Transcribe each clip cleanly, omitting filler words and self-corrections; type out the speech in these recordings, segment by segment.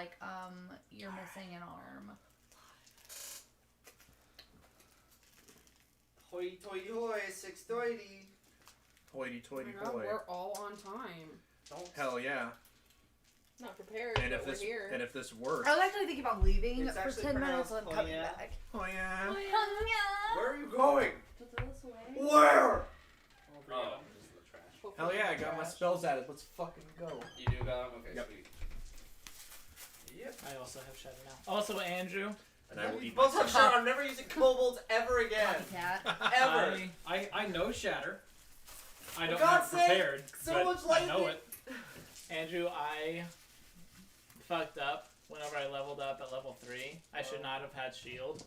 like, you're missing an arm. Hoity toity hoy, 6:30. Hoity toity Oh my God, hoy. we're all on time. Hell yeah. Not prepared, And but if we're this here. and if this works. I was actually thinking about leaving It's for actually 10 minutes and pronounced coming Hoya. back. Oh yeah. Where are you going? To throw this away? Where? Oh, this is the trash. Hell yeah, I got my spells added. Let's fucking go. You do got him? Okay, Yep. sweet. Yep. I also have Shadow now. Also, Andrew. And I will eat Both have myself. Shadow. I'm never using kobolds ever again. Copycat. Ever. I know Shatter. I don't God's have sake, prepared, so but much I know lightning. it. Andrew, I fucked up whenever I leveled up at level 3. I should not have had shield,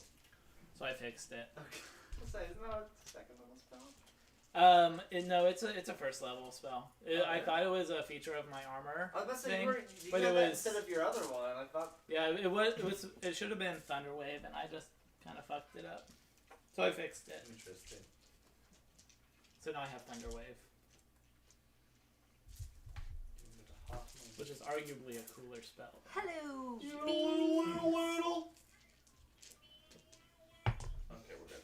so I fixed it. Okay. I'll say, isn't that a second level spell? No, it's a first level spell. I thought it was a feature of my armor. I was about to say thing, you but got it that was instead of your other one. I thought. yeah, it should have been Thunderwave, and I just kind of fucked it up. So I fixed it. Interesting. So now I have Thunderwave, which is arguably a cooler spell. Hello, Okay, we're good.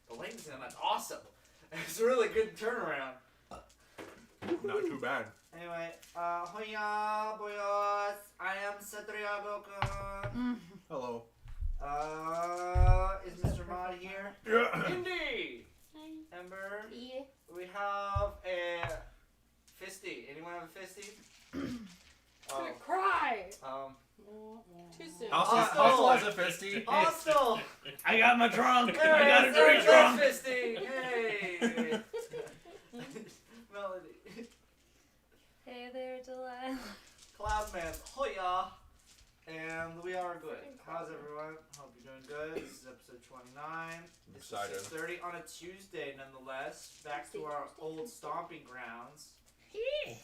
The lane's in. That's awesome. It's a really good turnaround. Not too bad. Anyway, hoya, boyos. I am Satriago-kun. Hello. Is Mr. Mod here? Yeah. Indy! Hi. Ember? Yeah. We have a fisty. Anyone have a fisty? I'm gonna cry. Too soon. Hustle has a fisty. Hostile! I got my trunk. There I got a there's drink that trunk. fisty! Hey! Melody. Hey there, Delilah. Cloudman, hoya! And we are good. How's everyone? Hope you're doing good. This is episode 29. It's Excited. 6:30 on a Tuesday, nonetheless. Back to our old stomping grounds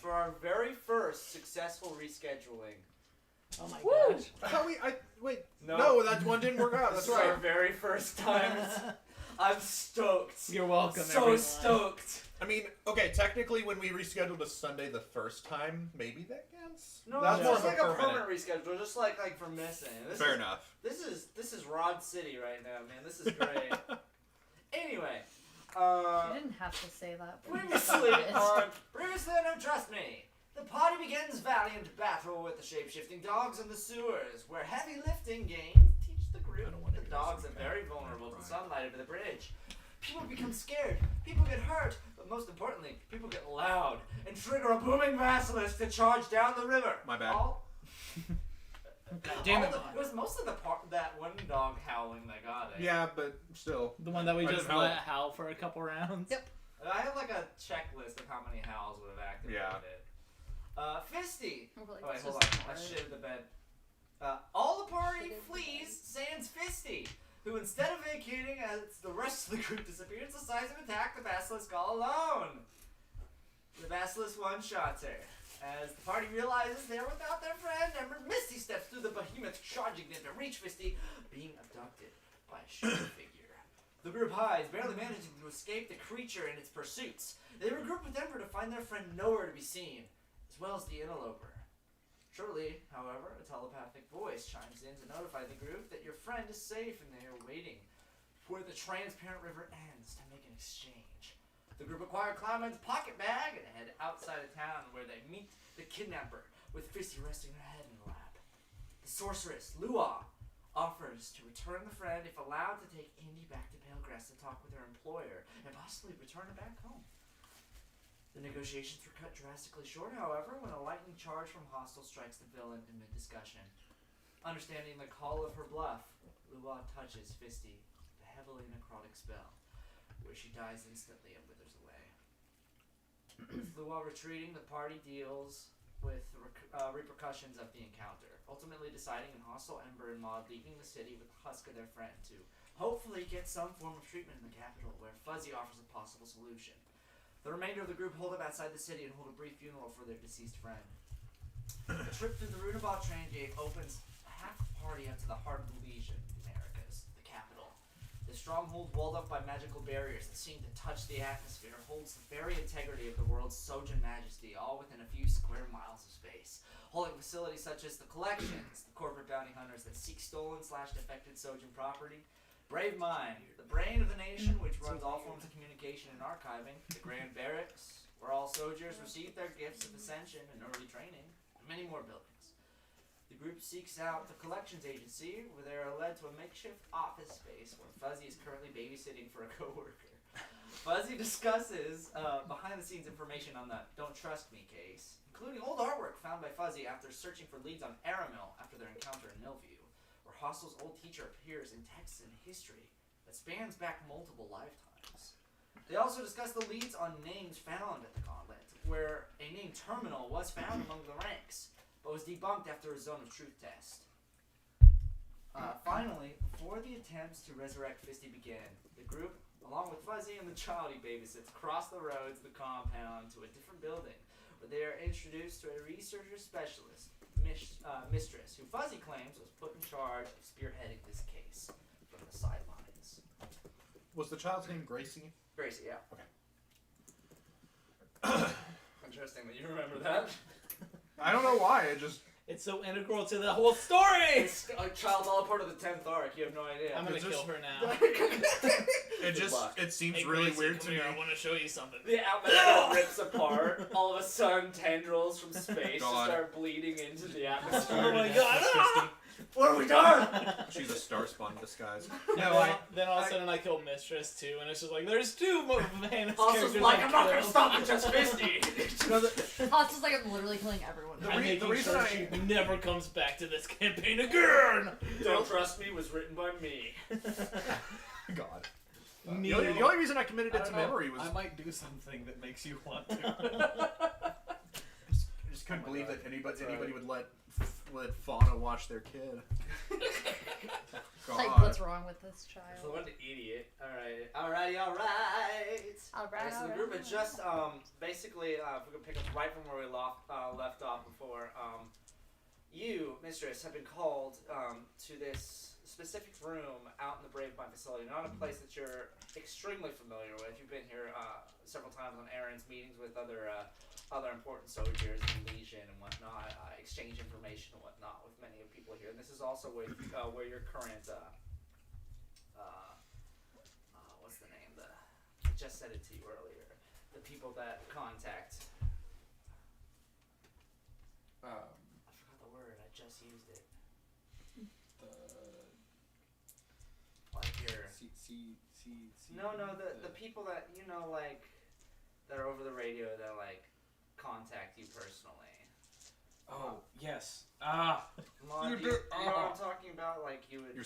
for our very first successful rescheduling. Oh my Woo! gosh. I thought wait. No, that one didn't work out. This That's is our right. very first time. I'm stoked. You're welcome, So everyone. stoked. I mean, okay, technically when we rescheduled a Sunday the first time, maybe that counts. No, That's it's more just of like a a permanent. permanent reschedule, just like for missing. Fair enough. This is Rod City right now, man. This is great. Anyway, You didn't have to say that. previously on No Trust Me, the party begins valiant battle with the shape-shifting dogs in the sewers, where heavy lifting games teach the group I don't want that to the go dogs so are bad. very vulnerable to sunlight over the bridge. People become scared, people get hurt, but most importantly, people get loud and trigger a booming basilisk to charge down the river. My bad. God damn it. It was mostly that one dog howling that got it. Yeah, but still. The one that we I just didn't let help. howl for a couple rounds. Yep. I have like a checklist of how many howls would have activated it. Fisty! I feel like Oh wait, it's hold on. just I hard. shit the bed. All the party flees sans Fisty, who instead of vacating as the rest of the group disappears, decides to attack the basilisk all alone. The basilisk one-shots her. As the party realizes they're without their friend, Ember Misty steps through the behemoth, charging them to reach Fisty, being abducted by a shadow figure. The group hides, barely managing to escape the creature and its pursuits. They regroup with Ember to find their friend nowhere to be seen, as well as the interloper. Shortly, however, a telepathic voice chimes in to notify the group that your friend is safe and they are waiting where the transparent river ends to make an exchange. The group acquire Cloudman's pocket bag and head outside of town where they meet the kidnapper, with Fisty resting her head in her lap. The sorceress, Lua, offers to return the friend if allowed to take Indy back to Palegrass to talk with her employer and possibly return her back home. The negotiations were cut drastically short, however, when a lightning charge from Hostile strikes the villain in mid-discussion. Understanding the call of her bluff, Lua touches Fisty with a heavily necrotic spell, where she dies instantly and withers away. With Lua retreating, the party deals with the repercussions of the encounter, ultimately deciding in Hostile, Ember, and Maud leaving the city with Huska, their friend, to hopefully get some form of treatment in the capital, where Fuzzy offers a possible solution. The remainder of the group hold up outside the city and hold a brief funeral for their deceased friend. The trip through the Runabout train gate opens half the party up to the heart of the Legion, the Americas, the capital. The stronghold, walled off by magical barriers that seem to touch the atmosphere, holds the very integrity of the world's Sojin majesty, all within a few square miles of space. Holding facilities such as the collections, the corporate bounty hunters that seek stolen/defected Sojin property, Brave Mind, the brain of the nation which runs all forms of communication and archiving, the Grand Barracks, where all soldiers receive their gifts of ascension and early training, and many more buildings. The group seeks out the collections agency, where they are led to a makeshift office space where Fuzzy is currently babysitting for a coworker. Fuzzy discusses behind-the-scenes information on the Don't Trust Me case, including old artwork found by Fuzzy after searching for leads on Aramil after their encounter in Millview, where Hostel's old teacher appears in texts and history that spans back multiple lifetimes. They also discuss the leads on names found at the convent, where a name Terminal was found among the ranks, but was debunked after a Zone of Truth test. Finally, before the attempts to resurrect Fisty begin, the group, along with Fuzzy and the child he babysits, cross the road to the compound to a different building, where they are introduced to a researcher specialist, Mistress, who Fuzzy claims was put in charge of spearheading this case from the sidelines. Was the child's name Gracie? Gracie, yeah. Okay. Interesting that you remember that. I don't know why. It just It's so integral to the whole story! It's a child's all part of the 10th arc, you have no idea. I'm gonna It's kill just- her now. it just luck. it seems Hey, really Gracie, weird come to me. here, I want to show you something. The atmosphere rips apart. All of a sudden, tendrils from space just God. start bleeding into the atmosphere. Oh my god! Ah! What have we done? She's a star spawn in disguise. Then all of a sudden I kill Mistress too, and it's just like, there's two heinous Also, characters like, I I'm not gonna killed. stop at just Fisty. Hostile's like, I'm literally killing everyone. The I'm re- making the reason sure I- she never comes back to this campaign again! Don't Trust Me was written by me. God. Me. The only reason I committed I it to don't know. memory was I might do something that makes you want to. I just couldn't Oh my believe God. that anybody That's right. would let Fauna watch their kid. It's like, God. what's wrong with this So child? what an idiot. Alright. Alright, So the group had just, basically, if we could pick up right from where we left off before, you, Mistress, have been called to this specific room out in the Brave Mind facility, not a place that you're extremely familiar with. You've been here several times on errands, meetings with other important soldiers and Legion and whatnot, exchange information and whatnot with many of the people here. And this is also where your current, what's the name? I just said it to you earlier. The people that contact. I forgot the word. I just used it. Like your. No, the people that like that are over the radio that like contact you personally. Oh, yes. Ah. Come on, You you do- know what I'm talking about? Like you would. Your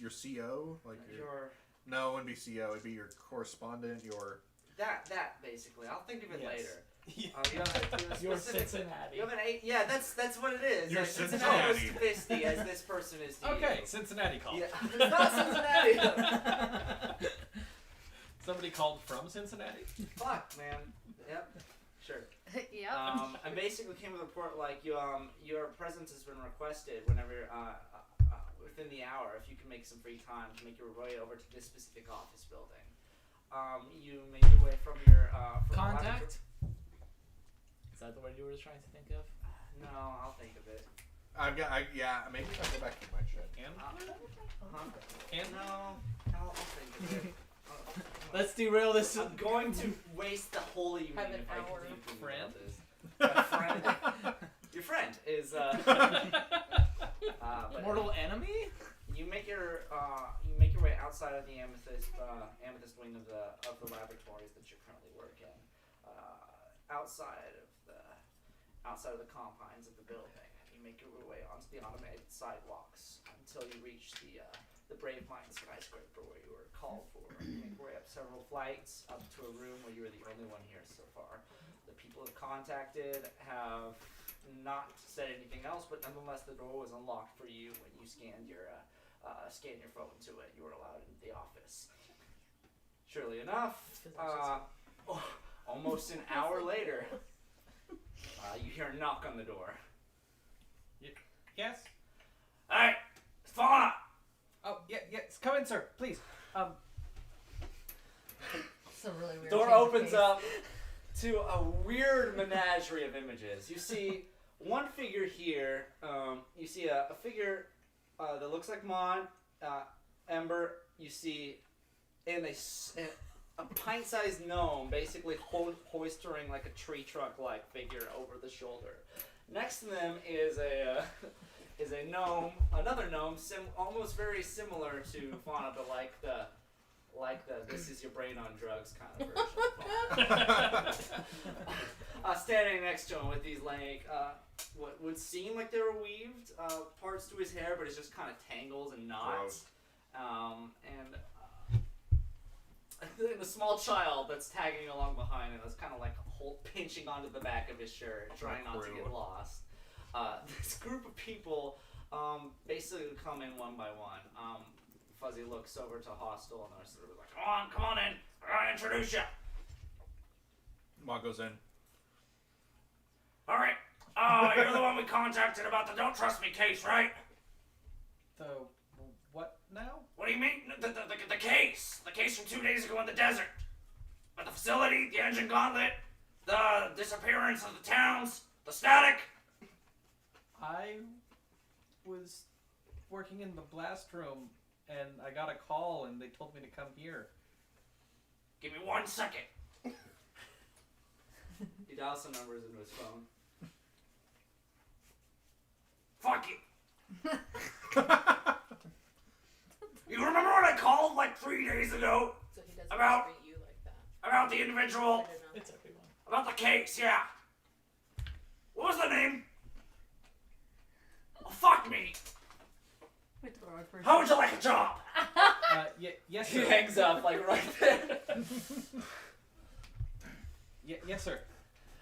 CO, like Your no, it wouldn't be CO. It'd be your correspondent. Your that basically. I'll think of it Yes. later. Yeah. You have a You're specific- Cincinnati. You have an eight. Yeah, that's what it is. You're It's almost Cincinnati. fisty as this person is to you. Okay, Cincinnati called. Yeah, it's not Cincinnati. Somebody called from Cincinnati? Fuck, man. Yep. Sure. Yep. I basically came with a report like your presence has been requested whenever within the hour if you can make some free time to make your way over to this specific office building. You made your way from your from Contact? Is that the word you were trying to think of? No, I'll think of it. maybe if I go back to my shit. And? Huh? And? No, I'll think of it. Let's derail this. I'm going to waste the whole evening Have an if I hour. continue thinking Friend? about this. My friend. Your friend is but Mortal enemy? you make your way outside of the amethyst wing of the laboratories that you currently work in, outside of the confines of the building. You make your way onto the automated sidewalks until you reach the Brave Mind skyscraper where you were called for. You make your way up several flights up to a room where you were the only one here so far. The people who contacted have not said anything else, but nonetheless the door was unlocked for you when you scanned your phone to it. You were allowed into the office. Surely enough, almost an hour later, you hear a knock on the door. Yes? Alright, Fauna! Oh, yes, come in, sir, please. It's a really weird. Door change of opens pace. up to a weird menagerie of images. You see one figure here. You see a figure that looks like Mon, Ember. You see, and a pint-sized gnome, basically hoistering like a tree trunk-like figure over the shoulder. Next to them is a gnome, another gnome, almost very similar to Fauna, but like the this is your brain on drugs kind of version of Fauna. Standing next to him with these like what would seem like they were weaved parts to his hair, but it's just kind of tangles and knots. And a small child that's tagging along behind him that's kind of like pinching onto the back of his shirt, trying not to get lost. This group of people basically come in one by one. Fuzzy looks over to Hostel and they're sort of like, come on in, I gotta introduce you. Ma goes in. Alright, you're the one we contacted about the Don't Trust Me case, right? The what now? What do you mean? The case. The case from 2 days ago in the desert. But the facility, the engine gauntlet, the disappearance of the towns, the static. I was working in the blast room and I got a call and they told me to come here. Give me 1 second. He dials some numbers into his phone. Fuck it. You remember when I called like 3 days ago So he doesn't About- treat you like that. about the individual, I don't know. It's everyone. about the case, yeah. What was the name? Oh, fuck me. Wait till the right person. How would you like a job? Yes, He sir. hangs up like right there. Yes, sir.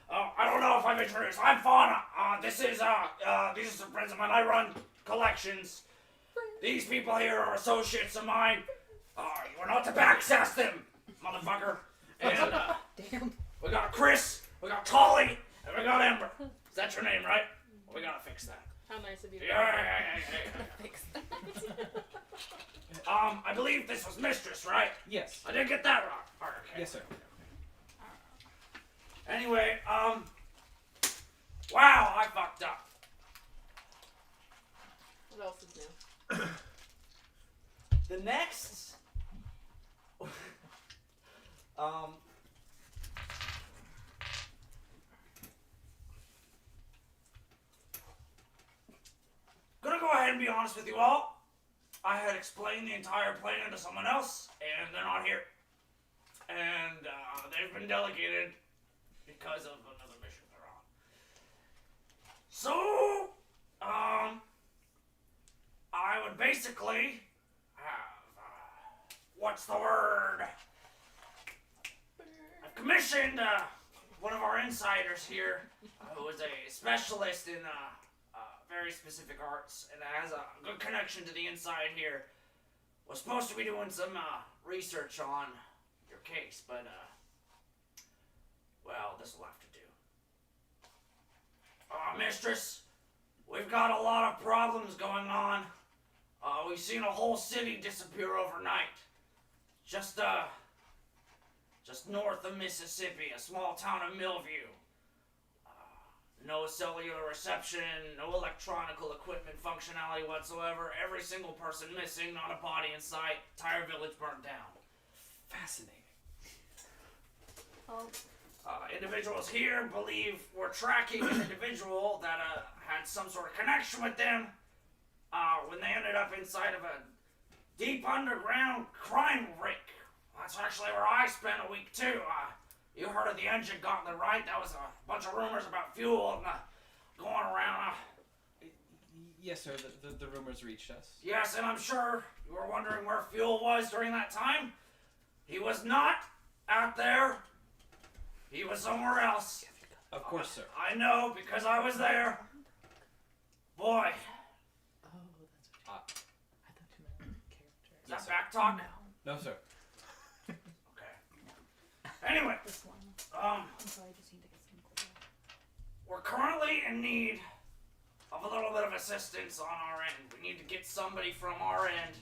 I don't know if I've introduced. I'm Fauna. These are some friends of mine. I run collections. These people here are associates of mine. We're not to backsass them, motherfucker. And Damn. we got Chris, we got Tolly, and we got Ember. Is that your name, right? We gotta fix that. How nice of you. Yeah. Fix that. I believe this was Mistress, right? Yes. I didn't get that wrong. Okay. Yes, sir. Anyway, wow, I fucked up. What else is new? The next, gonna go ahead and be honest with you all. I had explained the entire plan to someone else, and they're not here. And they've been delegated because of another mission they're on. So, I would basically have, what's the word? I've commissioned one of our insiders here, who is a specialist in very specific arts and has a good connection to the inside here. Was supposed to be doing some research on your case, but well, this will have to do. Mistress, we've got a lot of problems going on. We've seen a whole city disappear overnight. Just north of Mississippi, a small town of Millview. No cellular reception, no electronical equipment functionality whatsoever. Every single person missing, not a body in sight. Entire village burned down. Fascinating. Oh. Individuals here believe we're tracking an individual that had some sort of connection with them when they ended up inside of a deep underground crime ring. That's actually where I spent a week too. You heard of the engine gauntlet, right? That was a bunch of rumors about fuel and going around. Yes, sir. The rumors reached us. Yes, and I'm sure you were wondering where fuel was during that time. He was not out there. He was somewhere else. Of course, sir. I know because I was there. Boy, Oh, that's what you I thought you meant character. is that back talk? No, sir. Okay. Anyway, This one. um, I'm sorry, I just need to get some clear. we're currently in need of a little bit of assistance on our end. We need to get somebody from our end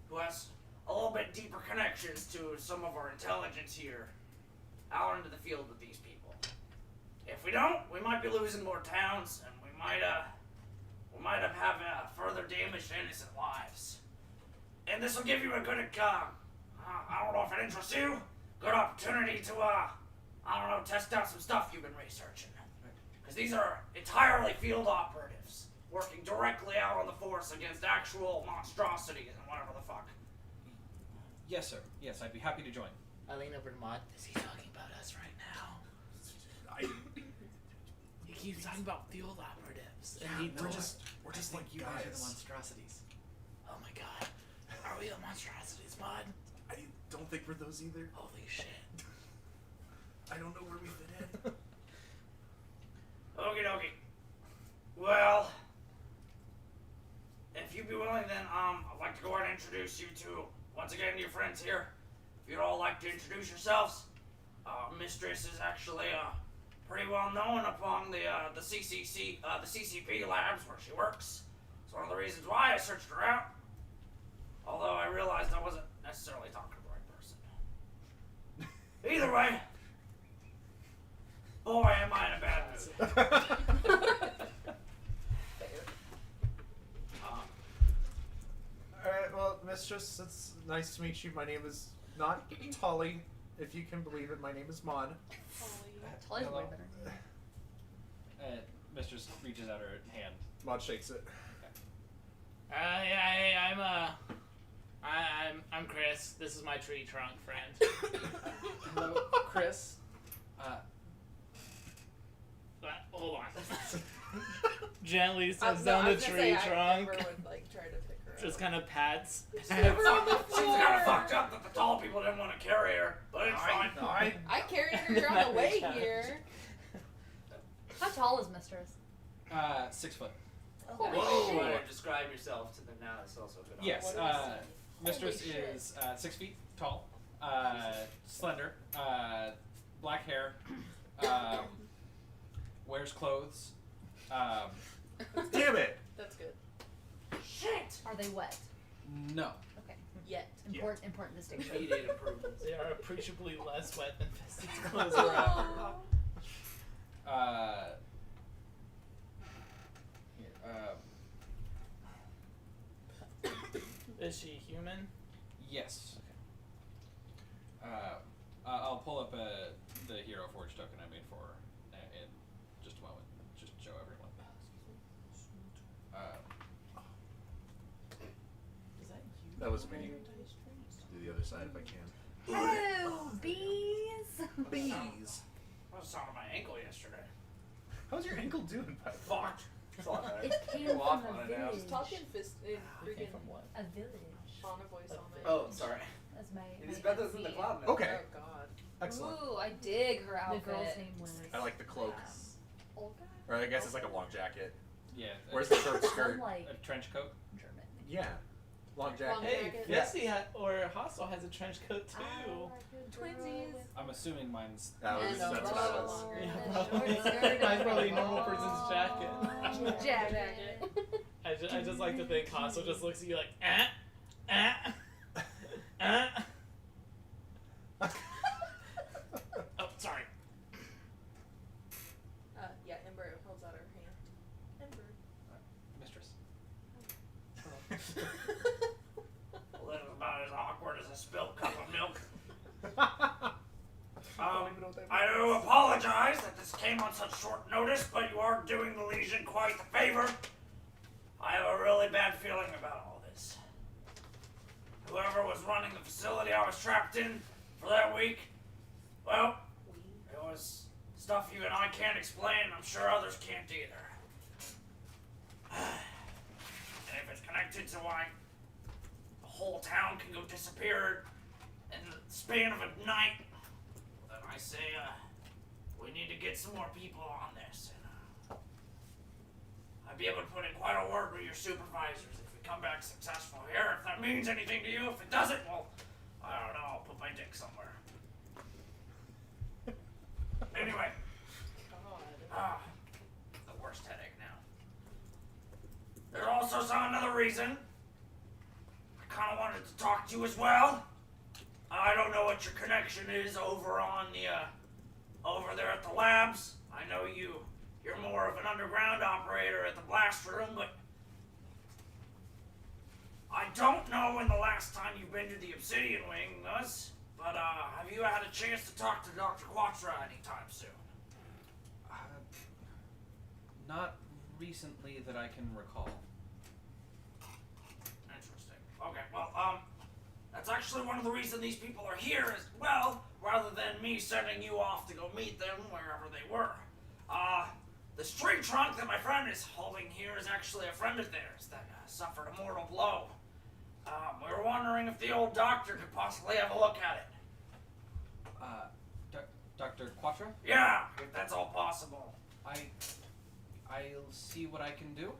who has a little bit deeper connections to some of our intelligence here. out into the field with these people. If we don't, we might be losing more towns, and we might have further damage to innocent lives. And this will give you a good, I don't know if it interests you, good opportunity to, test out some stuff you've been researching. Because these are entirely field operatives, working directly out on the force against actual monstrosities and whatever the fuck. Yes, sir. Yes, I'd be happy to join. I lean over to Mod. Is he talking about us right now? He keeps talking about field operatives. And he we're just like You guys are the guys. monstrosities. Oh my god. Are we the monstrosities, Mod? I don't think we're those either. Holy shit. I don't know where we fit in. Okie dokie. Well, if you'd be willing, then I'd like to go ahead and introduce you to, once again, your friends here. If you'd all like to introduce yourselves, Mistress is actually pretty well known upon the CCP labs where she works. It's one of the reasons why I searched her out. Although I realized I wasn't necessarily talking to the right person. Either way, boy, am I in a bad mood. Alright, well, Mistress, it's nice to meet you. My name is not Tolly, if you can believe it. My name is Mon. Tolly's way Hello. better. Mistress reaches out her hand. Mon shakes it. I'm Chris. This is my tree trunk friend. Hello, Chris. Hold on. Gently I sits was down the gonna tree say, trunk. I never would like try to pick her Just up. kind of pats. Seems kind of fucked up that the tall people didn't want to carry her, but it's fine. I carried her on the way here. How tall is Mistress? 6 foot. Holy Whoa! shit. Describe yourself to them now. That's also a good. Yes, What do we see? Mistress Holy shit. is 6 feet tall, slender, black hair, wears clothes. Damn it! That's good. Shit! Are they wet? No. Okay. Yet. Important distinction. Immediate improvements. They are appreciably less wet than Fisted's clothes are. Is she human? Yes. I'll pull up the Hero Forge token I made for her in just a moment, just to show everyone. That was me. Do the other side if I can. Oh, bees! Bees. I was on my ankle yesterday. How's your ankle doing? Fucked. It's all right. It came Go from off a on it now. village. Just talking fist in freaking A village. on a voice on my Oh, sorry. That's my. It is my better than the SE. cloud now. Okay. Oh god. Excellent. Ooh, I dig her outfit. The girl's name was. I like the cloak. Olga. Or I guess it's like a long jacket. Yeah. Where's the short skirt? Unlike a trench coat? German. Yeah. Long jacket. Long Hey, jacket. Yeah. Fisty or Hostel has a trench coat too. Twinsies. I'm assuming mine's. That was, And that's a what I bottle was. longer. Yeah, And a probably. short skirt. Mine's probably a normal person's jacket. Jacket. I just like to think Hostel just looks at you like, Oh, sorry. Yeah, Ember holds out her hand. Ember. Mistress. Well, that was about as awkward as a spilled cup of milk. I do apologize that this came on such short notice, but you are doing the Legion quite the favor. I have a really bad feeling about all this. Whoever was running the facility I was trapped in for that week, well, it was stuff you and I can't explain, and I'm sure others can't either. And if it's connected to why the whole town can go disappear in the span of a night, then I say, we need to get some more people on this. And, I'd be able to put in quite a word with your supervisors if we come back successful here. If that means anything to you, if it doesn't, well, I don't know, I'll put my dick somewhere. Anyway, the worst headache now. There's also another reason. I kind of wanted to talk to you as well. I don't know what your connection is over on the over there at the labs. I know you're more of an underground operator at the blast room, but I don't know when the last time you've been to the Obsidian Wing was, but have you had a chance to talk to Dr. Quatra anytime soon? Not recently that I can recall. Interesting. Okay, well, that's actually one of the reasons these people are here as well, rather than me sending you off to go meet them wherever they were. The string trunk that my friend is holding here is actually a friend of theirs that suffered a mortal blow. We were wondering if the old doctor could possibly have a look at it. Dr. Quatra? Yeah, if that's all possible. I'll see what I can do.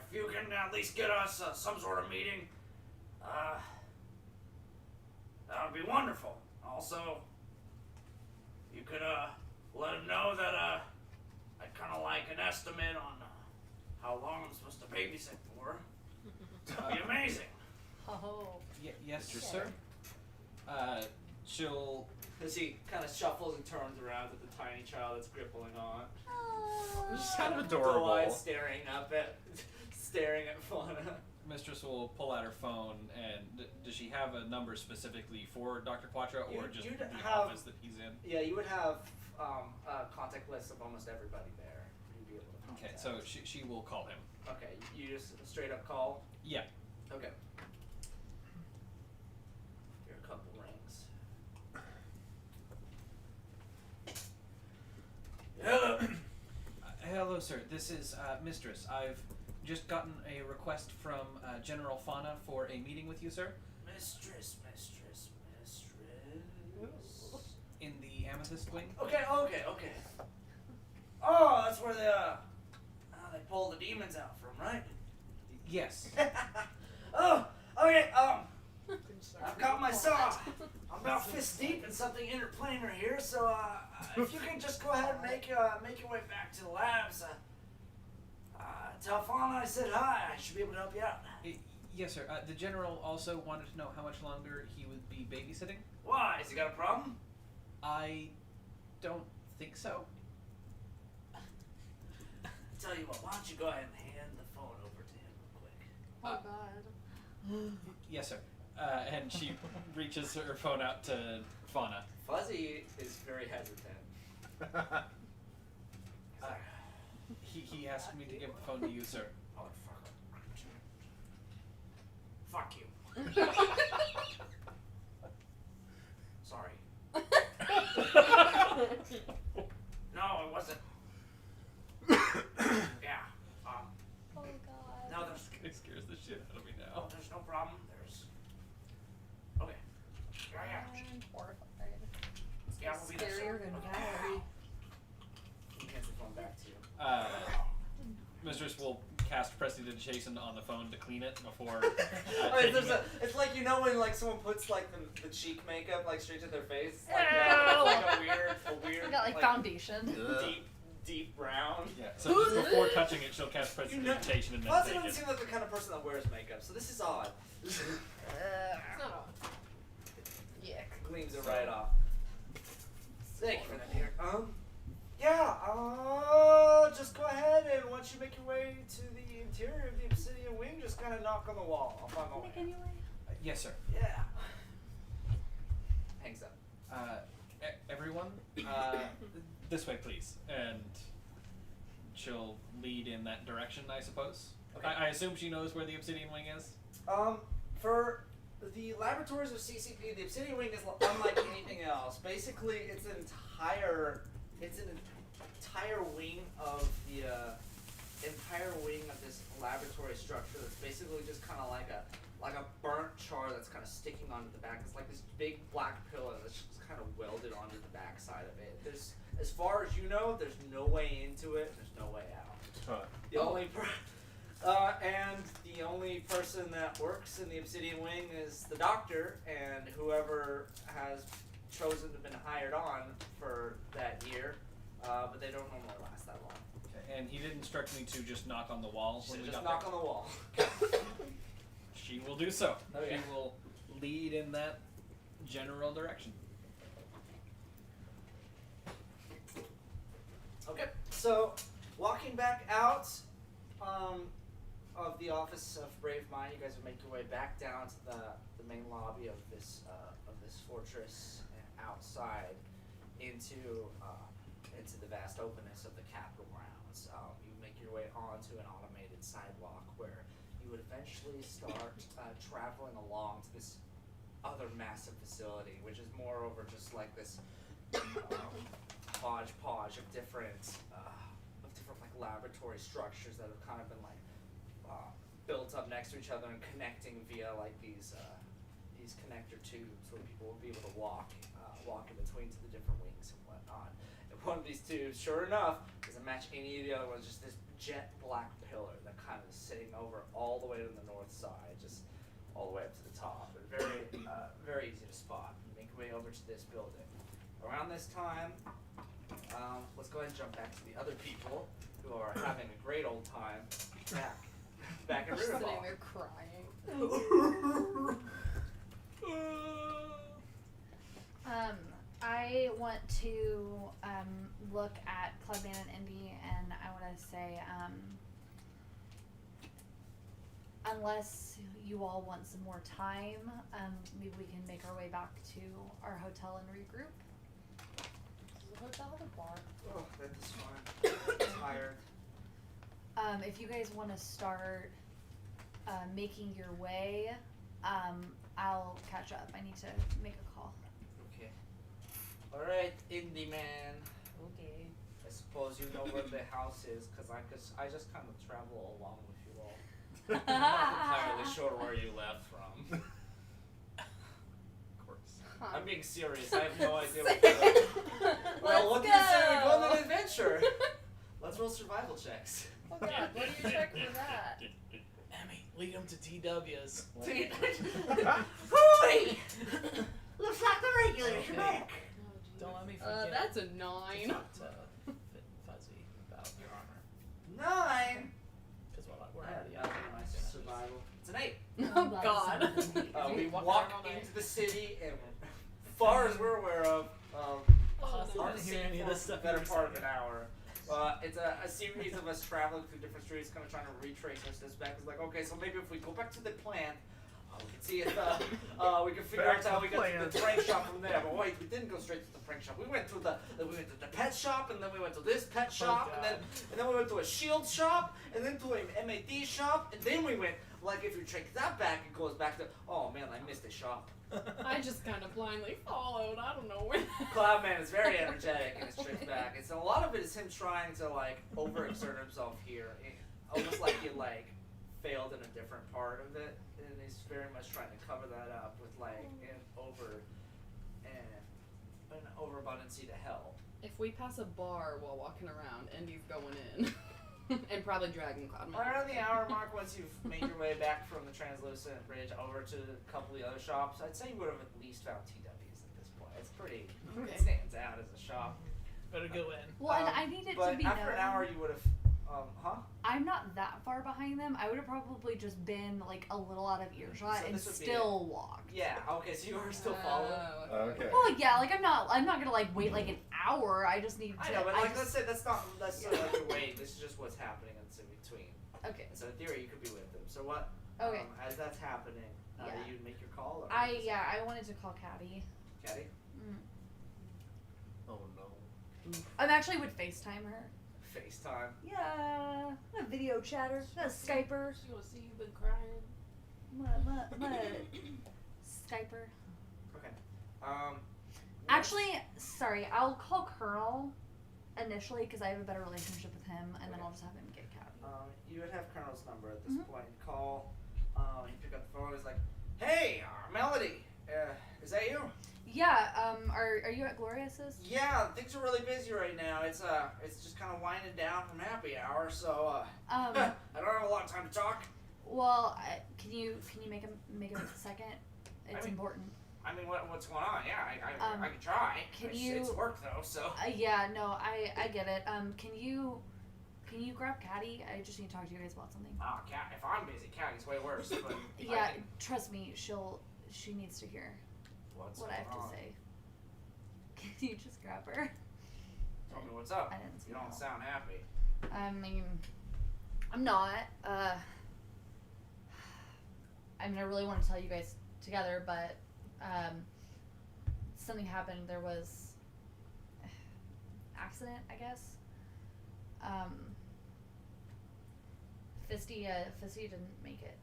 If you can at least get us some sort of meeting, that would be wonderful. Also, you could let him know that I'd kind of like an estimate on how long I'm supposed to babysit for. That'd be amazing. Oh. Yes, sir. She'll... As he kind of shuffles and turns around at the tiny child that's grippling on. It's kind of Doe adorable. eyes staring at Fauna. Mistress will pull out her phone, and does she have a number specifically for Dr. Quatra, or just you'd the have- office that he's in? Yeah, you would have a contact list of almost everybody there. You'd be able to Okay, contact. so she will call him. Okay, you just straight up call? Yeah. Okay. Here are a couple rings. Hello. Hello, sir. This is Mistress. I've just gotten a request from General Fauna for a meeting with you, sir, Mistress. in the Amethyst Wing. Okay. Oh, that's where they pull the demons out from, right? Yes. Oh, okay, I've got my saw. I'm about fist deep in something interplanar here, so if you can just go ahead and make your way back to the labs, tell Fauna I said hi. I should be able to help you out. Yes, sir. The General also wanted to know how much longer he would be babysitting. Why? Has he got a problem? I don't think so. Tell you what, why don't you go ahead and hand the phone over to him real quick? Oh God. Yes, sir. And she reaches her phone out to Fauna. Fuzzy is very hesitant. He asked me to give the phone to you, sir. Fuck you. Sorry. No, it wasn't. Yeah. Oh God. No, there's It scares the shit out of me no, now. there's no problem. There's. Okay. Yeah. I'm horrified. Yeah, we'll be there soon. Scarier than Valerie. He hands the phone back to you. Mistress will cast Prestidigitation on the phone to clean it before Alright, taking it. it's like, you know, when like someone puts like the cheek makeup like straight to their face. It's like that. It's like a weird. We got like foundation. Deep brown. Yeah, so just before touching it, she'll cast Prestidigitation and then Fuzzy take doesn't it. seem like the kind of person that wears makeup, so this is odd. It's not all. Yuck. Gleams it right off. Thank you for that, dear. Just go ahead and once you make your way to the interior of the Obsidian Wing, just kind of knock on the wall. I'll find my way. Yes, sir. Yeah. Hangs up. Everyone, this way, please. And she'll lead in that direction, I suppose. Okay. I assume she knows where the Obsidian Wing is. For the laboratories of CCP, the Obsidian Wing is unlike anything else. Basically, it's an entire wing of this laboratory structure that's basically just kind of like a burnt char that's kind of sticking onto the back. It's like this big black pillar that's just kind of welded onto the back side of it. There's, as far as you know, there's no way into it. There's no way out. The only person that works in the Obsidian Wing is the doctor and whoever has chosen to been hired on for that year, but they don't normally last that long. Okay. And he did instruct me to just knock on the wall when we Just got knock there. on the wall. She will do so. Okay. She will lead in that general direction. Okay, so walking back out of the office of Brave Mind, you guys will make your way back down to the main lobby of this fortress and outside into the vast openness of the Capitol grounds. You make your way onto an automated sidewalk where you would eventually start traveling along to this other massive facility, which is moreover just like this hodgepodge of different like laboratory structures that have kind of been like built up next to each other and connecting via like these connector tubes where people will be able to walk in between to the different wings and whatnot. And one of these tubes, sure enough, doesn't match any of the other ones. Just this jet black pillar that kind of is sitting over all the way to the north side, just all the way up to the top. And very easy to spot. You make your way over to this building. Around this time, let's go ahead and jump back to the other people who are having a great old time back in Just sitting Riverball. there crying. I want to look at Clubman and Indy, and I want to say, unless you all want some more time, maybe we can make our way back to our hotel and regroup. Is the hotel the bar? Oh, that is fine. I'm tired. If you guys want to start making your way, I'll catch up. I need to make a call. Okay. All right, Indie man. Okay. I suppose you know where the house is, because I just kind of travel along with you all. I'm not entirely sure where you left from. Of course. I'm being serious. I have no idea what you're doing. Well, what do you say we go on an adventure? Let's roll survival checks. Oh god, what do you check for that? Emmy, lead them to TWs. Hooey! Looks like the regulars are back. Don't let me forget. That's a to 9. talk to Fuzzy about your armor. 9. Because we're I already have up. nothing in my survival. It's an 8. Oh god. We walk walk around all night. into the city, and far as we're aware of, Awesome. on I the didn't hear city any of for this stuff the better you were part of saying. an hour. It's a series of us traveling through different streets, kind of trying to retrace our steps back. It's like, okay, so maybe if we go back to the plant, we can see if we can figure Back out to how the we got to plant. the prank shop from there. But wait, we didn't go straight to the prank shop. We went to the pet shop, and then we went to this pet shop, and then we went to a shield shop, and then to an MAD shop, and then we went. Like if you check that back, it goes back to, oh man, I missed a shop. I just kind of blindly followed. I don't know where. Cloudman is very energetic in his trips back. It's a lot of it is him trying to like overexert himself here, almost like he like failed in a different part of it, and he's very much trying to cover that up with like an overabundance to hell. If we pass a bar while walking around, Indy's going in. And probably dragging Cloudman. Around the hour mark, once you've made your way back from the translucent bridge over to a couple of the other shops, I'd say you would have at least found TWs at this point. It's pretty. Okay. It stands out as a shop. Better go in. Well, and I need it but to be after known. an hour, you would have. I'm not that far behind them. I would have probably just been like a little out of earshot So and this would be still walked. Yeah. Okay. So you are still following. Okay. Well, yeah, like I'm not gonna like wait like an hour. I just need to. I know, but like, just- let's say that's not like your wait. This is just what's happening in between. Okay. So in theory, you could be with them. So what? Okay. As that's happening, Yeah. you make your call. Or I wanted to call Caddy. Caddy. Oh no. I'm actually would FaceTime her. FaceTime. Yeah, a video chatter, a Skyper, She wanna see you been crying. Skyper. Okay. Actually, sorry, I'll call Colonel initially because I have a better relationship with him, and then Okay. I'll just have him get Caddy. You would have Colonel's number at this Mhm. point. Call. You pick up the phone. He's like, "Hey, Melody, is that you?" Yeah. Are you at Glorious's? Yeah, things are really busy right now. It's just kind of winding down from happy hour, so I don't have a lot of time to talk. Well, can you make a second? It's mean- important. I mean, what's going on? Yeah, Um, I can try. can it's you- work though, so. Yeah, no, I get it. Can you grab Caddy? I just need to talk to you guys about something. Oh, Cat. If I'm busy, Caddy's way worse. But Yeah, trust me, she needs to hear What's what I have going to on? say. Can you just grab her? Tell me what's up. I didn't see You don't that. sound happy. I mean, I'm not. I mean, I really want to tell you guys together, but something happened. There was accident, I guess. Fisty didn't make it.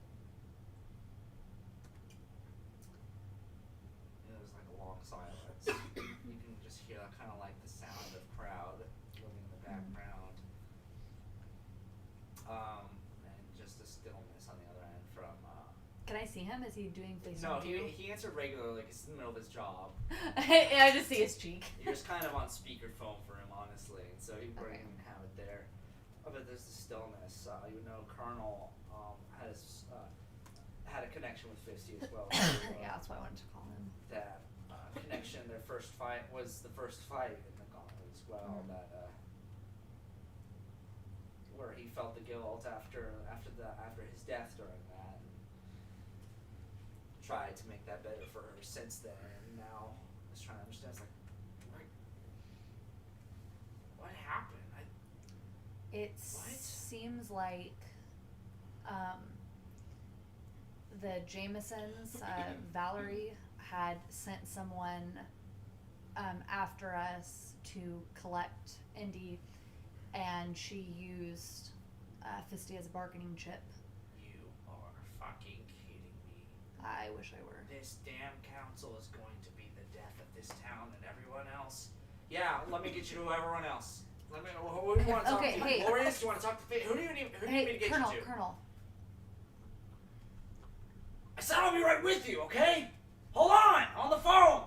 It was like a long silence. You can just hear kind of like the sound of crowd moving in the background. And just a stillness on the other end from. Can I see him? Is he doing face No, on you? he answered regularly, like he's in the middle of his job. I just see his cheek. You're just kind of on speakerphone for him, honestly, and so he wouldn't Okay. even have it there. But there's the stillness. You know, Colonel had a connection with Fisty as well. Yeah, that's why I wanted to call him. That connection, their first fight was the first fight in the Gauntlet as well. Mhm. That where he felt the guilt after his death during that, and tried to make that better for her since then. And now I was trying to understand. It's like what happened? It What? seems like the Jamesons, Valerie, had sent someone after us to collect Indy, and she used Fisty as a bargaining chip. You are fucking kidding me. I wish I were. This damn council is going to be the death of this town and everyone else. Yeah, let me get you to everyone else. Let me. Who do you want to talk Okay, to? hey. Glorious? Do you want to talk to? Who do you need? Who do you need me to get Colonel, you to? Colonel. I said I'll be right with you, okay? Hold on the phone.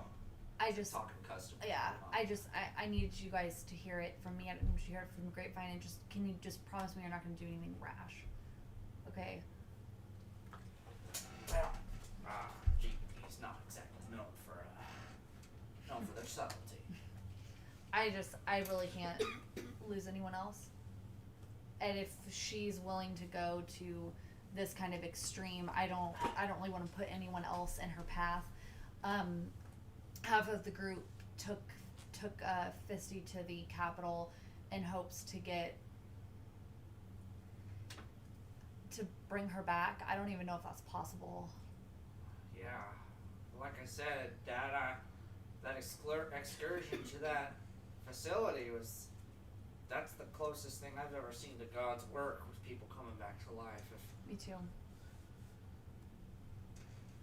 I just, Talking customer. yeah, I needed you guys to hear it from me. I didn't want you to hear it from the grapevine. And can you just promise me you're not going to do anything rash? Okay. Well, he's not exactly known for their subtlety. I really can't lose anyone else. And if she's willing to go to this kind of extreme, I don't really want to put anyone else in her path. Half of the group took Fisty to the Capitol in hopes to bring her back. I don't even know if that's possible. Yeah, like I said, that excursion to that facility that's the closest thing I've ever seen to God's work, with people coming back to life. Me too.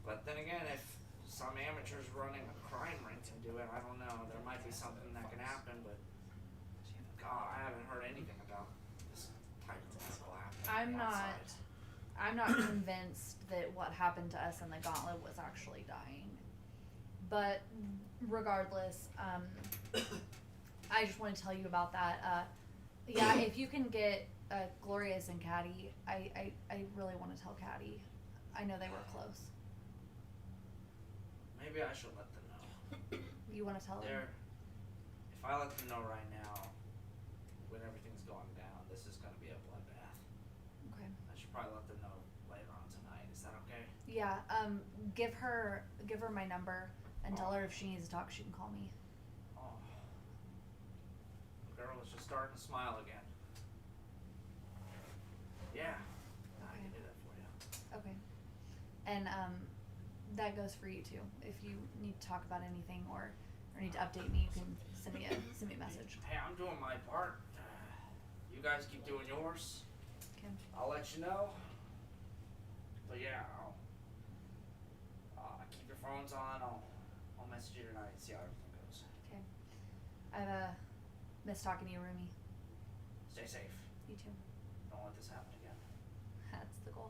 But then again, if some amateurs running a crime ring can do it, I don't know. There might be something that can happen, but God, I haven't heard anything about this type of medical happening. I'm not convinced that what happened to us in the Gauntlet was actually dying. But regardless, I just want to tell you about that. Yeah, if you can get Glorious and Caddy, I really want to tell Caddy. I know they were close. Maybe I should let them know. You want to tell them? If I let them know right now, when everything's going down, this is going to be a bloodbath. Okay. I should probably let them know later on tonight. Is that okay? Yeah. Give her my number and tell her if she needs to talk, she can call me. Oh. The girl is just starting to smile again. Yeah. I can do that for you. Okay. And that goes for you too. If you need to talk about anything or need to update me, you can send me a message. Hey, I'm doing my part. You guys keep doing yours. Okay. I'll let you know. But yeah, I'll keep your phones on. I'll message you tonight and see how everything goes. Okay. I've missed talking to you, Rumi. Stay safe. You too. Don't let this happen again. That's the goal.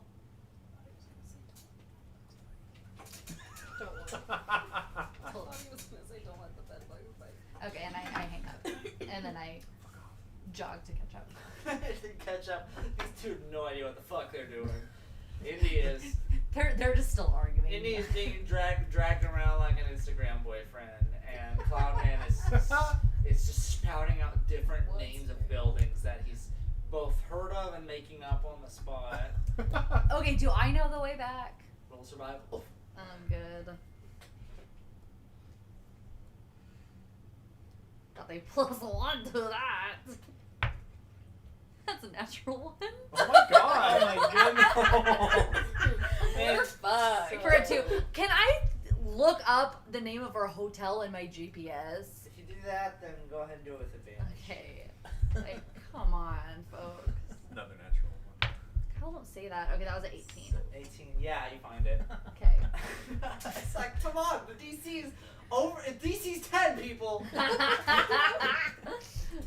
Don't let. I thought he was gonna say, "Don't let the bed bugs bite." Okay, and I hang up, and then I jog to catch up. Catch up. These two have no idea what the fuck they're doing. Indy is. They're just still arguing. Indy is being dragged around like an Instagram boyfriend, and Cloudman is just spouting out different names of buildings that he's both heard of and making up on the spot. Okay, do I know the way back? Roll survival. I'm good. Got a +1 to that. That's a natural one. Oh my Oh god! my goodness. We're fucked. For a 2. Can I look up the name of our hotel in my GPS? If you do that, then go ahead and do it with advantage. Okay. Like, come on, folks. Another natural one. Hell, don't say that. Okay, that was an 18. 18. Yeah, you find it. Okay. It's like, come on, the DC's over. DC's 10 people.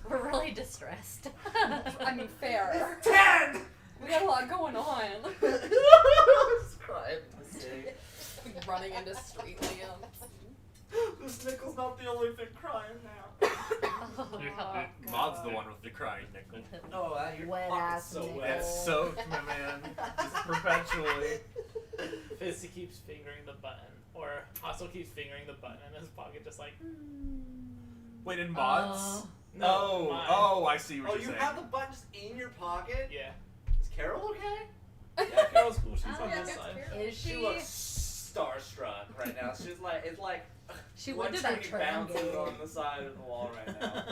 We're really distressed. I mean, fair. 10. We got a lot going on. It's crying in the city. Running into street lamps. This nickel's not the only thing crying now. Oh, Mod's the one with the crying nickel. Oh, your Wet pocket's ass so nickel. wet. It's soaked, my man. Just perpetually. Fizzy keeps fingering the button, or Hostel keeps fingering the button in his pocket, just like. Wait, in mods? No, mine. Oh, I see what Oh, you're you saying. have the button just in your pocket? Yeah. Is Carol okay? Yeah, Carol's cool. She's Oh, on yeah, this side. Is She she? looks starstruck right now. She's like, it's like She one went to that tree train bounces gate. on the side of the wall right now.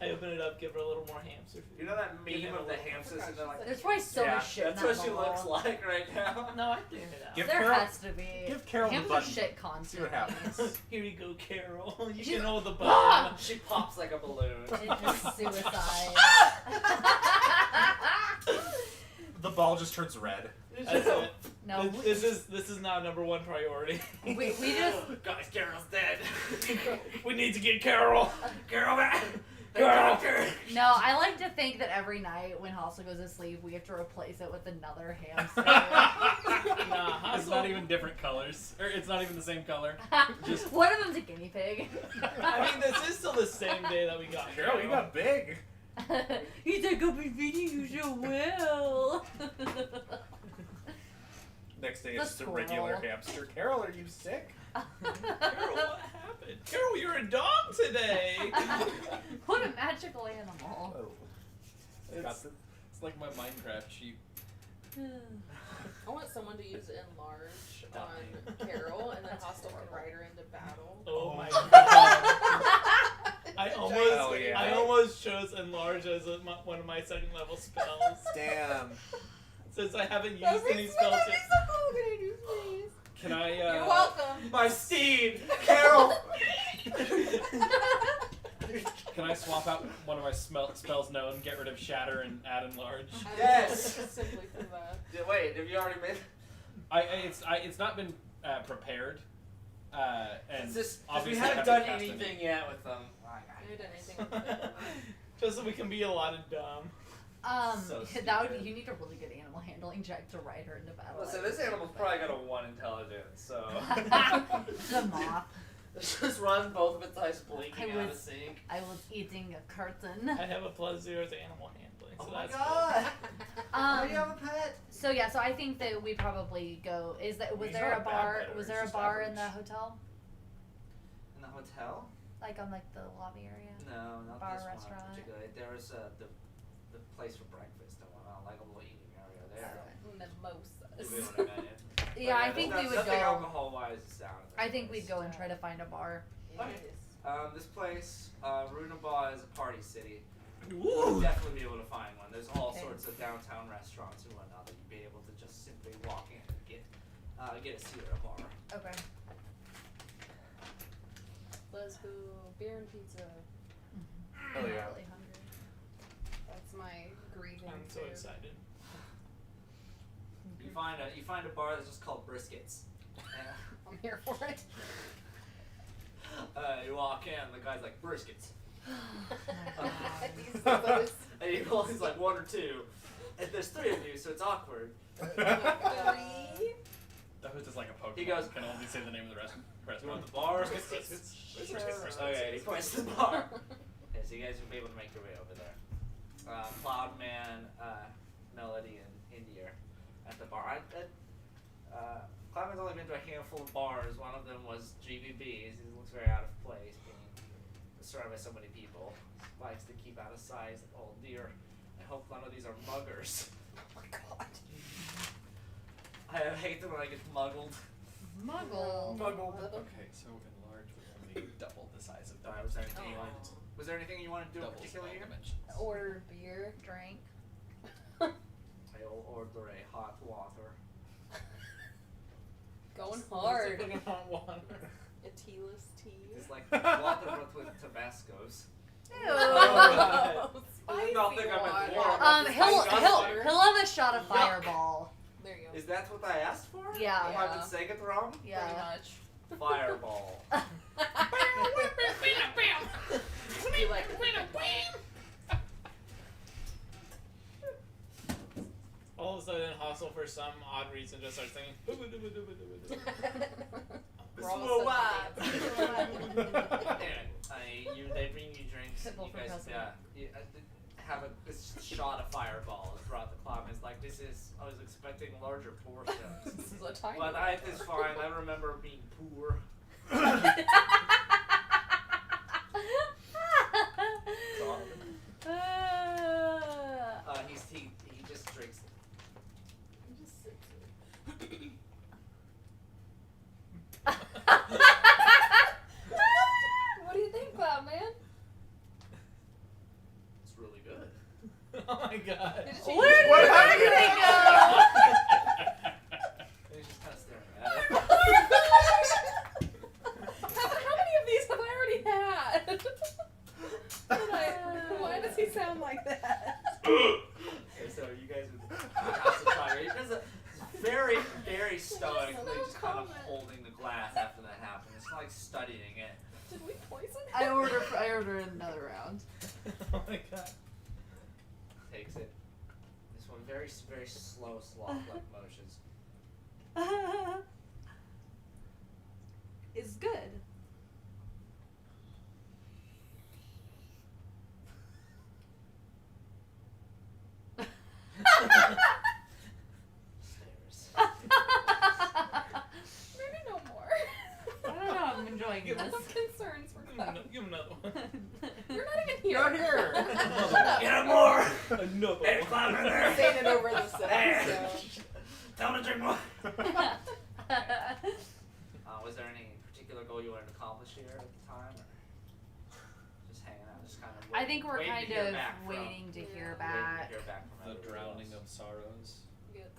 I open it up, give her a little more hamster You food. know that Give him meme a of the little- hamsters and they're like, There's probably so yeah, much shit that's in what that she looks bubble. like right now. No, I cleaned it out. Give There Carol- has to be. give Carol the Hamster button. shit See constantly. what happens. Here you go, Carol. You She's- can hold the Ah! button. She pops like a balloon. It's suicide. The ball just turns red. That's it. No, This is now #1 priority. we just Guys, Carol's dead. We need to get Carol. Carol, man. Carol. no. I like to think that every night when Hostel goes to sleep, we have to replace it with another hamster. Nah, It's not even different colors. Or it's not even the same color. Just One of them's a guinea pig. I mean, this is still the same day that we got Carol, you got big. He's like, I've been feeding you so well. Next day The it's just a regular squirrel. hamster. Carol, are you sick? Carol, what happened? Carol, you're a dog today. What a magical animal. Oh. it's, it's like my Minecraft sheep. I want someone to use enlarge on Carol, and then Hostel can ride her into battle. Oh my God. god. Hell yeah. I almost chose enlarge as one of my 2nd level spells. Damn. Since I haven't used any spells yet. Can I, You're welcome. My steed, Carol. Can I swap out one of my spells known, get rid of shatter and add enlarge? Yes. Simply for that. Wait, have you already made? It's not been prepared. And It's just we obviously haven't haven't done cast anything yet with them. I haven't done anything with it. Just so we can be a lot of dumb. So that would stupid. you need a really good animal handling check to ride her into battle. Listen, this animal's probably got a 1 intelligence, so The moth. it just runs both of its eyes blinking I out of was- sync. I was eating a curtain. I have a +0 to animal handling, so Oh my that's god! Why do you have Um, a pet? so yeah, so I think that we probably go. Was He's there not a a bad bar? pet, Was he's there a just bar in average. the hotel? In the hotel? Like on like the lobby area? No, not Bar, this restaurant? one particularly. There was the place for breakfast and whatnot, like a little eating area there. Mimosas. You know what I mean? Yeah, I think we would nothing go. alcohol-wise is down. in I this think place. we'd go and try to find a bar. Yes. This place, Runaba is a party city. Ooh. You'll definitely be able to find one. There's all Okay. sorts of downtown restaurants and whatnot that you'd be able to just simply walk in and get a seat at a bar. Okay. Let's go beer and pizza. Oh, yeah. I'm really hungry. That's my grieving I'm so food. excited. You find a bar that's just called Briskets. I'm here for it. You walk in, the guy's like Briskets, These others. and he's like 1 or 2, and there's 3 of you, so it's awkward. Three. That was just like a Pokemon. He goes- Can only say the name of the restaurant. You want the bar? Okay, and he points to the bar. Okay, so you guys will be able to make your way over there. Cloudman, Melody, and Indy are at the bar. Cloudman's only been to a handful of bars. One of them was GBB's. He looks very out of place, being surrounded by so many people. Likes to keep out of sight. Oh dear, I hope none of these are muggers. Oh my god. I hate them when I get muggled. Muggle. Okay, so enlarge would only Double the size of Alright, was there anything you wanted to, Oh. was there anything you wanted to do in double particular small here? dimensions. Order beer. Drink. I will order a hot water. Going You're hard. gonna want water. A tealess tea. It's like water but with Tabascos. Ew. Spicy don't think I'm water. in war. He'll have a shot of Fireball. There you go. Is that what I asked for? Yeah. Have I been saying it wrong? Pretty Yeah. much. Fireball. You like All of a sudden, Hostel, for some odd reason, just starts singing. We're almost Anyway, they bring you drinks. And Pitbull you for guys, president. have this shot of Fireball throughout the club. It's like I was expecting larger portions. This is a tiny But it's fine. I remember being poor. He just drinks. He just sits there. What do you think, Cloud Man? It's really good. Oh my god. Did she- Where did everything go? And he's just kind of staring at it. How many of these have I already had? Why does he sound like that? Okay, so you guys would House of Fire. He does a very, very stoically just kind of comment. holding the glass after that happened. It's not like studying it. Did we poison him? I order another round. Oh my god. Takes it. This one very, very slow sloth-like motions. Is good. Stares. Maybe no more. I don't know. I'm enjoying I have this. concerns for Cloud. Give him another one. You're not even here. You're here. Get him more! Another Hey, one. Cloud in there! Saying it over the Hey. set. Tell him to drink more! Was there any particular goal you wanted to accomplish here at the time, or just hanging out, just kind of? I think we're waiting kind to hear of back from- waiting to hear Yeah. back. Waiting to hear back from The everybody drowning else. of sorrows. Good.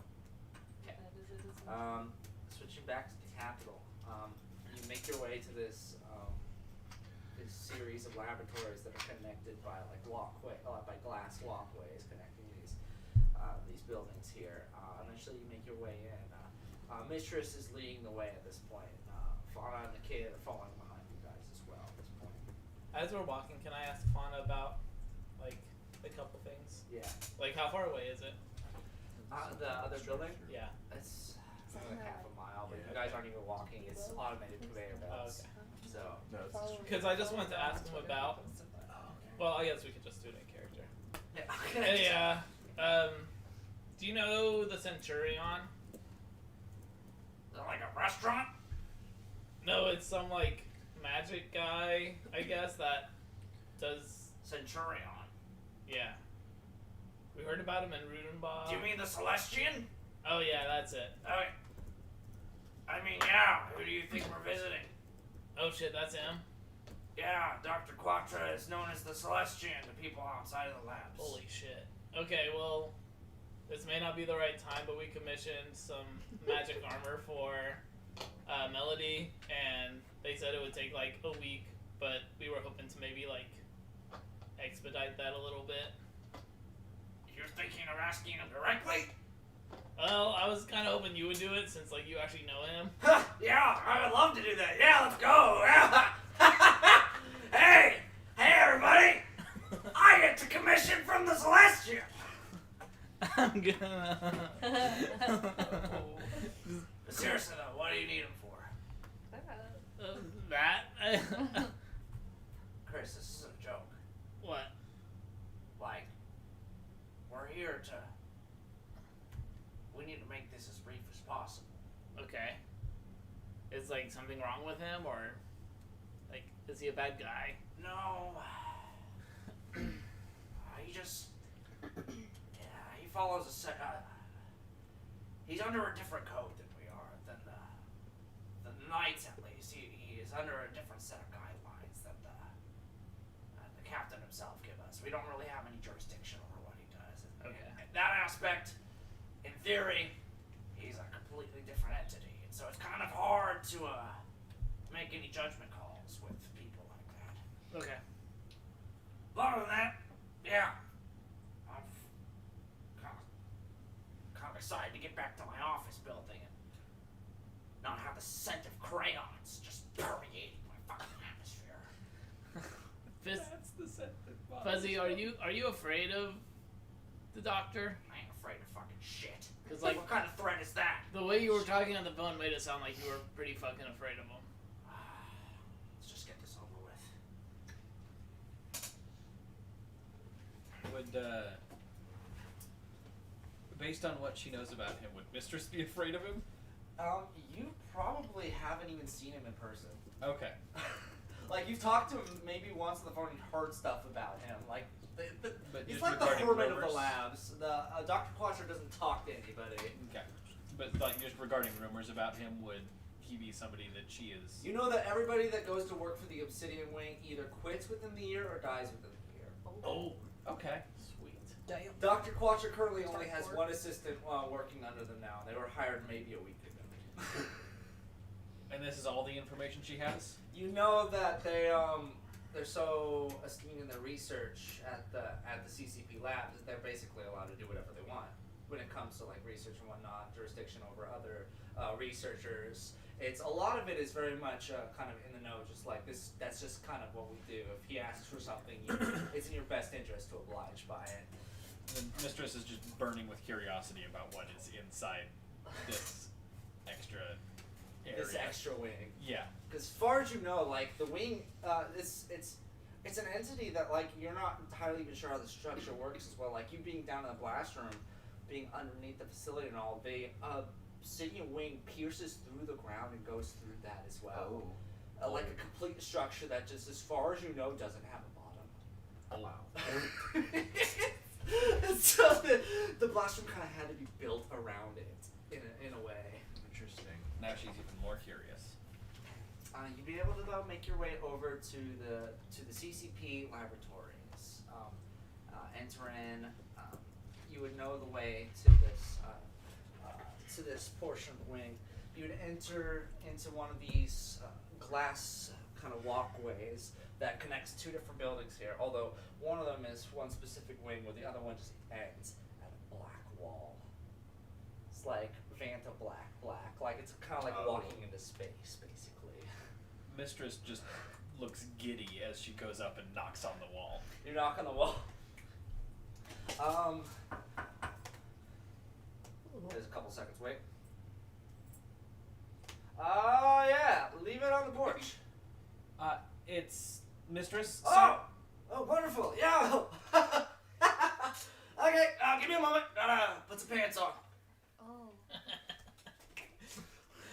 Okay. That is it, isn't it? Switching back to the capital, you make your way to this series of laboratories that are connected by by glass walkways connecting these buildings here. Eventually, you make your way in. Mistress is leading the way at this point. Fauna and the kid are following behind you guys as well at this point. As we're walking, can I ask Fauna about, like, a couple things? Yeah. Like, how far away is it? The other building? Yeah. It's Something like half a mile, but Yeah. you guys aren't even walking. It's automated conveyor belts. Okay. So. No, it's Follow me. Because I just wanted to ask him about. Well, I guess we could just do it in character. Hey, do you know the Centurion? Is it like a restaurant? No, it's some, like, magic guy, I guess, that does. Centurion. Yeah. We heard about him in Rudenbach. Do you mean the Celestian? Oh, yeah, that's it. Okay. I mean, yeah. Who do you think we're visiting? Oh, shit, that's him? Yeah, Dr. Quatra is known as the Celestian to people outside of the labs. Holy shit. Okay, well, this may not be the right time, but we commissioned some magic armor for Melody, and they said it would take like a week, but we were hoping to maybe like expedite that a little bit. You're thinking of asking him directly? Well, I was kind of hoping you would do it since like you actually know him. Yeah, I would love to do that. Yeah, let's go. Hey, everybody! I get to commission from the Celestian. I'm gonna. Seriously though, what do you need him for? That? Chris, this isn't a joke. What? Like, we're here to. We need to make this as brief as possible. Okay. Is like something wrong with him, or like is he a bad guy? No. He just. Yeah, he follows a set. He's under a different code than we are, than the Knights at least. He is under a different set of guidelines than the captain himself give us. We don't really have any jurisdiction over what he does. Okay. In that aspect, in theory, he's a completely different entity. And so it's kind of hard to make any judgment calls with people like that. Okay. Other than that, yeah, I'm kind of excited to get back to my office building and not have the scent of crayons just permeating my fucking atmosphere. That's the set that Fuzzy, are you afraid of the doctor? I ain't afraid of fucking shit. 'Cause, like, what kind of threat is that? The way you were talking on the phone made it sound like you were pretty fucking afraid of him. Let's just get this over with. Would, based on what she knows about him, would Mistress be afraid of him? You probably haven't even seen him in person. Okay. Like, you've talked to him maybe once on the phone and heard stuff about him. Like, But he's just like the regarding hermit of rumors? the labs. Dr. Quattro doesn't talk to anybody. Okay. But like just regarding rumors about him, would he be somebody that she is? You know that everybody that goes to work for the Obsidian Wing either quits within the year or dies within the year. Oh, Okay. sweet. Damn. Dr. Quattro currently only has Dark one assistant working under them now. They were hired maybe a week ago. And this is all the information she has? You know that they're so esteemed in their research at the CCP labs that they're basically allowed to do whatever they want when it comes to like research and whatnot, jurisdiction over other researchers. It's a lot of it is very much kind of in the know, just like this. That's just kind of what we do. If he asks for something, it's in your best interest to oblige by it. The Mistress is just burning with curiosity about what is inside this extra area. This extra wing. Yeah. Because as far as you know, like the wing, it's an entity that like you're not entirely even sure how the structure works as well. Like you being down in the blast room, being underneath the facility and all, the obsidian wing pierces through the ground and goes through that as well. Like a complete structure that just, as far as you know, doesn't have a bottom. Oh, wow. So the blast room kind of had to be built around it in a way. Interesting. Now she's even more curious. You'd be able to though make your way over to the CCP laboratories. Enter in. You would know the way to this portion of the wing. You would enter into one of these glass kind of walkways that connects two different buildings here. Although one of them is one specific wing, where the other one just ends at a black wall. It's like Vanta black. Like it's kind of like walking into space, basically. Mistress just looks giddy as she goes up and knocks on the wall. You knock on the wall. There's a couple seconds. Wait. Oh yeah, leave it on the porch. It's Mistress. Oh wonderful. Yeah. Okay, give me a moment. Gotta put some pants on. Oh.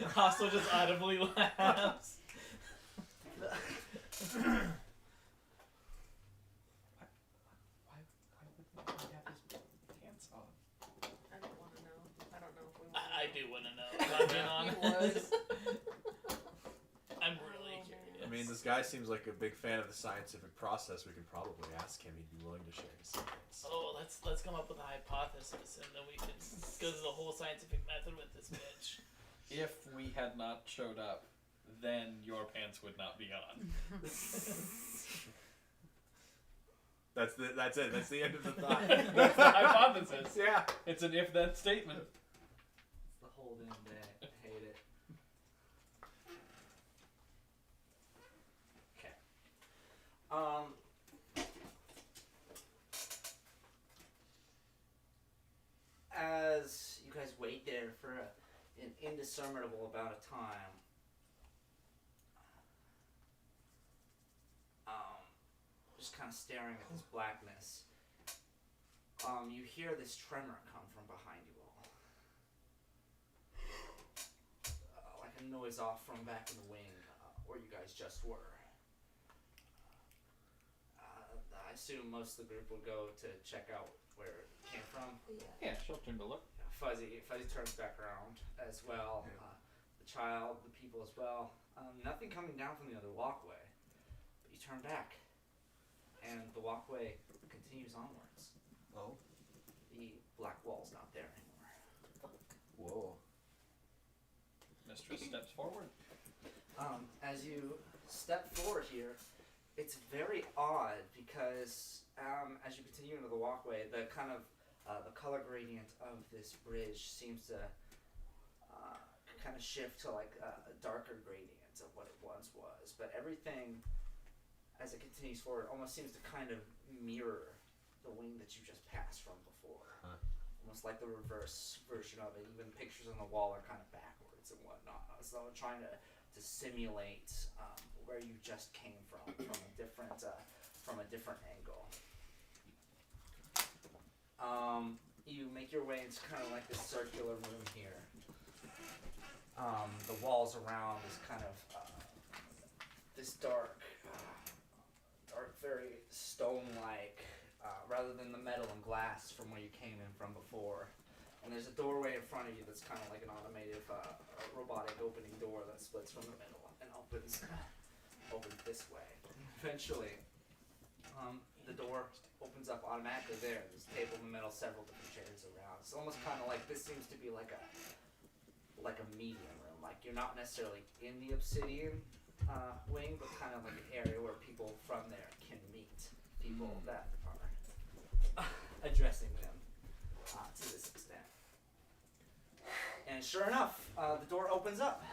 Hostel just audibly laughs. Why would he have his pants on? I don't want to know. I don't know if we want I do want to know. If I'm being honest. I'm really curious. I mean, this guy seems like a big fan of the scientific process. We could probably ask him. He'd be willing to share his secrets. Oh, let's come up with a hypothesis, and then we can go to the whole scientific method with this bitch. If we had not showed up, then your pants would not be on. That's it. That's the end of the thought. That's the hypothesis. Yeah. It's an if-then statement. It's the whole damn day. I hate it. Okay. As you guys wait there for an indiscernible amount of time, just kind of staring at this blackness, you hear this tremor come from behind you all. Like a noise off from back in the wing where you guys just were. I assume most of the group will go to check out where it came from. Yeah, she'll turn to look. Fuzzy turns back around as well. Yeah. The child, the people as well. nothing coming down from the other walkway. But you turn back, and the walkway continues onwards. Oh. The black wall's not there anymore. Whoa. Mistress steps forward. As you step forward here, it's very odd because as you continue into the walkway, the kind of the color gradient of this bridge seems to kind of shift to like a darker gradient of what it once was. But everything, as it continues forward, almost seems to kind of mirror the wing that you just passed from before. Huh. Almost like the reverse version of it. Even pictures on the wall are kind of backwards and whatnot. So I'm trying to simulate where you just came from a different angle. You make your way into kind of like this circular room here. The walls around is kind of this dark, very stone-like, rather than the metal and glass from where you came in from before. And there's a doorway in front of you that's kind of like an automated robotic opening door that splits from the middle and opens this way. Eventually, the door opens up automatically there. There's a table in the middle, several different chairs around. It's almost kind of like, this seems to be like a medium room. Like you're not necessarily in the obsidian wing, but kind of like an area where people from there can meet people that are addressing them to this extent. And sure enough, the door opens up,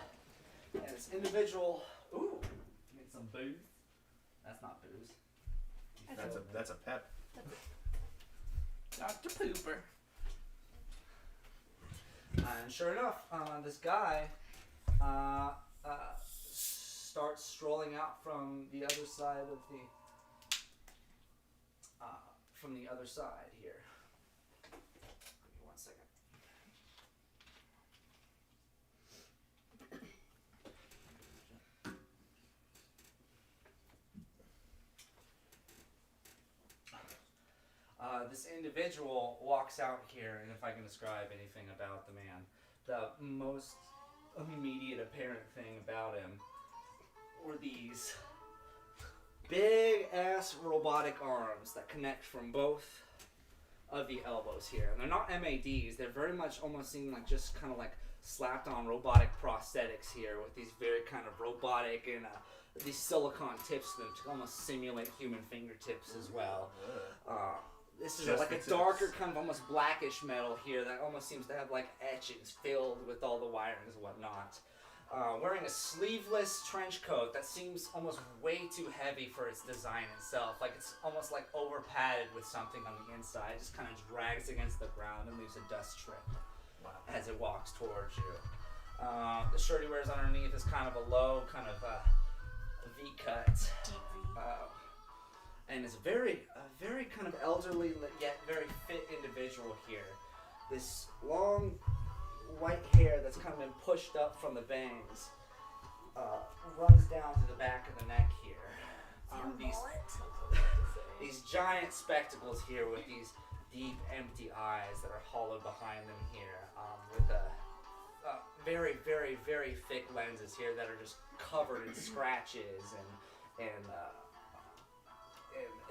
and this individual, need some booze? That's not booze. That's a pep. Dr. Pooper. And sure enough, this guy starts strolling out from the other side of here. Give me 1 second. This individual walks out here, and if I can describe anything about the man, the most immediate apparent thing about him were these big ass robotic arms that connect from both of the elbows here. And they're not MADs, they're very much almost seem like just kind of like slapped on robotic prosthetics here with these very kind of robotic and these silicone tips to them to almost simulate human fingertips as well. This is like a darker kind of almost blackish metal here that almost seems to have like etchings filled with all the wirings and whatnot. Wearing a sleeveless trench coat that seems almost way too heavy for its design itself. Like it's almost like over padded with something on the inside. It just kind of drags against the ground and leaves a dust trip as it walks towards you. The shirt he wears underneath is kind of a low, kind of V-cut. And is a very kind of elderly yet very fit individual here. This long white hair that's kind of been pushed up from the bangs runs down to the back of the neck here. These giant spectacles here with these deep empty eyes that are hollowed behind them here, with very, very, very thick lenses here that are just covered in scratches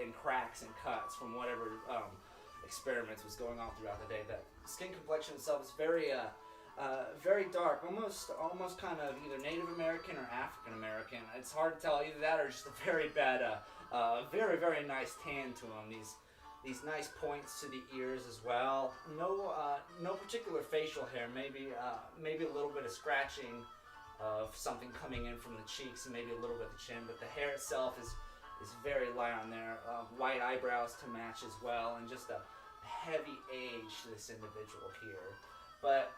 and cracks and cuts from whatever experiments was going on throughout the day. The skin complexion itself is very dark, almost kind of either Native American or African American. It's hard to tell, either that or just a very bad, very, very nice tan to him. These nice points to the ears as well. No particular facial hair. Maybe a little bit of scratching of something coming in from the cheeks and maybe a little bit of the chin, but the hair itself is very light on there. White eyebrows to match as well, and just a heavy age to this individual here. But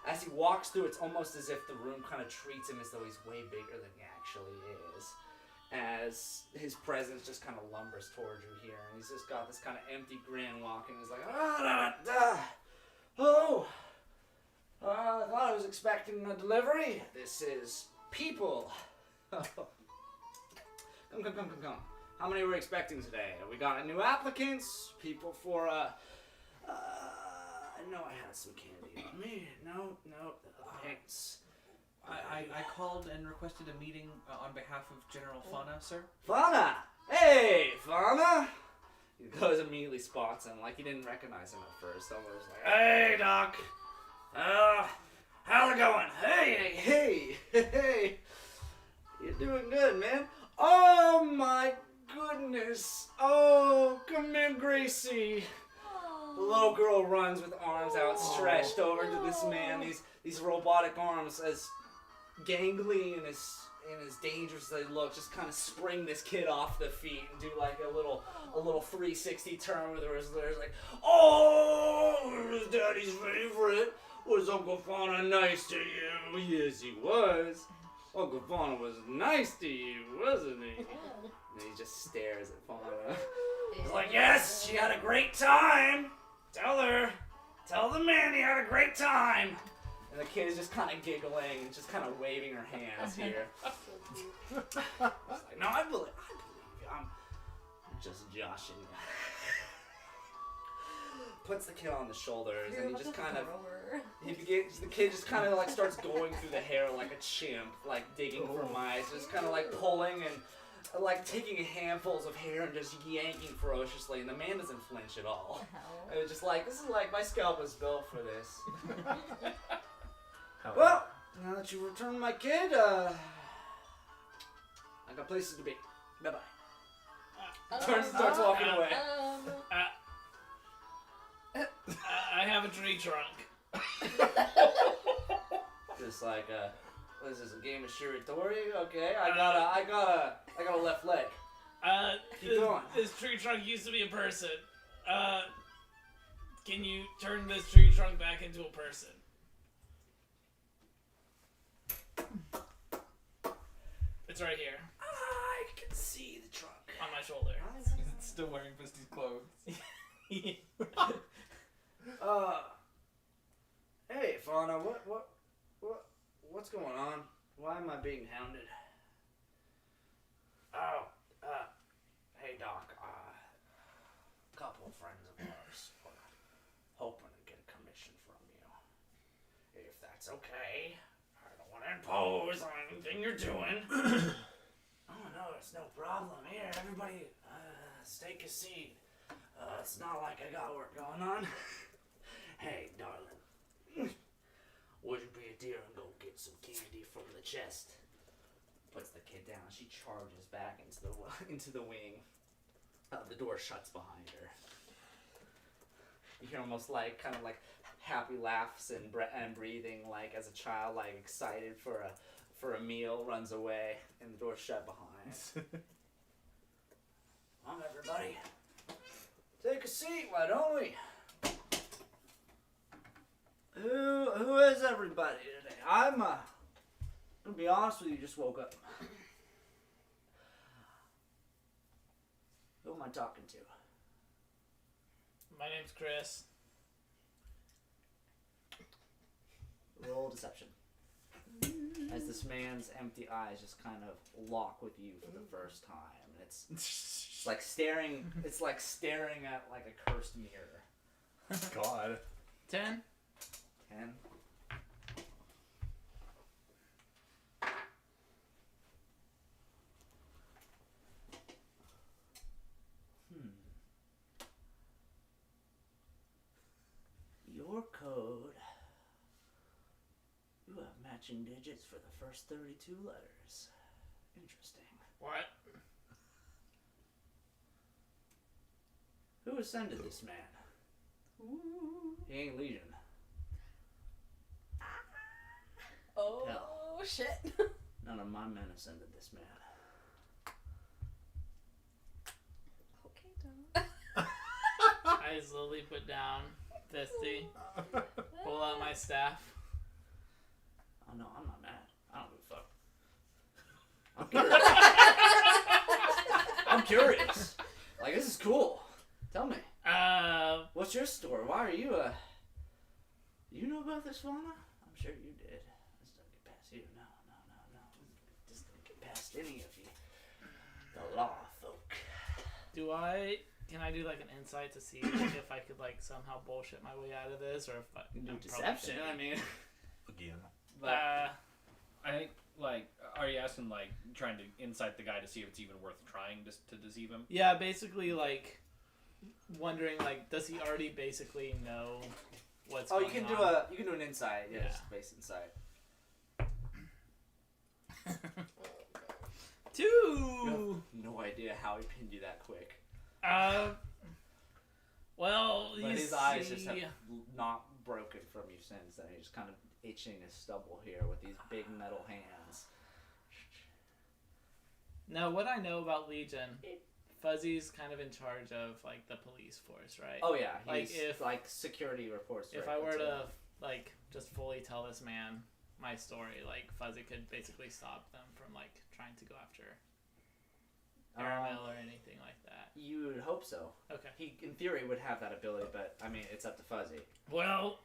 as he walks through, it's almost as if the room kind of treats him as though he's way bigger than he actually is, as his presence just kind of lumbers towards you here, and he's just got this kind of empty grin walking. He's like, I thought I was expecting a delivery. This is people. Come. How many are we expecting today? We got new applicants, people for, I know I had some candy on me. No, thanks. I called and requested a meeting on behalf of General Fauna, sir. Fauna! Hey, Fauna! He goes immediately spots him, like he didn't recognize him at first. Almost like, hey, Doc. How's it going? Hey. You're doing good, man. Oh my goodness. Oh, come here, Gracie. The little girl runs with arms outstretched over to this man. These robotic arms, as gangly and as dangerous as they look, just kind of spring this kid off the feet and do like a little 360 turn with her. There's like, oh, who's Daddy's favorite? Was Uncle Fauna nice to you? Yes, he was. Uncle Fauna was nice to you, wasn't he? And he just stares at Fauna. He's like, yes, she had a great time. Tell the man he had a great time. And the kid is just kind of giggling and just kind of waving her hands here. She's like, no, I believe you. I'm just joshing you. Puts the kid on the shoulders and he just kind of, the kid just kind of like starts going through the hair like a chimp, like digging for mice, just kind of like pulling and like taking handfuls of hair and just yanking ferociously, and the man doesn't flinch at all. And it's just like, this is like, my scalp was built for this. Well, now that you returned my kid, I got places to be. Bye-bye. Turns and starts walking away. I have a tree trunk. Just like, what is this, a game of Shiratori? Okay, I got a left leg. Keep going. This tree trunk used to be a person. Can you turn this tree trunk back into a person? It's right here. I can see the trunk. On my shoulder. He's still wearing Fisty's clothes. Hey, Fauna, what's going on? Why am I being hounded? Oh, hey Doc, a couple of friends of ours were hoping to get a commission from you. If that's okay, I don't want to impose on anything you're doing. Oh no, it's no problem. Here, everybody, take a seat. It's not like I got work going on. Hey, darling, would you be a dear and go get some candy from the chest? Puts the kid down. She charges back into the wing. The door shuts behind her. You hear almost like kind of like happy laughs and breathing, like as a child, like excited for a meal, runs away, and the door's shut behind. Come on, everybody. Take a seat, why don't we? Who is everybody today? I'm gonna be honest with you, just woke up. Who am I talking to? My name's Chris. Roll deception. As this man's empty eyes just kind of lock with you for the first time. And it's like staring at like a cursed mirror. God. 10. 10. Your code. You have matching digits for the first 32 letters. Interesting. What? Who ascended this man? He ain't Legion. Oh, Hell. shit. None of my men ascended this man. Okay, Tom. I slowly put down Fisty, pull out my staff. Oh no, I'm not mad. I don't give a fuck. I'm curious. Like, this is cool. Tell me. What's your story? Why are you, you know about this fauna? I'm sure you did. This doesn't get past you. No. This doesn't get past any of you. The law folk. Can I do like an insight to see if I could like somehow bullshit my way out of this, or if I You can do I'm deception, probably I mean. Again. But guessing like trying to incite the guy to see if it's even worth trying to deceive him. Yeah, basically like wondering like, does he already basically know what's Oh, going you can on? do an insight. Yeah, Yeah. just base insight. 2. You have no idea how he pinned you that quick. Well, But you his eyes just see- have not broken from you since then. He's just kind of itching his stubble here with these big metal hands. Now, what I know about Legion, Fuzzy's kind of in charge of like the police force, right? Oh yeah, Like, he's if- like security reports. If I were to like just fully tell this man my story, like Fuzzy could basically stop them from like trying to go after Aramil or anything like that. You would hope so. Okay. He, in theory, would have that ability, but I mean, it's up to Fuzzy. Well,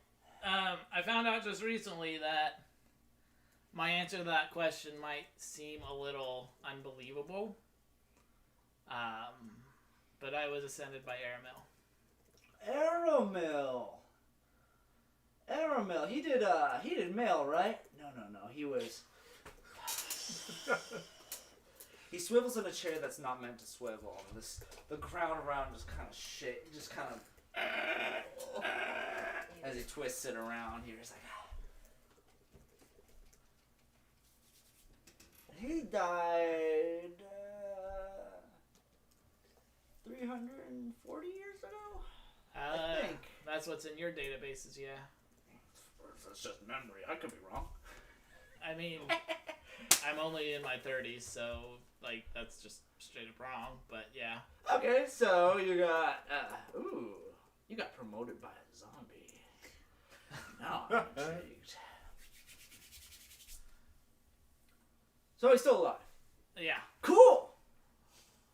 I found out just recently that my answer to that question might seem a little unbelievable. But I was ascended by Aramil. Aramil, he did mail, right? No, he was. He swivels in a chair that's not meant to swivel, and the ground around just kind of shake, just kind of as he twists it around here. He's like, he died 340 years ago. I think. That's what's in your databases, yeah. That's just memory. I could be wrong. I mean, I'm only in my 30s, so like that's just straight up wrong. But yeah. Okay, so you got you got promoted by a zombie. Now I'm intrigued. So he's still alive. Yeah. Cool.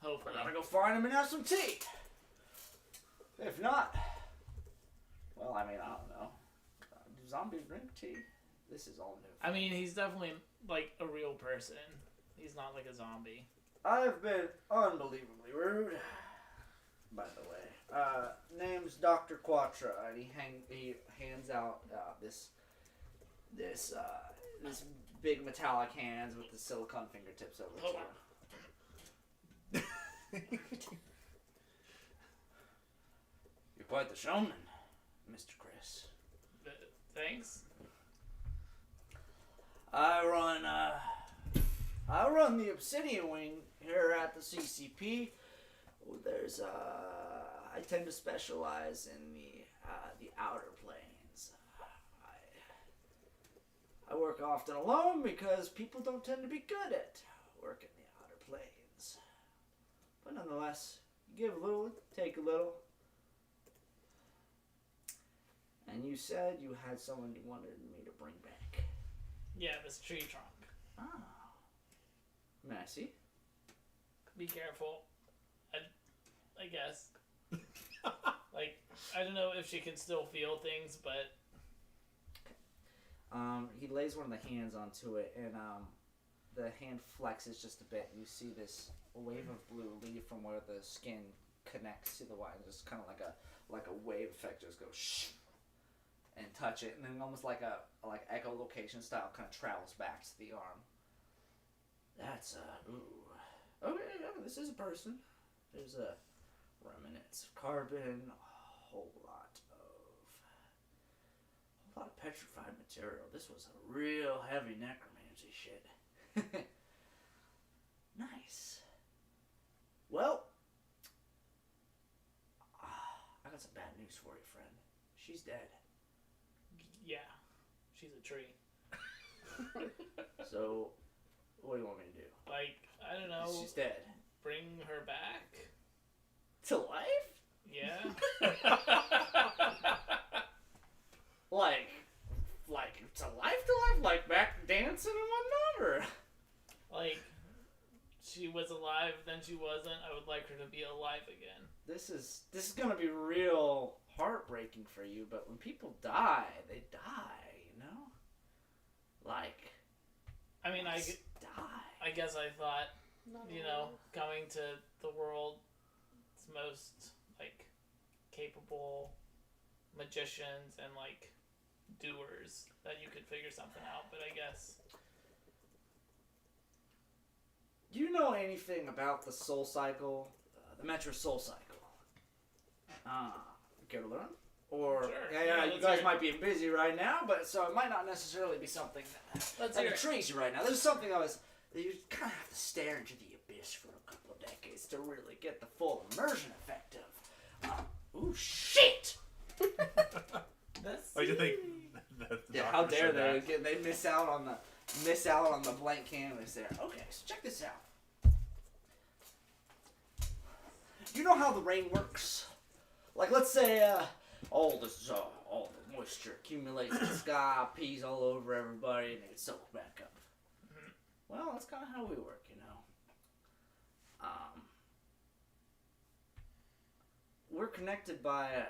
I Hopefully. gotta go find him and have some tea. If not, well, I mean, I don't know. Do zombies drink tea? This is all new. I mean, he's definitely like a real person. He's not like a zombie. I've been unbelievably rude. By the way, name's Dr. Quatra, and he hands out this big metallic hands with the silicone fingertips over Hold to on. you. You're quite the showman, Mr. Chris. Thanks. I run the Obsidian Wing here at the CCP. There's I tend to specialize in the outer planes. I work often alone because people don't tend to be good at working the outer planes. But nonetheless, you give a little, take a little. And you said you had someone you wanted me to bring back. Yeah, this tree trunk. Ah. May I see? Be careful. I guess. Like, I don't know if she can still feel things, but He lays one of the hands onto it, and the hand flexes just a bit, and you see this wave of blue leave from where the skin connects to the wire. Just kind of like a wave effect, just go shh, and touch it, and then almost like echolocation style, kind of travels back to the arm. That's ooh. Okay, yeah, this is a person. There's a remnants of carbon, a whole lot of petrified material. This was a real heavy necromancy shit. Nice. Well, I got some bad news for you, friend. She's dead. yeah, she's a tree. So, what do you want me to do? Like, I don't know. She's dead. Bring her back. To life? Yeah. Like to life, like back dancing and whatnot, or? Like, she was alive, then she wasn't. I would like her to be alive again. This is gonna be real heartbreaking for you, but when people die, they die, you know? Like, I mean, I die. guess I thought, Not you all. know, coming to the world's most, like, capable magicians and, like, doers, that you could figure something out, but I guess Do you know anything about the soul cycle? The Metro soul cycle? Care to learn? Or, Sure. yeah, you let's guys hear it. might be busy right now, but so it might not necessarily be something Let's that hear it. intrigues you right now. There's something that you kind of have to stare into the abyss for a couple of decades to really get the full immersion effect of. Ooh, shit! Oh, you think? The Yeah, doctor how dare said they? that. They miss out on the blank canvas there. Okay, so check this out. You know how the rain works? Like, let's say all the moisture accumulates in the sky, pees all over everybody, and it gets soaked back up. Well, that's kind of how we work, you know. We're connected by a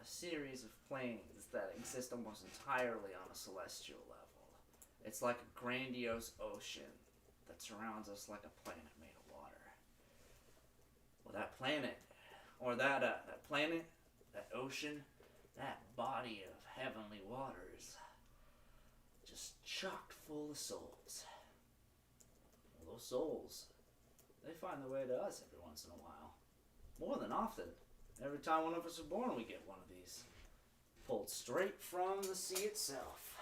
series of planes that exist almost entirely on a celestial level. It's like a grandiose ocean that surrounds us like a planet made of water. Well, that planet, or that planet, that ocean, that body of heavenly waters, just chocked full of souls. Well, those souls, they find their way to us every once in a while. More than often. Every time one of us are born, we get one of these. Pulled straight from the sea itself.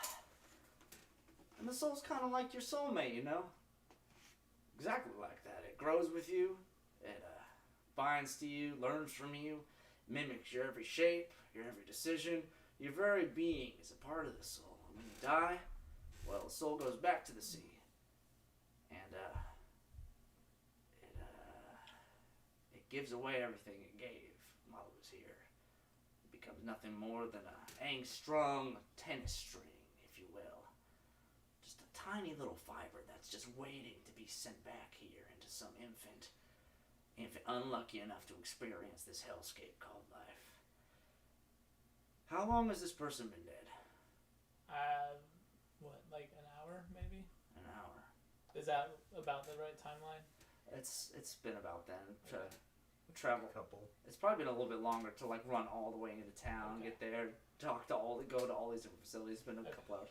And the soul's kind of like your soulmate, you know? Exactly like that. It grows with you. It binds to you, learns from you, mimics your every shape, your every decision. Your very being is a part of the soul. And when you die, well, the soul goes back to the sea. And, it gives away everything it gave while it was here. It becomes nothing more than a angst-strung tennis string, if you will. Just a tiny little fiber that's just waiting to be sent back here into some infant unlucky enough to experience this hellscape called life. How long has this person been dead? What, like an hour, maybe? An hour. Is that about the right timeline? It's been about then. Travel. Couple. It's probably been a little bit longer to like run all the way into town, Okay. get there, go to all these different facilities. It's been a couple hours.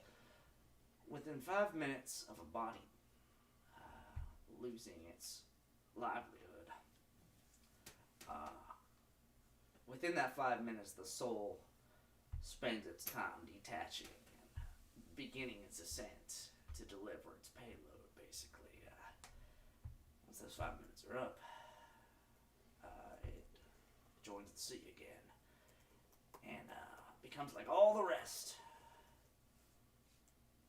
Within 5 minutes of a body losing its livelihood, within that 5 minutes, the soul spends its time detaching and beginning its ascent to deliver its payload, basically. Once those 5 minutes are up, it joins the sea again and becomes like all the rest.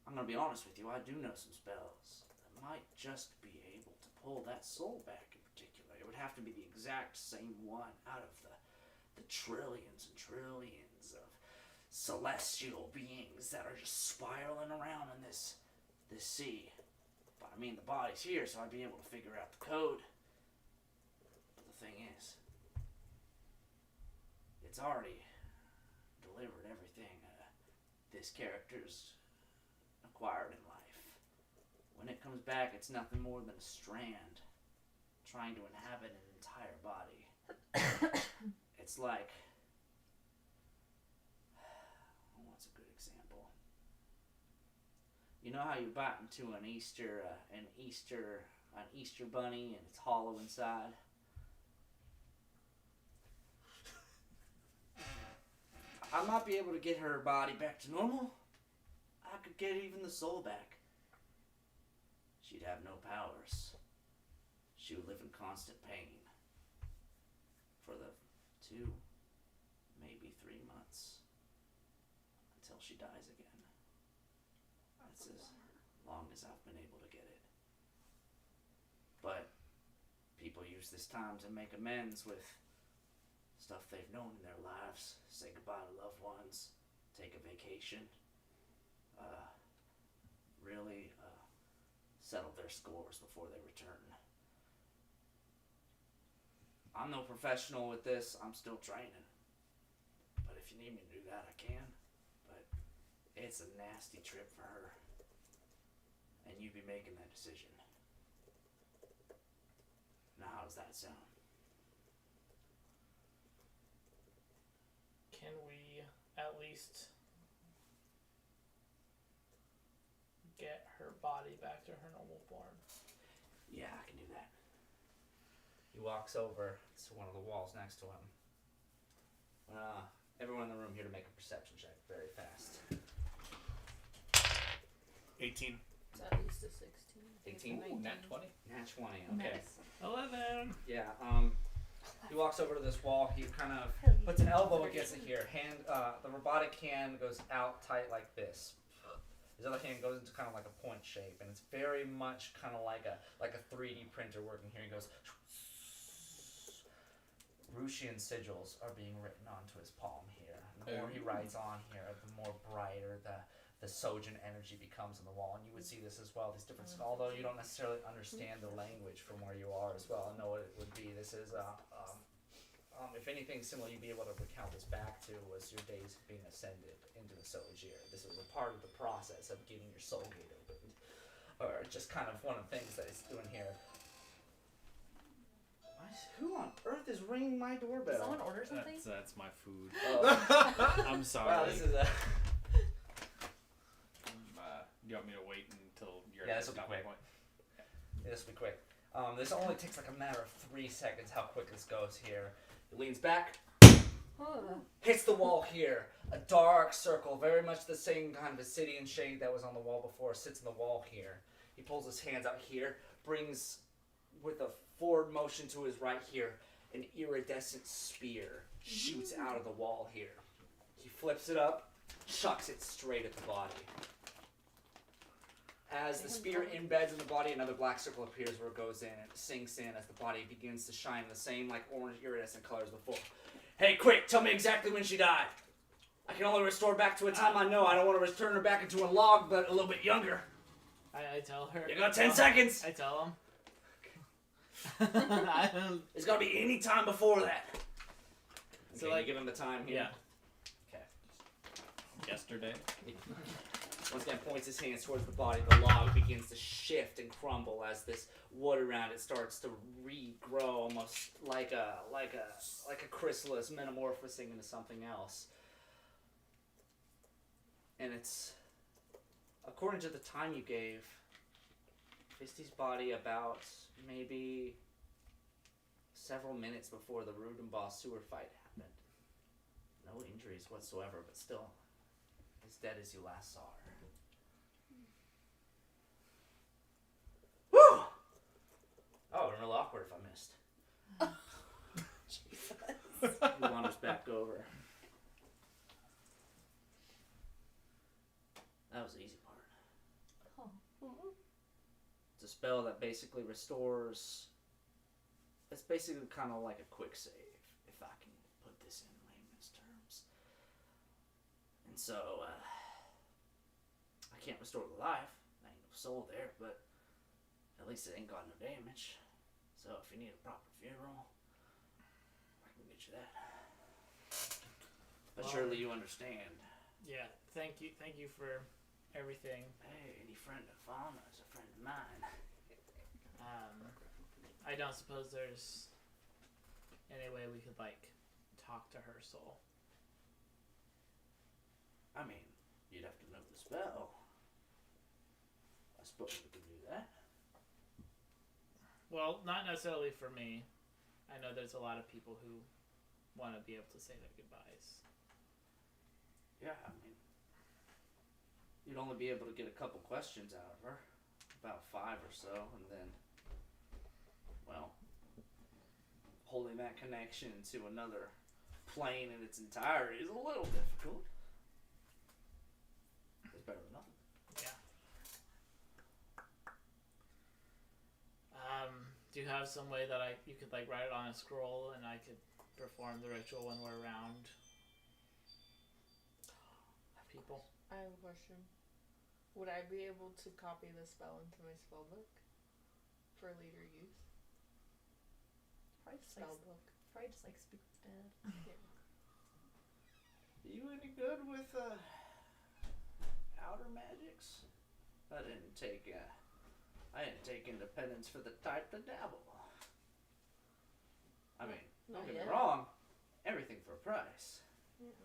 I'm gonna be honest with you, I do know some spells that might just be able to pull that soul back in particular. It would have to be the exact same one out of the trillions and trillions of celestial beings that are just spiraling around in this sea. But I mean, the body's here, so I'd be able to figure out the code. But the thing is, it's already delivered everything this character's acquired in life. When it comes back, it's nothing more than a strand trying to inhabit an entire body. It's like, what's a good example? You know how you bite into an Easter bunny and it's hollow inside? I might be able to get her body back to normal. I could get even the soul back. She'd have no powers. She would live in constant pain for the 2, maybe 3 months until she dies again. That's as long as I've been able to get it. But people use this time to make amends with stuff they've known in their lives, say goodbye to loved ones, take a vacation, really settle their scores before they return. I'm no professional with this, I'm still training. But if you need me to do that, I can. But it's a nasty trip for her. And you'd be making that decision. Now, how does that sound? Can we at least get her body back to her normal form? Yeah, I can do that. He walks over to one of the walls next to him. Everyone in the room here to make a perception check very fast. 18. It's at least a 16. 18? Ooh, nat 20. Nat 20, okay. Nice. 11. Yeah, he walks over to this wall, he kind of puts an elbow against it here. The robotic hand goes out tight like this. His other hand goes into kind of like a point shape, and it's very much kind of like a 3D printer working here. He goes, Rushian sigils are being written onto his palm here. And the more he writes on here, the more brighter the Sojin energy becomes on the wall. And you would see this as well, these different, although you don't necessarily understand the language from where you are as well and know what it would be. This is, if anything similar you'd be able to recount this back to was your days being ascended into the Sojir. This was a part of the process of getting your soul gate opened. Or just kind of one of the things that he's doing here. Who on earth is ringing my doorbell? Did someone order something? That's my food. Oh. I'm sorry. Wow, this is a... Do you want me to wait until you're Yeah, this will be at quick. point? This will be quick. This only takes like a matter of 3 seconds how quick this goes here. He leans back, hits the wall here. A dark circle, very much the same kind of obsidian shade that was on the wall before, sits in the wall here. He pulls his hands out here, brings with a forward motion to his right here, an iridescent spear shoots out of the wall here. He flips it up, chucks it straight at the body. As the spear embeds in the body, another black circle appears where it goes in and sinks in as the body begins to shine the same like orange iridescent colors before. Hey, quick, tell me exactly when she died. I can only restore back to a time I know. I don't want to return her back into a log, but a little bit younger. I tell her. You got 10 seconds. I tell him. It's got to be any time before that. So, Okay, like, you give him the time here. Yeah. Okay. Yesterday. Once again, points his hands towards the body. The log begins to shift and crumble as this wood around it starts to regrow, almost like a chrysalis metamorphosing into something else. And it's, according to the time you gave, Fisty's body about maybe several minutes before the Rudenbaugh sewer fight happened. No injuries whatsoever, but still as dead as you last saw her. Woo! Oh, it would be real awkward if I missed. He wanders back over. That was the easy part. It's a spell that basically restores. It's basically kind of like a quick save, if I can put this in layman's terms. And so, I can't restore the life. There ain't no soul there, but at least it ain't got no damage. So if you need a proper funeral, I can get you that. But surely you understand. Yeah. Thank you for everything. Hey, any friend of fauna is a friend of mine. I don't suppose there's any way we could like talk to her soul. I mean, you'd have to know the spell. I suppose we could do that. Well, not necessarily for me. I know there's a lot of people who want to be able to say their goodbyes. Yeah, I mean, you'd only be able to get a couple questions out of her. About 5 or so, and then, well, holding that connection to another plane in its entirety is a little difficult. It's better than nothing. Yeah. Do you have some way that you could like write it on a scroll and I could perform the ritual when we're around people? I have a question. Would I be able to copy the spell into my spell book for later use? Probably just Spell like, book. probably just like speak with dead. You any good with outer magics? I didn't take independence for the type to dabble. I mean, don't Not get yet. me wrong, everything for a price. Yeah.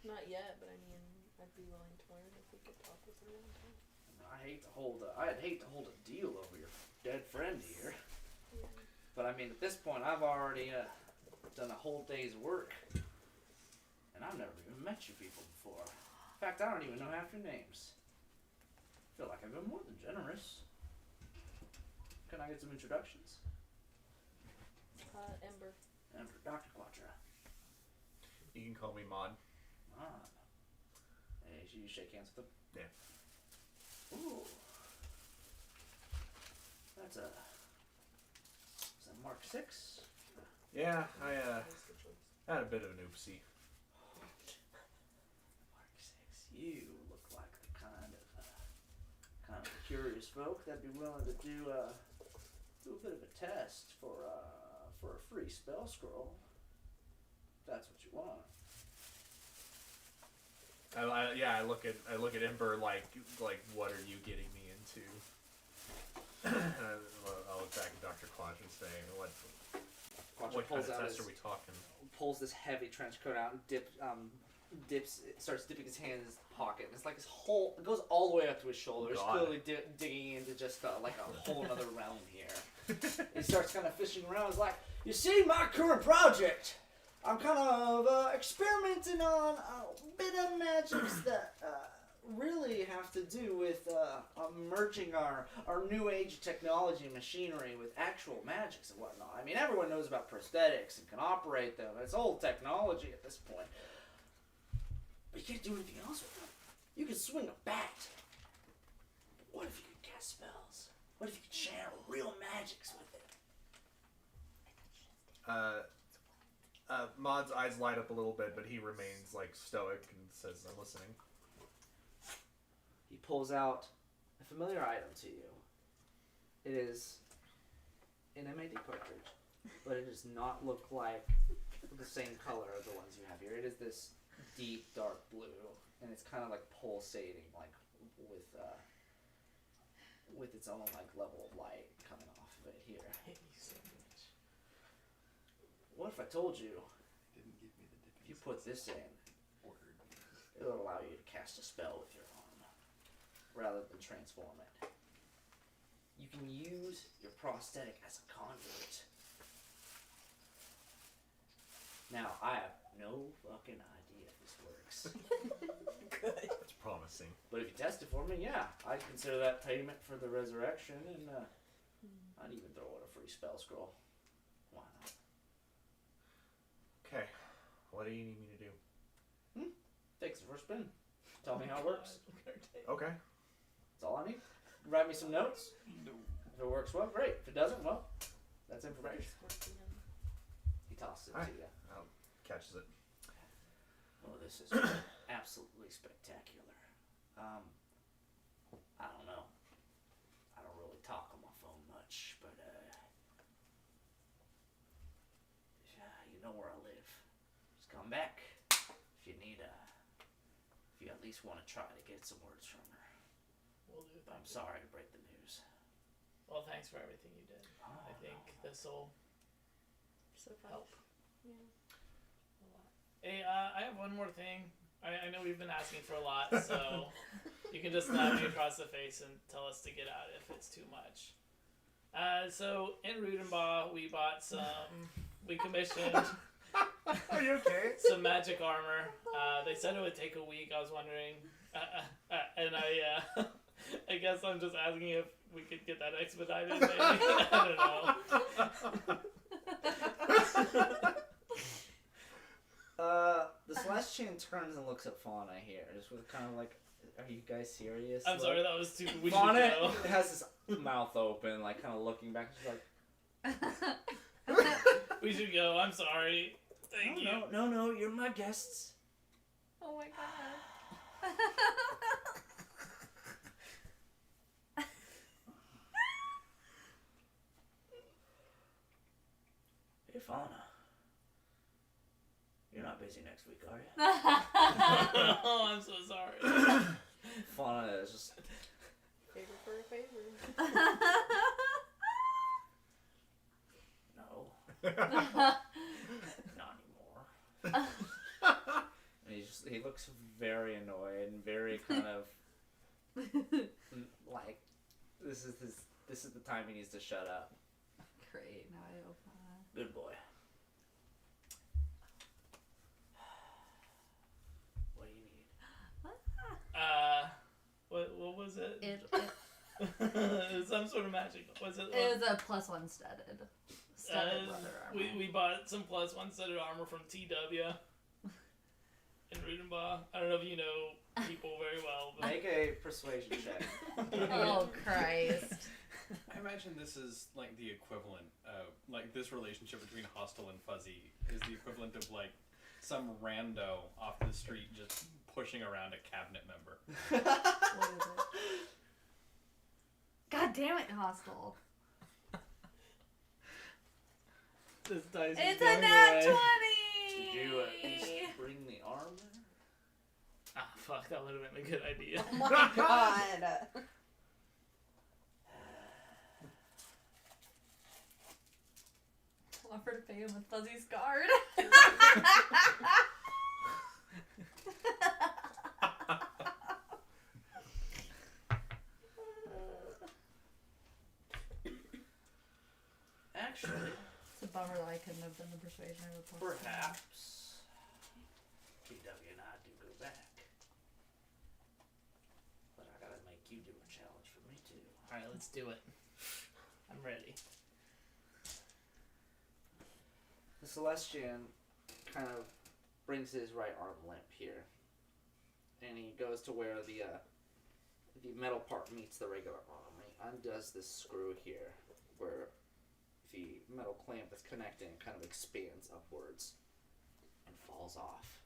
Not yet, but I mean, I'd be willing to learn if we could talk with her one time. I'd hate to hold a deal over your dead friend here. But I mean, at this point, I've already done a whole day's work, and I've never even met you people before. In fact, I don't even know half your names. I feel like I've been more than generous. Can I get some introductions? Ember. Ember, Dr. Quatra. You can call me Mon. Ah. Hey, you shake hands with him? Yeah. Ooh. That's a... Is that Mark 6? Yeah, I had a bit of an oopsie. Mark 6. You look like the kind of curious folk that'd be willing to do a bit of a test for a free spell scroll. If that's what you want. I look at Ember like what are you getting me into? I'll look back at Dr. Quatra and say, what Quatra kind of test are we talking? Pulls this heavy trench coat out and starts dipping his hand in his pocket. And it's like his whole, it goes all the way up to his shoulder. He's God. clearly digging into just like a whole other realm here. He starts kind of fishing around. He's like, you see, my current project, I'm kind of experimenting on a bit of magics that really have to do with merging our new age technology and machinery with actual magics and whatnot. I mean, everyone knows about prosthetics and can operate them. It's old technology at this point. But you can't do anything else with them. You can swing a bat. But what if you could cast spells? What if you could channel real magics with it? Mod's eyes light up a little bit, but he remains like stoic and says, I'm listening. He pulls out a familiar item to you. It is an MAD cartridge, but it does not look like the same color as the ones you have here. It is this deep dark blue, and it's kind of like pulsating, like with its own like level of light coming off of it here. I hate you so much. What if I told you Didn't give me the if you put this in, ordered. it'll allow you to cast a spell with your arm rather than transform it. You can use your prosthetic as a conduit. Now, I have no fucking idea if this works. Good. It's promising. But if you test it for me, yeah, I'd consider that payment for the resurrection, and I'd even throw in a free spell scroll. Why not? Okay. What do you need me to do? Takes the first spin. Tell me how it works. Okay. That's all I need. Write me some notes. If it works well, great. If it doesn't, well, that's information. He tosses it Alright. to you. Catches it. Oh, this is absolutely spectacular. I don't know. I don't really talk on my phone much, but yeah, you know where I live. Just come back if you need if you at least want to try to get some words from her. We'll do. But I'm Thank you. sorry to break the news. Well, thanks for everything you did. Oh, I think no. this will So fun. help. Yeah. Hey, I have one more thing. I know we've been asking for a lot, so you can just slap me across the face and tell us to get out if it's too much. So in Rudenbaugh, we bought we commissioned Are you okay? some magic armor. They said it would take a week. I was wondering, and I guess I'm just asking if we could get that expedited. Maybe. I don't know. The Celestian turns and looks at Fauna here, just with kind of like, are you guys serious? I'm sorry, that was too. We should Fauna go. has his mouth open, like kind of looking back. She's like, We should go. I'm sorry. Thank you. No, you're my guests. Oh my god. Hey, Fauna. You're not busy next week, are you? Oh, I'm so sorry. Fauna is just. Favor for a favor. No. Not anymore. And he looks very annoyed and very kind of like this is This is the time he needs to shut up. Great. Now I open it. Good boy. What do you need? What was it? It It was some sort of magic. Was it? is a +1 studded leather armor. We bought some +1 studded armor from TW in Rudenbaugh. I don't know if you know people very well, but Make a persuasion check. Oh Christ! I imagine this is like the equivalent of like this relationship between Hostile and Fuzzy is the equivalent of like some rando off the street just pushing around a cabinet member. What is it? God damn it, Hostile. this dice is It's a going nat away. 20! Did you just bring the armor? Ah, fuck, that would have been a good idea. Oh my god. Offer to pay him with Fuzzy's card. Actually, It's a bummer that I couldn't have done the persuasion. I would have perhaps TW and I do go back. But I gotta make you do a challenge for me too. Alright, let's do it. I'm ready. The Celestian kind of brings his right arm limp here, and he goes to where the metal part meets the regular arm. He undoes this screw here, where the metal clamp that's connecting kind of expands upwards and falls off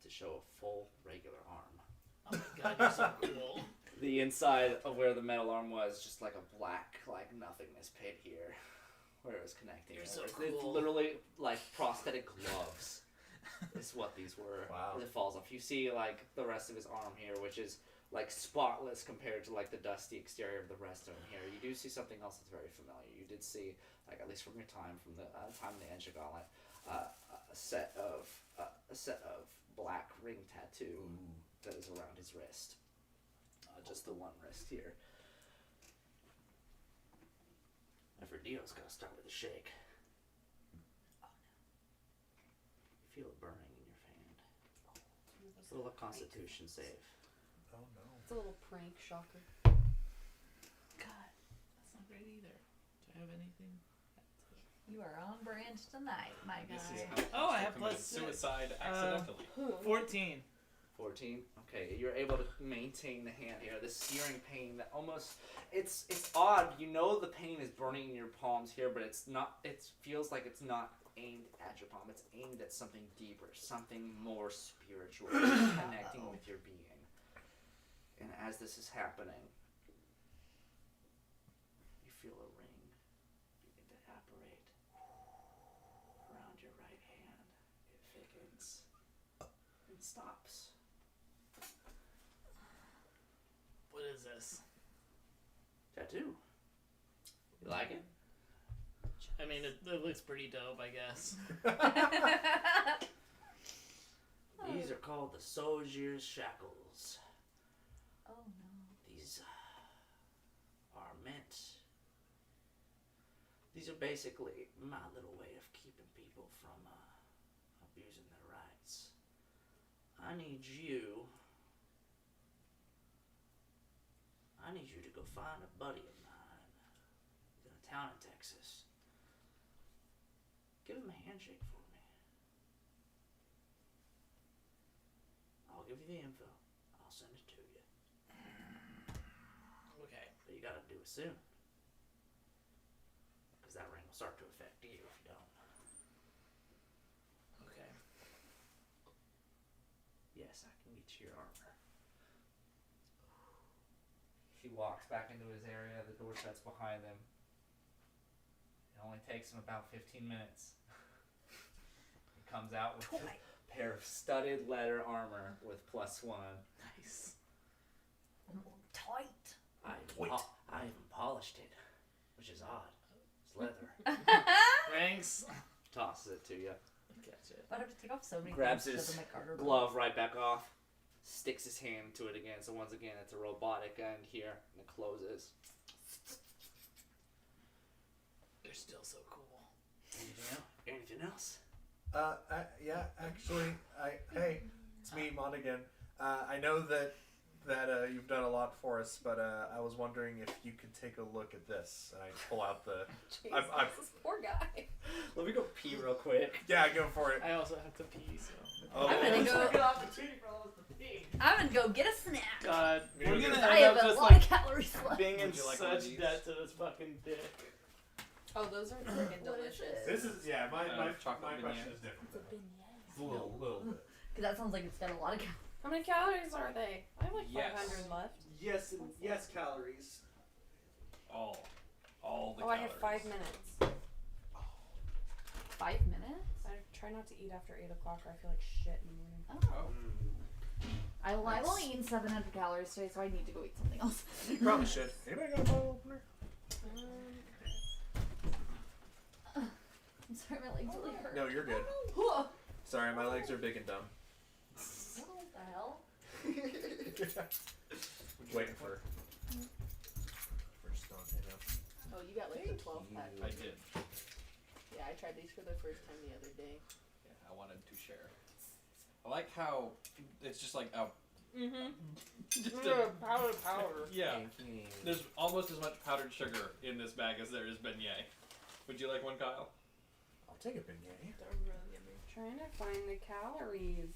to show a full regular arm. Oh my god, you're so cool. The inside of where the metal arm was, just like a black, like nothingness pit here, where it was connecting. You're so It's cool. literally like prosthetic gloves. Is what these were. Wow. It falls off. You see like the rest of his arm here, which is like spotless compared to like the dusty exterior of the rest of him here. You do see something else that's very familiar. You did see, like at least from your time, from the time in the Engine Gauntlet, a set of black ring tattoo that is around his wrist. Just the one wrist here. And for Dio's gotta start with a shake. You feel it burning in your hand. It's a little constitution save. Oh no. It's a little prank shocker. God, That's not great either. Do I have anything? you are on brand tonight, my This is guy. how Oh, I have committed +6. suicide accidentally. 14. 14. Okay, you're able to maintain the hand here. This searing pain that almost it's odd. You know the pain is burning in your palms here, but it's not. It feels like it's not aimed at your palm. It's aimed at something deeper, something more spiritual, connecting with your being. And as this is happening, you feel a ring begin to apparate around your right hand. It thickens and stops. What is this? Tattoo. You like it? I mean, it looks pretty dope, I guess. These are called the Soldier's Shackles. Oh no. These are meant. These are basically my little way of keeping people from abusing their rights. I need you to go find a buddy of mine in a town in Texas. Give him a handshake for me. I'll give you the info. I'll send it to you. Okay. But you gotta do it soon. Because that ring will start to affect you if you don't. Okay. Yes, I can get you your armor. He walks back into his area, the door shuts behind him. It only takes him about 15 minutes. He comes out with a pair of studded leather armor with +1. Nice. Tight. I even polished it, which is odd. It's leather. Thanks. Tosses it to you. Gotcha. I'd have to take off so many Grabs things his to make harder. glove right back off. Sticks his hand to it again. So once again, it's a robotic end here, and it closes. still so cool. Anything else? Yeah, actually, hey, it's me, Mon again. I know that you've done a lot for us, but I was wondering if you could take a look at this. And I pull out the. Jesus, this poor guy. Let me go pee real quick. Yeah, go for it. I also have to pee, so. Oh, I'm gonna It's go. a good opportunity for all of us to pee. I'm gonna go get a snack. God, we're You're gonna gonna I end have up a just lot like of calories left. being in Would you like one of such these? debt to this fucking dick. Oh, those are freaking What is delicious. This is my chocolate question beignet. is different. It's a beignet. It's a little bit. Cause that sounds like it's got a lot of calories. How many calories are they? I have like Yes. 500 left. Yes, calories. All the Oh, I have 5 minutes. 5 minutes? I try not to eat after 8 o'clock or I feel like shit in the morning. Oh. I've only eaten 700 calories today, so I need to go eat something else. You probably should. Anybody got a bottle opener? I'm sorry, my legs really hurt. No, you're good. What Sorry, my legs are big and dumb. the hell? Waiting for stone hang up. Oh, you got like the 12 pack. I did. Yeah, I tried these for the first time the other day. Yeah, I wanted to share. I like how it's just like a. Mm-hmm. Just Powder. yeah. There's almost as much powdered sugar in this bag as there is beignet. Would you like one, Kyle? I'll take a beignet. They're really yummy. Trying to find the calories.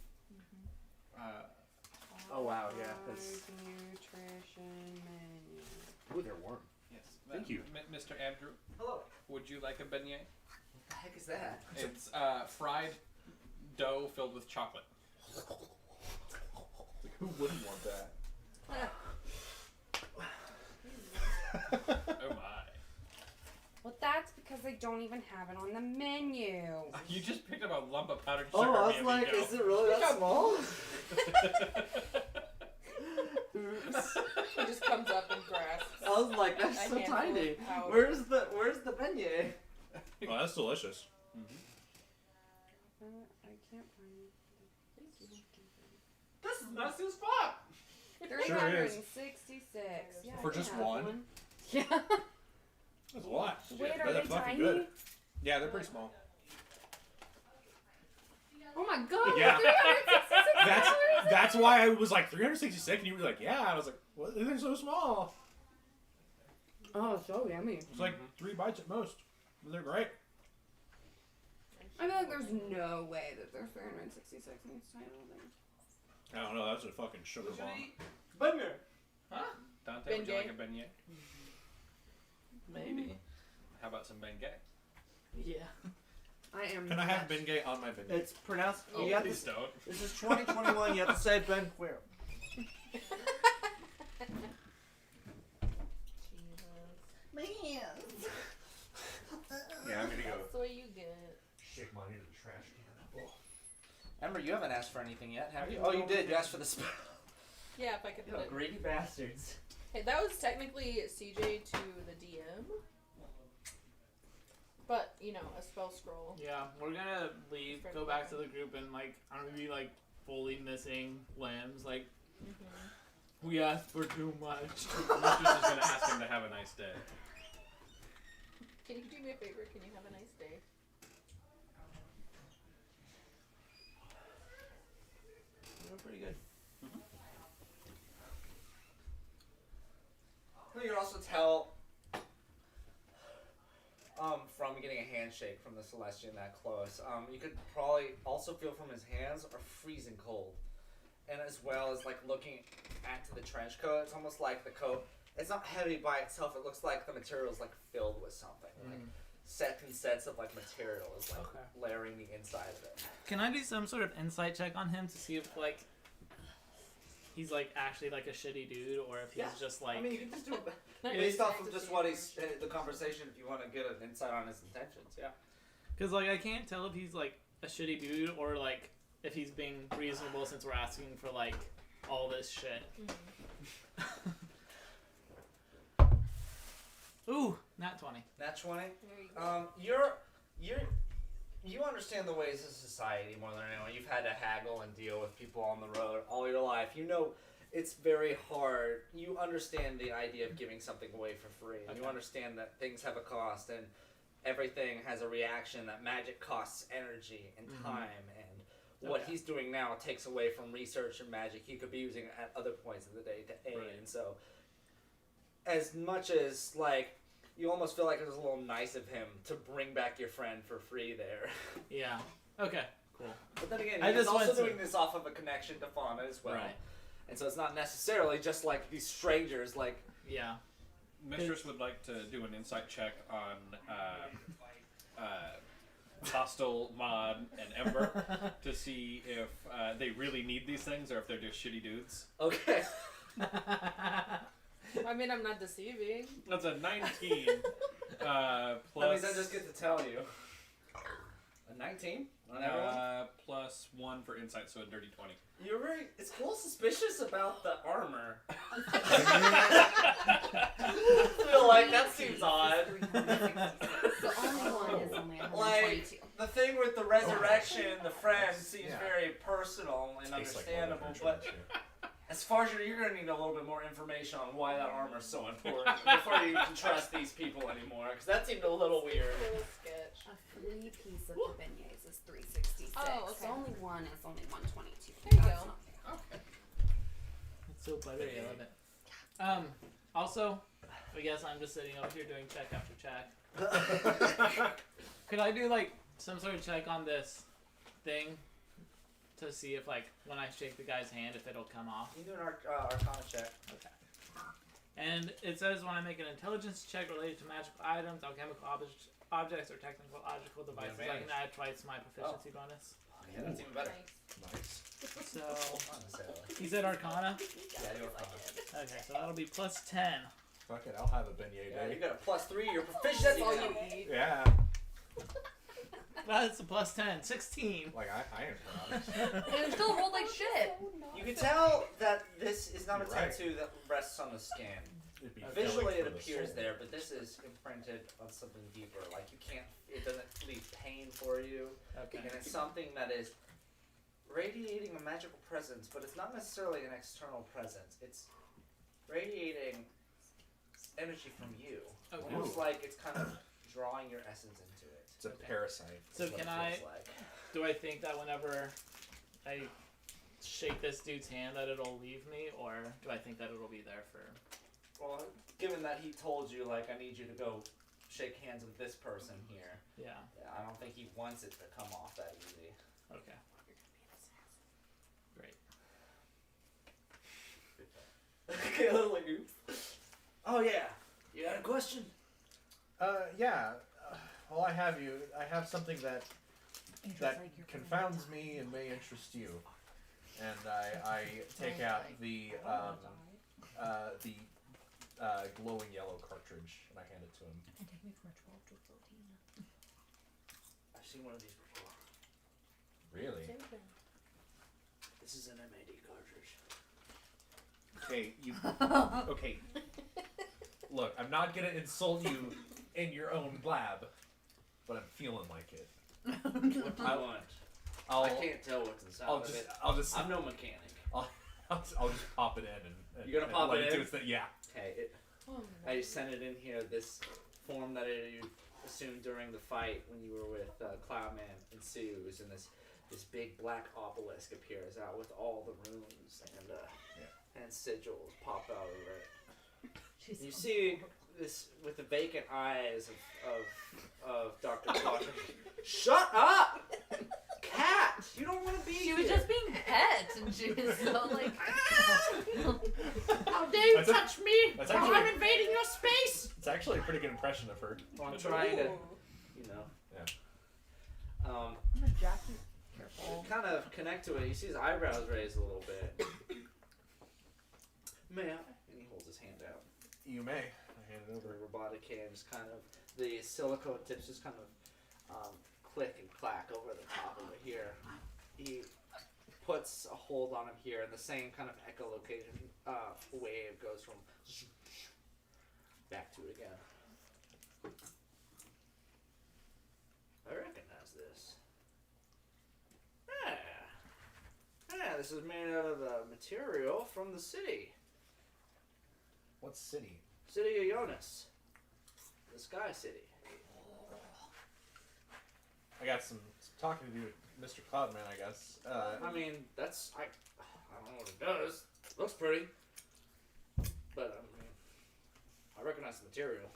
Oh, wow, yeah, that's- Nutrition menu. Ooh, they're warm. Yes. Thank you. Mr. Andrew, Hello. would you like a beignet? What the heck is that? It's fried dough filled with chocolate. Who wouldn't want that? Oh my. Well, that's because they don't even have it on the menu. You just picked up a lump of powdered Oh, sugar. I was like, is it really that small? He just comes up and grasps. I was like, that's a so handful tiny. of powder. Where's the beignet? Oh, that's delicious. I can't find it. This is not too spot. 366. Yeah, For I can just have one? Yeah. That's a lot. Wait, Yeah, are they're they fucking tiny? good. Yeah, they're pretty small. Oh my god! Yeah. 366 calories? That's why I was like 366, and you were like, yeah. I was like, what? They're so small. Oh, so yummy. It's like 3 bites at most. But they're great. I feel like there's no way that there's 366 in this tiny little thing. I don't know. That's a fucking sugar bomb. Beignet. Dante, would you like a beignet? Maybe. How about some beignet? Yeah. I am. Can I have beignet on my beignet? It's pronounced. Oh, you have please to, don't. this is 2021. You have to say Ben Queer. Yeah, I'm gonna go That's the way you get. shake mine into the trash can. Ember, you haven't asked for anything yet, have you? Oh, you did. You asked for the spell. Yeah, if I could You put it. greedy bastards. Hey, that was technically CJ to the DM. But, you know, a spell scroll. Yeah, we're gonna leave, go back to the group, and like I'm gonna be like fully missing limbs. Like we asked for too much. Mistress is gonna ask him to have a nice day. Can you do me a favor? Can you have a nice day? You're pretty good. You can also tell from getting a handshake from the Celestian that close. You could probably also feel from his hands are freezing cold. And as well as like looking at the trench coat, it's almost like the coat, it's not heavy by itself, it looks like the material is like filled with something. Like sets and sets of like material is like layering the inside of it. Can I do some sort of insight check on him to see if like he's like actually like a shitty dude, or if he's just like? I mean, you can just do it based off of just what he's the conversation. If you want to get an insight on his intentions, yeah. Because like I can't tell if he's like a shitty dude or like if he's being reasonable since we're asking for like all this shit. Ooh, nat 20. Nat 20. There you go. You understand the ways of society more than anyone. You've had to haggle and deal with people on the road all your life. You know it's very hard. You understand the idea of giving something away for free. And you understand that things have a cost. And everything has a reaction, that magic costs energy and time, and what he's doing now takes away from research and magic he could be using at other points of the day to aid. Right. And so, as much as, like, you almost feel like it was a little nice of him to bring back your friend for free there. Yeah. Okay. Cool. But then again, I he's just also went to- doing this off of a connection to Fauna as well. Right. And so it's not necessarily just like these strangers, like... Yeah. Mistress would like to do an insight check on Hostile, Mod, and Ember to see if they really need these things or if they're just shitty dudes. Okay. I mean, I'm not deceiving. That's a 19 That plus. means I just get to tell you. A 19 on everyone? Plus 1 for insight, so a dirty 20. You're right. It's a little suspicious about the armor. I feel like that seems odd. The only one is only 122. Like, the thing with the resurrection, the friend, seems Yeah. very personal and Tastes like understandable, whatever, but as far as you're going to need a little bit more information on why that armor is so important before you can trust these people anymore, because that seemed a little weird. Little sketch. A free piece of the beignets is 366. Oh, okay. So only one is only 122. There you That's go. not bad. Okay. It's so buttery. I love it. Also, I guess I'm just sitting over here doing check after check. Could I do like some sort of check on this thing to see if, like, when I shake the guy's hand, if it'll come off? You do an Arcana check. Okay. And it says when I make an intelligence check related to magical items, alchemical objects, or technological devices, I can add twice my proficiency bonus. Yeah, that's even better. Nice. So Not necessarily. he said Arcana. Yeah, you're fine. Okay, so that'll be plus 10. Fuck it, I'll have a beignet Yeah, you day. got a +3, your proficiency. That's all now. you need. Yeah. That's a plus 10. 16. Like, I am proud. And it still rolled like shit. You can tell that this is not a You're right. tattoo that rests on the skin. It'd be Visually, filling it for the appears soul. there, but this is imprinted on something deeper. Like, you can't, it doesn't leave pain for you. Okay. And it's something that is radiating a magical presence, but it's not necessarily an external presence. It's radiating energy from you. Okay. Almost like it's kind of drawing your essence into it. It's a Okay. parasite. So That's what can it I, feels like. do I think that whenever I shake this dude's hand that it'll leave me, or do I think that it'll be there for... Well, given that he told you, like, I need you to go shake hands with this person here, Yeah, I don't think he wants it to come off that easy. okay. Great. Okay, I was like, oops. Oh, yeah. You had a question? Yeah. While I have you, I have something that confounds me and may interest you. And I take out the glowing yellow cartridge and I hand it to him. And take me from a 12 to a 14. I've seen one of these before. Really? This is an MAD cartridge. Okay, you. Okay. Look, I'm not gonna insult you in your own lab, but I'm feeling like it. What do you want? I can't tell what's inside of it. I'll just I'm no mechanic. I'll just pop it in and You're gonna pop let it do in? its thing. Yeah. Okay, I sent it in here, this form that you assumed during the fight when you were with Cloudman and Suze, and this big black obelisk appears out with all the runes and sigils pop out of it. You see this with the vacant eyes of Dr. Clark. Shut up! Cat! You don't want to be She here. was just being pet, and she was so like, How dare you That's a- touch me that's while actually- I'm invading your space? It's actually a pretty good impression of her. Well, I'm trying to, you know. Yeah. I'm a Jackie. Careful. Kind of connect to it. You see his eyebrows raised a little bit. May I? And he holds his hand out. You may. I hand it The over. robotic hand just kind of, the silicone tips just kind of click and clack over the top of it here. He puts a hold on him here, and the same kind of echolocation wave goes from back to it again. I recognize this. Yeah, this is made out of material from the city. What city? City of Jonas. The Sky City. I got some talking to do with Mr. Cloudman, I guess. I mean, that's I don't know what it does. Looks pretty, but I mean, I recognize the material.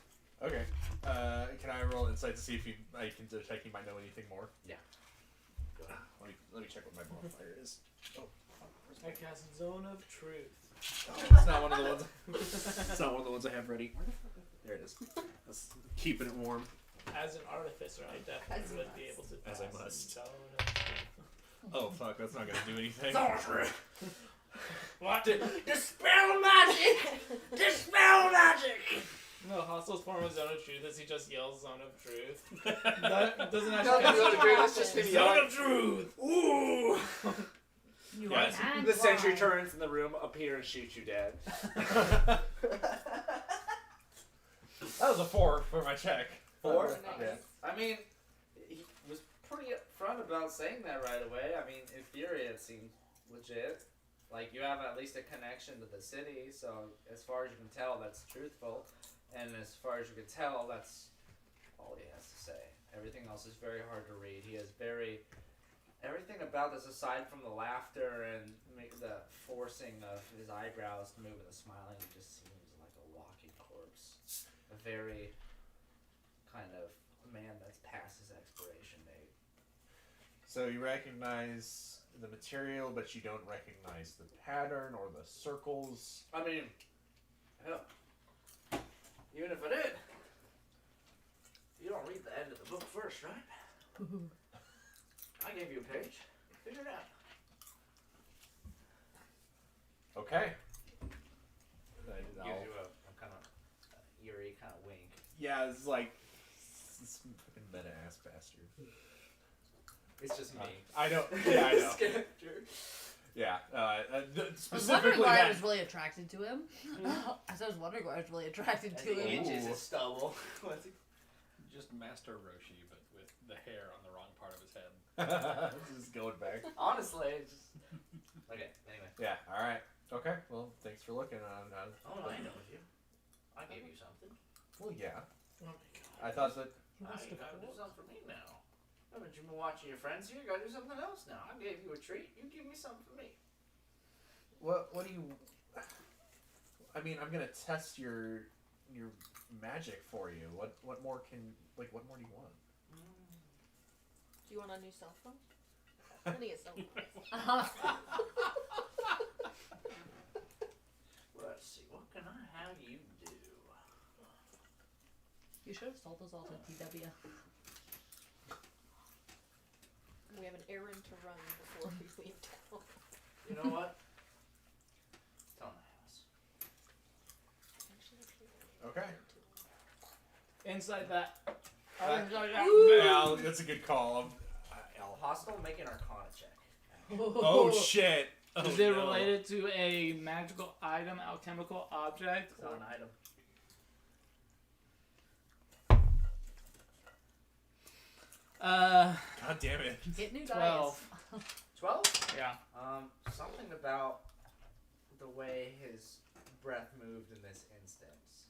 Okay. Can I roll insight to see if I can detect he might know anything more? Yeah. Let me check what my modifier is. Oh, where's I cast Zone of Truth. It's not one of the ones. It's not one of the ones I have ready. There it is. That's keeping it warm. As an artificer, I definitely would be able to As I cast must. Zone of Truth. Oh fuck, that's not gonna do anything. What? Dispel magic! Dispel magic! No, Hostle's form of Zone of Truth is he just yells Zone of Truth. That doesn't No, actually Zone of cast Truth, it's just him Zone yelling. of Truth! Ooh! You Yeah, are it's- mad The sentry why? turns in the room, appear and shoot you dead. That was a 4 for my check. 4? Nice. Yeah. I mean, he was pretty upfront about saying that right away. I mean, in theory, it seemed legit. Like, you have at least a connection to the city, so as far as you can tell, that's truthful. And as far as you can tell, that's all he has to say. Everything else is very hard to read. He is very... Everything about this, aside from the laughter and the forcing of his eyebrows to move and the smiling, it just seems like a walking corpse. A very kind of man that's past his expiration date. So you recognize the material, but you don't recognize the pattern or the circles. I mean, hell, even if I did, you don't read the end of the book first, right? I gave you a page. Figure it out. Okay. Gives you a kind of eerie kind of wink. Yeah, it's like this fucking meta ass bastard. It's just me. I know. Yeah, I know. Skeptic. Yeah. I was wondering Specifically why I that. was really attracted to him. As I was wondering why I was really attracted As to he him. itches his stubble. Just Master Roshi, but with the hair on the wrong part of his head. Just going back. Honestly, it's just... Okay, anyway. Yeah. All right. Okay. Well, thanks for looking. Oh, I know you. I gave you something. Well, yeah. Oh my god. I thought that. You gotta do something for me now. Haven't you been watching your friends here? You gotta do something else now. I gave you a treat. You give me something for me. What do you? I mean, I'm gonna test your magic for you. What more can what more do you want? Do you want a new cell phone? Plenty of cell phones. Let's see. What can I have you do? You should have sold those all to TW. We have an errand to run before we leave town. You know what? Tell my house. Okay. Inside that. Yeah, that's a good call. Hostile, make an Arcana check. Oh shit! Is it related to a magical item, alchemical object? It's not an item. God damn it! Get new 12. dice. 12? Yeah. Something about the way his breath moved in this instance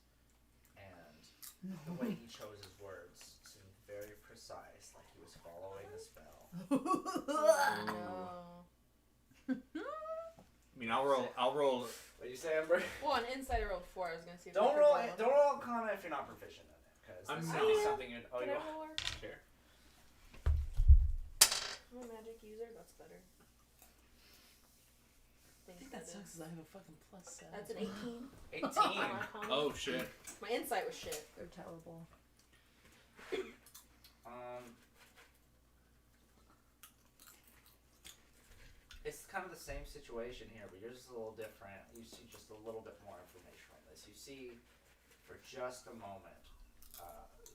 and the way he chose his words seemed very precise, like he was following a spell. No. I mean, I'll roll. What'd you say, Ember? Well, on inside I rolled 4. I was gonna see if Don't I could roll one. Arcana if you're not proficient in it, because I'm this not. might be something you. Oh, Can you I are? roll our Sure. I'm a magic user? That's better. I think that sucks 'cause I have a fucking +7. That's an 18. 18. On Arcana. Oh shit! My insight was shit. They're terrible. It's kind of the same situation here, but yours is a little different. You see just a little bit more information on this. You see, for just a moment,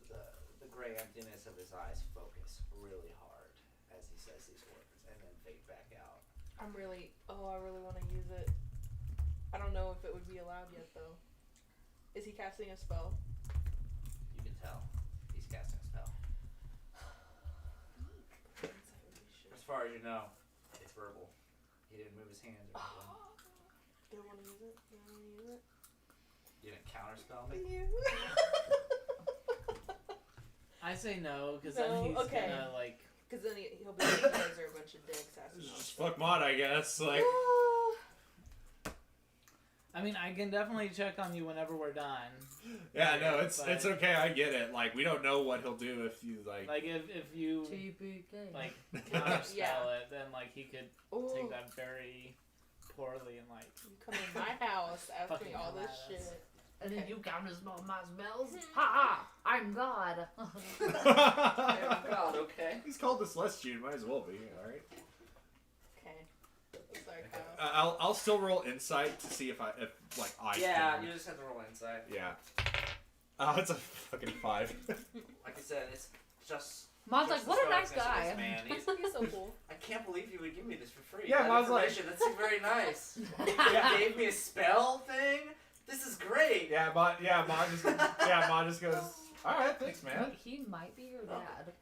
the gray emptiness of his eyes focus really hard as he says these words, and then fade back out. I really want to use it. I don't know if it would be allowed yet, though. Is he casting a spell? You can tell he's casting a spell. Insight would be shit. As far as you know, it's verbal. He didn't move his hands or anything. Do I want to use it? Do I want to use it? You didn't counterspell me? I say no, because No, then he's okay. gonna, like... Because then he'll be like, you guys are a bunch of dicks. Just fuck Mod, I guess. Like, I mean, I can definitely check on you whenever we're done. yeah, no, it's But- okay. I get it. Like, we don't know what he'll do if you like. Like if you TPK. like counterspell Yeah. it, then like he could Ooh, take that very poorly and like. you come in my house asking Fucking me all this badass. shit. And then Okay. you counter my spells. Ha ha! I'm God. Oh God, okay. He's called the Celestian. Might as well be. All right. Okay. Sorry, Kyle. I'll still roll insight to see if I Yeah, can. you just have to roll insight. Yeah. Oh, it's a fucking 5. Like I said, it's just. Mod's just like, what the a nice spell guy. exercise, Man, He's so cool. I can't believe you would give me this for free. Yeah, that Mod's like- information, that seemed very nice. Yeah. You gave me a spell thing. This is great. Yeah, Mod just goes. All right, thanks, man. He might be your dad.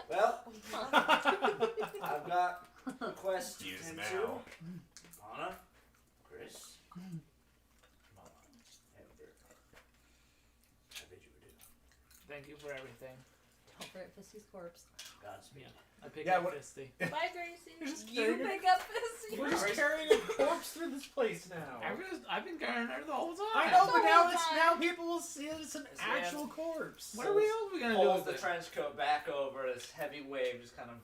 Well, I've got a quest to Use tend now. to. Anna, Chris, Mama, Amber. I bid you adieu. Thank you for everything. Don't forget Fissy's corpse. Godspeed. I picked Yeah, up what- Fisty. Bye, Gracie. You pick up Fissy. We're just carrying a corpse through this place now. I've been carrying her the whole time. I know, The but whole now time. people will see it as an Yeah. actual corpse. What are we else we gonna do Pulls with the it? trench coat back over. This heavy wave just kind of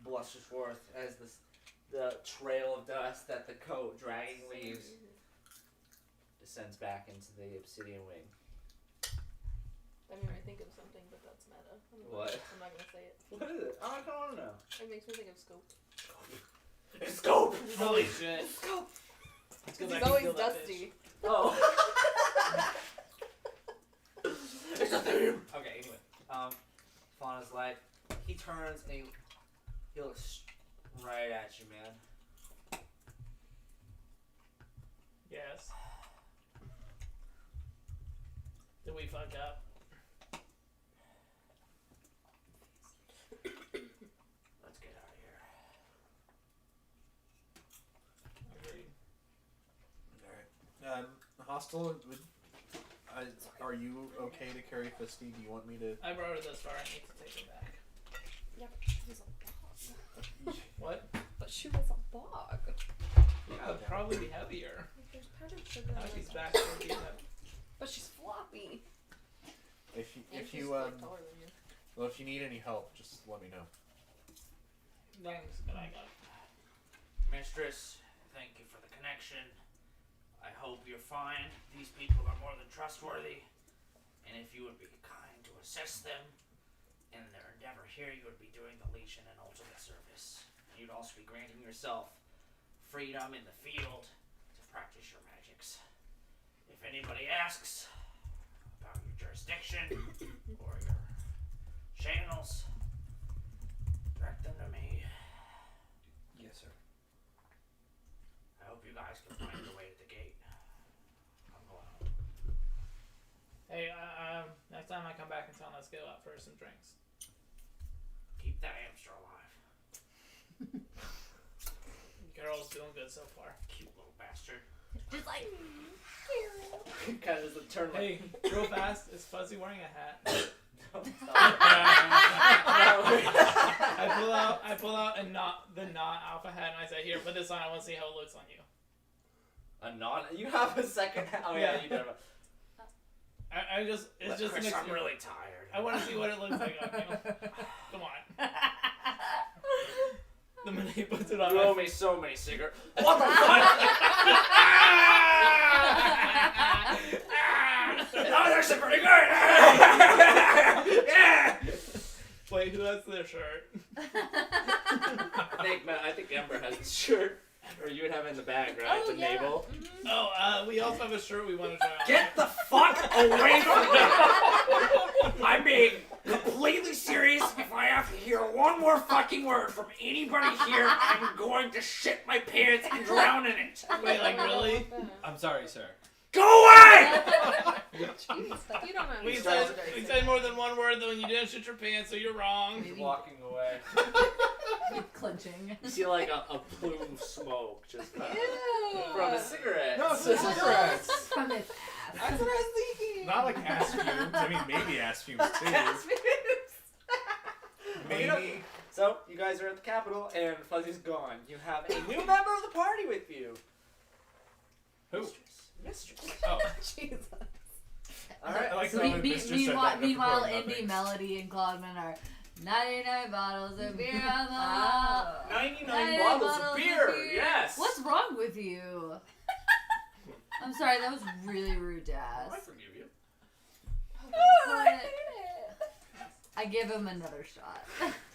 blushes forth as the trail of dust that the coat dragging leaves descends back into the obsidian wing. That made me think of something, but that's meta. What? I'm not gonna say it. What is it? Oh, I don't want to know. It makes me think of Scope. It's scope. Holy shit. Scope. Let's go He's back and always kill that dusty. Oh. It's a theme. Okay. Anyway, Fauna's like, he turns and he looks right at you, man. bitch. Yes. Did we fuck up? Let's get out of here. Agreed. Alright. Hostile, are you okay to carry Fisty? Do you want me to? I brought her this far. I need to take her back. Yeah, but she was a bog. What? But she was a bog. Yeah, it'd probably be heavier. There's powdered sugar Now on she's it. back. She'll be heavy. But she's floppy. If And you she's like taller than you. well, if you need any help, just let me know. Thanks, but I got it. Mistress, thank you for the connection. I hope you're fine. These people are more than trustworthy. And if you would be kind to assist them in their endeavor here, you would be doing the Legion an ultimate service. You'd also be granting yourself freedom in the field to practice your magics. If anybody asks about your jurisdiction or your channels, direct them to me. Yes, sir. I hope you guys can find your way to the gate. I'm going home. Hey, next time I come back in town, let's go out for some drinks. Keep that hamster alive. Carol's doing good so far. Cute little bastard. Just like, Kind of just turn like. Hey, real fast, is Fuzzy wearing a hat? I pull out the not alpha hat and I say, here, put this on. I want to see how it looks on you. A non. You have a second. Oh yeah, Yeah. you do. I just, it's just Chris, an I'm really tired. I want to see what it looks like on you. Come on. The minute he puts it on, You I owe me so many cigarettes. What the fuck? Oh, they're pretty good. Yeah. Wait, who has their shirt? I think Ember has the shirt, or you would have it in the bag, right? Oh, the yeah. navel. Oh, we also have a shirt we want to try on. Get the fuck away from me! I'm being completely serious. If I have to hear one more fucking word from anybody here, I'm going to shit my pants and drown in it. Wait, like really? I'm sorry, sir. Go away! Jeez, you don't know. We said more than one word though, and you didn't shit your pants, so you're wrong. He's walking away. clenching. You see like a plume of smoke just kind of Ew. from a cigarette. No, it's just cigarettes. From his ass. That's what I was thinking. Not like ass fumes. I mean, maybe ass fumes too. Ass fumes. Maybe. So, you guys are at the Capitol, and Fuzzy's gone. You have a new member of the party with you. Who? Mistress. Oh. Jesus. Alright, I like so how the mistress said that, Meanwhile, and I Indy, forgot Melody, and Claudeman are 99 bottles of beer on the wall. 99 bottles of beer, yes! What's wrong with you? I'm sorry, that was really rude, Dad. I forgive you. But I give him another shot.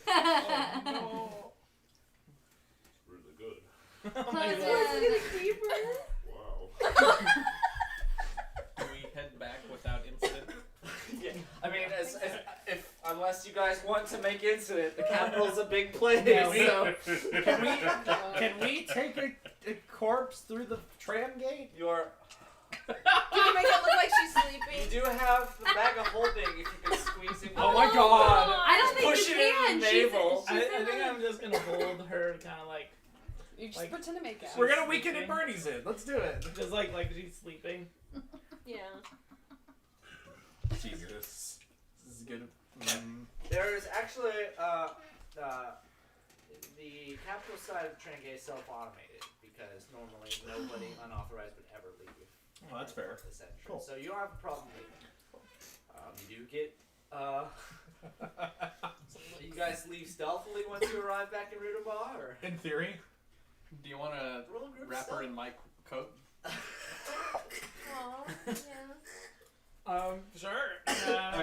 Oh, Really good. no. Oh my Cousin. God. Wow. Do we head back without incident? Yeah, I mean, unless you guys want to make incident, the Capitol's a big place, so Can we take a corpse through the tram gate? you're. Can you make it look like she's You sleeping? do have the bag of holding if you can squeeze it. Oh my god! I don't think Push you it in can. the She's- navel. I think I'm just gonna hold her kind of like You just Like- pretend to make out. We're gonna weaken and Bernie's in. Let's do it. just like she's sleeping. Yeah. Jesus. This is good. There is actually the Capitol side of the train gate is self-automated because normally nobody unauthorized would ever leave. Well, that's fair. This entrance. Cool. So you don't have a problem leaving. You do get you guys leave stealthily once you arrive back in Rudaba, or In theory. Do you want to roll a group wrap her stealth? in my coat? Aw, yeah. Sure.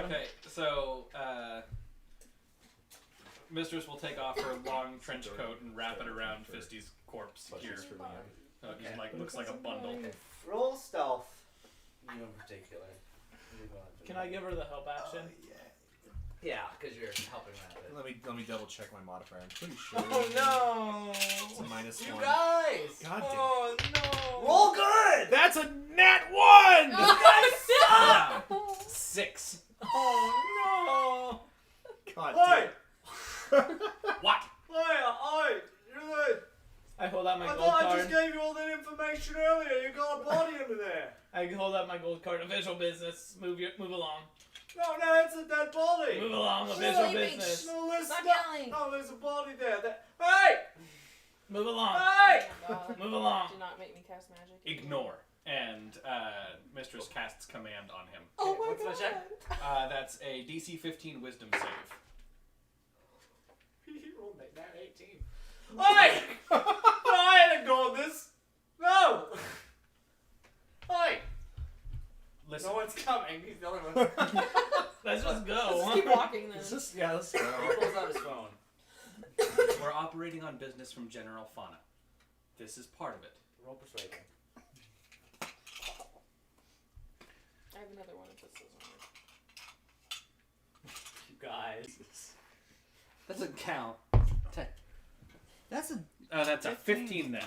Okay, so Mistress will take off her long trench coat and wrap it around Fisty's corpse here. Questions for me. So it just like looks like a bundle. Roll stealth. You in particular. Can I give her the help action? Yeah, because you're helping that. Let me double check my modifier. I'm pretty sure. Oh It's a no! minus You 1. guys! God damn. Oh no! Roll good! That's a nat 1! You guys suck! 6. Oh God no! Oi! What? Oi! You're I hold out my I gold thought I card. just gave you all that information earlier. You got a body under there. I hold out my gold card. Official business. Move along. No, it's a dead body. Move along. Official Sleeping. business. No, listen. Stop yelling. No, there's a body there. Hey! Move along. Hey! Oh my God. Move along. Do not make me cast magic. Ignore. And Mistress casts command on him. Oh my What's my God. check? That's a DC 15 Wisdom save. He rolled that 18. Oi! No, I hadn't gone this. No! Oi! Listen, No one's coming. He's the only one. Let's just Let's go. keep walking then. It's just, yeah, let's go. He pulls out his phone. we're operating on business from General Fauna. This is part of it. Roll persuasion. I have another one of this. You guys. Doesn't count. That's a. That's a 15 now.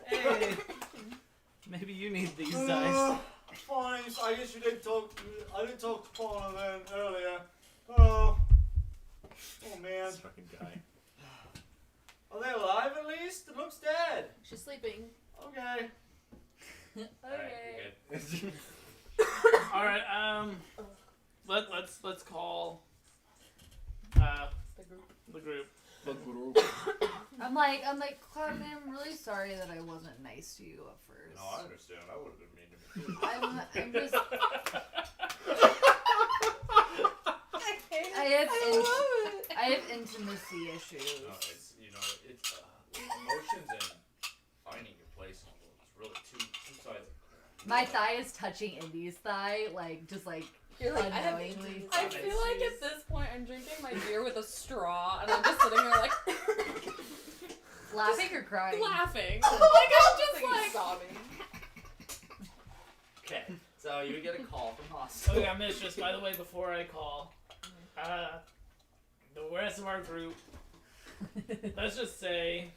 Hey. Maybe you need these dice. Fine. I guess you didn't talk. I didn't talk to Paula then earlier. Oh man. This fucking guy. Are they alive at least? It looks dead. She's sleeping. Okay. Okay. All right. Let's call The group. the group. I'm like, Claudeman, I'm really sorry that I wasn't nice to you at first. No, I understand. I would have been mean to me. I'm just. I have intimacy issues. No, it's it's emotions and finding your place in the world. It's really two sides of it. My thigh is touching Indy's thigh, just like You're like, I have unknowingly. I feel like at this point I'm drinking my beer with a straw and I'm just sitting there like Laughing or crying? laughing. Like I'm just like sobbing. Okay, so you get a call from hospital. Oh yeah, Mistress. By the way, before I call, the rest of our group, let's just say,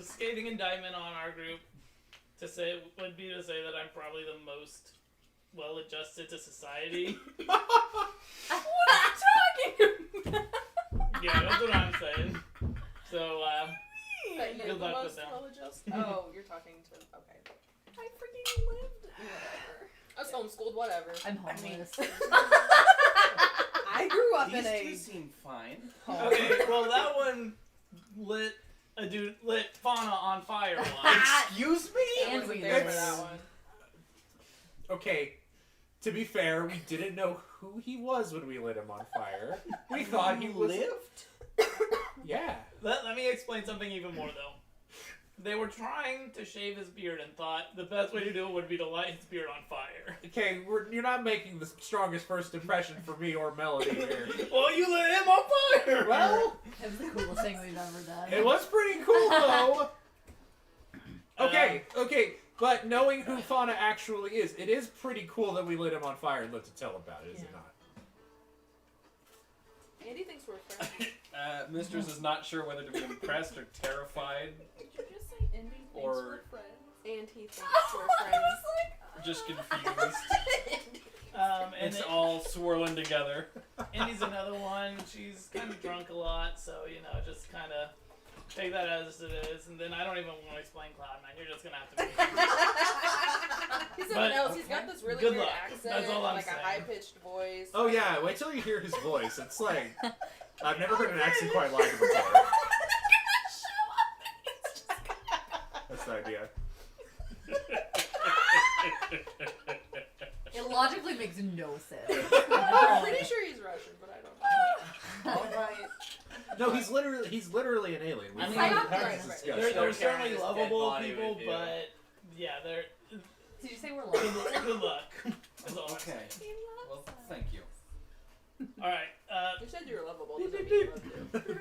scathing indictment on our group would be to say that I'm probably the most well-adjusted to society. What are you talking about? Yeah, that's what I'm saying. So, That you're Good the luck with most that. well-adjusted? Oh, you're talking to... Okay. I freaking lived... Whatever. was homeschooled, whatever. I'm homeless. I grew up These in two a seem fine. home. Okay, well that one lit Fauna on fire once. Excuse me? I And wasn't we there for It's- that one. Okay, to be fair, we didn't know who he was when we lit him on fire. We thought he was... Yeah. Let me explain something even more though. They were trying to shave his beard and thought the best way to do it would be to light his beard on fire. Okay, you're not making the strongest first impression for me or Melody here. Well, you lit him on fire! Well, It was the coolest thing we've ever done. it was pretty cool though. Okay, but knowing who Fauna actually is, it is pretty cool that we lit him on fire and lived to tell about it, is it not? Andy thinks we're friends. Mistress is not sure whether to be impressed or terrified, Did you just say Andy thinks Or- we're friends? And he thinks we're friends. just confused. And It's all swirling together. Andy's another one. She's kind of drunk a lot, so just kind of take that as it is. And then I don't even want to explain Cloud9. You're just gonna have to. He's But- someone else. He's got this really Good weird luck. accent, That's all I'm like saying. a high-pitched voice. Oh yeah, wait till you hear his voice. It's like, I've never heard an accent quite like it before. That's the idea. It logically makes no sense. I'm pretty sure he's Russian, but I don't know. Alright. No, he's literally an alien. I mean, had right, this right. discussion. They're Still certainly carrying his dead lovable body people, with you. but yeah, they're Did you say we're good, lovable? good luck. That's all I'm Okay. saying. Well, thank you. All right. You said you were lovable. Doesn't mean you love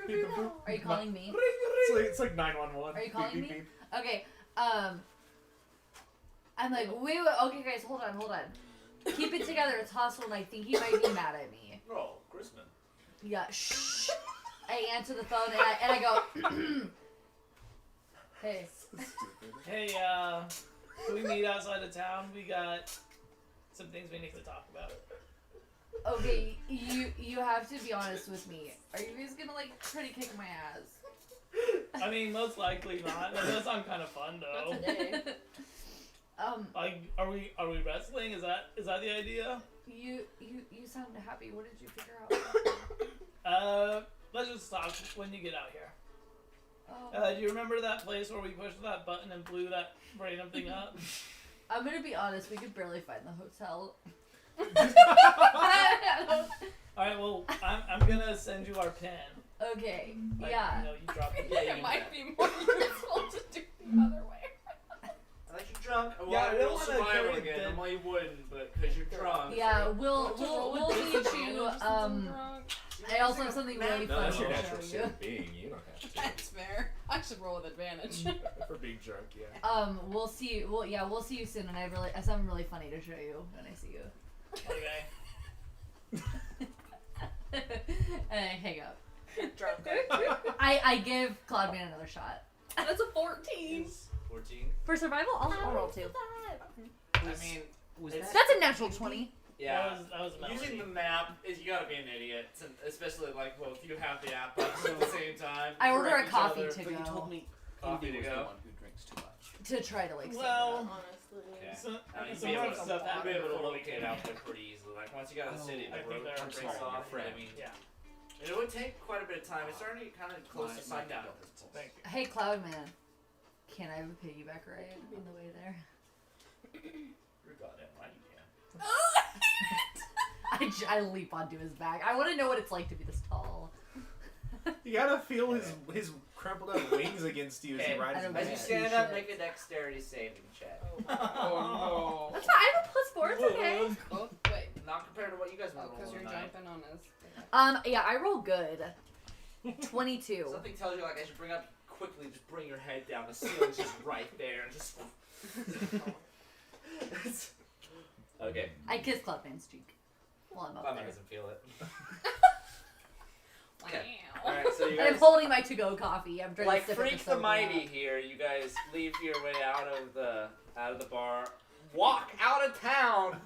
you. Are you calling me? It's like 911. Are you calling Beep, me? beep, beep. Okay, I'm like, wait, okay guys, hold on. Keep it together, it's hostile and I think he might be mad at me. Oh, Grisman. Yeah, shh. I answer the phone and I go, hey. Hey, can we meet outside of town? We got some things we need to talk about. Okay, you have to be honest with me. Are you guys gonna like try to kick my ass? I mean, most likely not. That does sound kind of fun though. Not today. Like, are we wrestling? Is that the idea? You sound happy. What did you figure out? Let's just talk when you get out here. Oh. Do you remember that place where we pushed that button and blew that random thing up? I'm gonna be honest. We could barely find the hotel. Alright, well, I'm gonna send you our pin. Okay. Like, Yeah. You drop I it. think it might be more useful to do the other way. Unless you're drunk, well, Yeah, I I don't will wanna survival carry again. dead- Normally you wouldn't, but because you're drunk. Yeah. We'll Roll need disadvantage you. since I'm drunk. I also have something really No, fun that's your to natural show state you. of being. You don't have to. That's fair. I should roll with advantage. For being drunk, yeah. We'll see you. We'll see you soon, and I have something really funny to show you when I see you. Okay. And I hang up. Drunk. I give Cloudman another shot. That's a 14. 14. For survival, I'll roll 2. I mean, it's- That's a natural 20. yeah. That was Melody. Using the map is you gotta be an idiot, especially like well if you have the app up at the same time. I order correct a each coffee other. to But you go told me Coffee Indy to was go. the one who drinks too much. to try to like. Well, Honestly. Okay. so, You'd some be able rough to, stuff you'd be happened able to before we locate came out out. there pretty easily. Like once you got to the city, I the think road they're breaks sorry, off. your friend. I mean, Yeah. it would take quite a bit of time. It's starting to get kind of close to sundown at this point. Thank you. Hey Cloudman, can I have a piggyback ride on the way there? You're goddamn right you can. I leap onto his back. I want to know what it's like to be this tall. You gotta feel his crumpled up wings against you as he Okay, rides I don't his As you get back. it. stand up, make a dexterity saving check. Oh, That's fine. I have a +4. It's okay. oh, wait. Not compared to what you guys were Oh, because rolling you're tonight. jumping on us. Yeah, I roll good. 22. Something tells you like as you bring up quickly, just bring your head down. The ceiling's just right there, and just. It's- okay. I kiss Cloudman's cheek while I'm up Bummer there. doesn't feel it. Wow. All right, so you And I'm guys. holding my to-go coffee. I'm trying Like to sip Freak it the Mighty here, you guys leave your way out of the bar, walk out of town.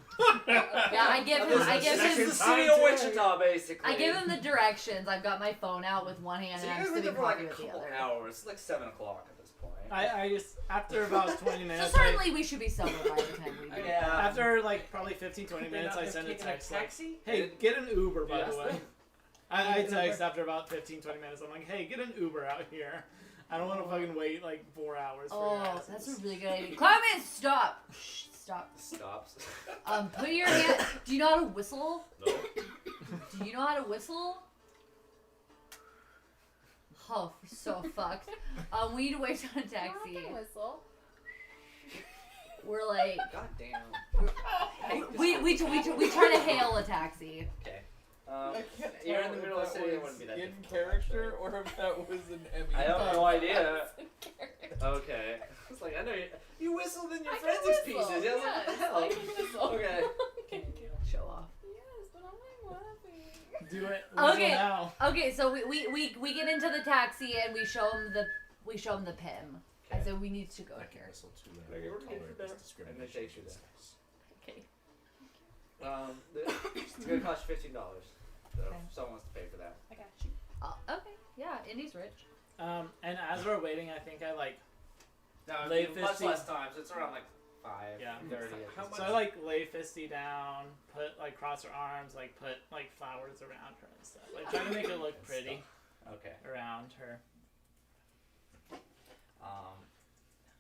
Yeah, I give him. This is the city of Wichita, basically. I give him the directions. I've got my phone out with one hand So and you I'm guys sipping live there for like coffee a with the couple other. hours. It's like 7 o'clock at this point. I just after about 20 So minutes. certainly we should be sober by the time we do. Yeah. After like probably 15-20 minutes, I send a text like, "Hey, get an Uber." By the way, I text after about 15-20 minutes. I'm like, "Hey, get an Uber out here. I don't want to fucking wait like 4 hours for your Oh, asses." that's a really good idea. Clement, stop. Shh, stop. Stops. Put your hand. Do you know how to whistle? No. Do you know how to whistle? Oh, we're so fucked. We need to wait on a taxi. whistle. We're like, God damn. we try to hail a taxi. Okay. I can't You're tell in the if middle of that the city. It was wouldn't be that in difficult, character actually. or if that was an Emmy. I have no idea. In character. Okay. I was like, I know you whistled in your I can forensics whistle, pieces. I was like, what the yes, hell? I can whistle. Okay. Show off. Yes, but I'm like laughing. Do it. Okay. Whistle now. Okay, so we get into the taxi and we show him the PIM. I Okay. said we need to go I can here. whistle too. Okay, we're good Tolerate there. this discrimination. And they take you there. Okay. It's gonna cost you $15. So Okay. if someone wants to pay for that. I got you. Okay. Yeah, Indy's rich. And as we're waiting, I think I like No, Lay it'd be much 50. less time. So it's around like 5, Yeah. 30. How so I like lay Fisty down, put like cross her arms, like put like flowers around her and stuff. Like try to make it look pretty Okay. around her. Um,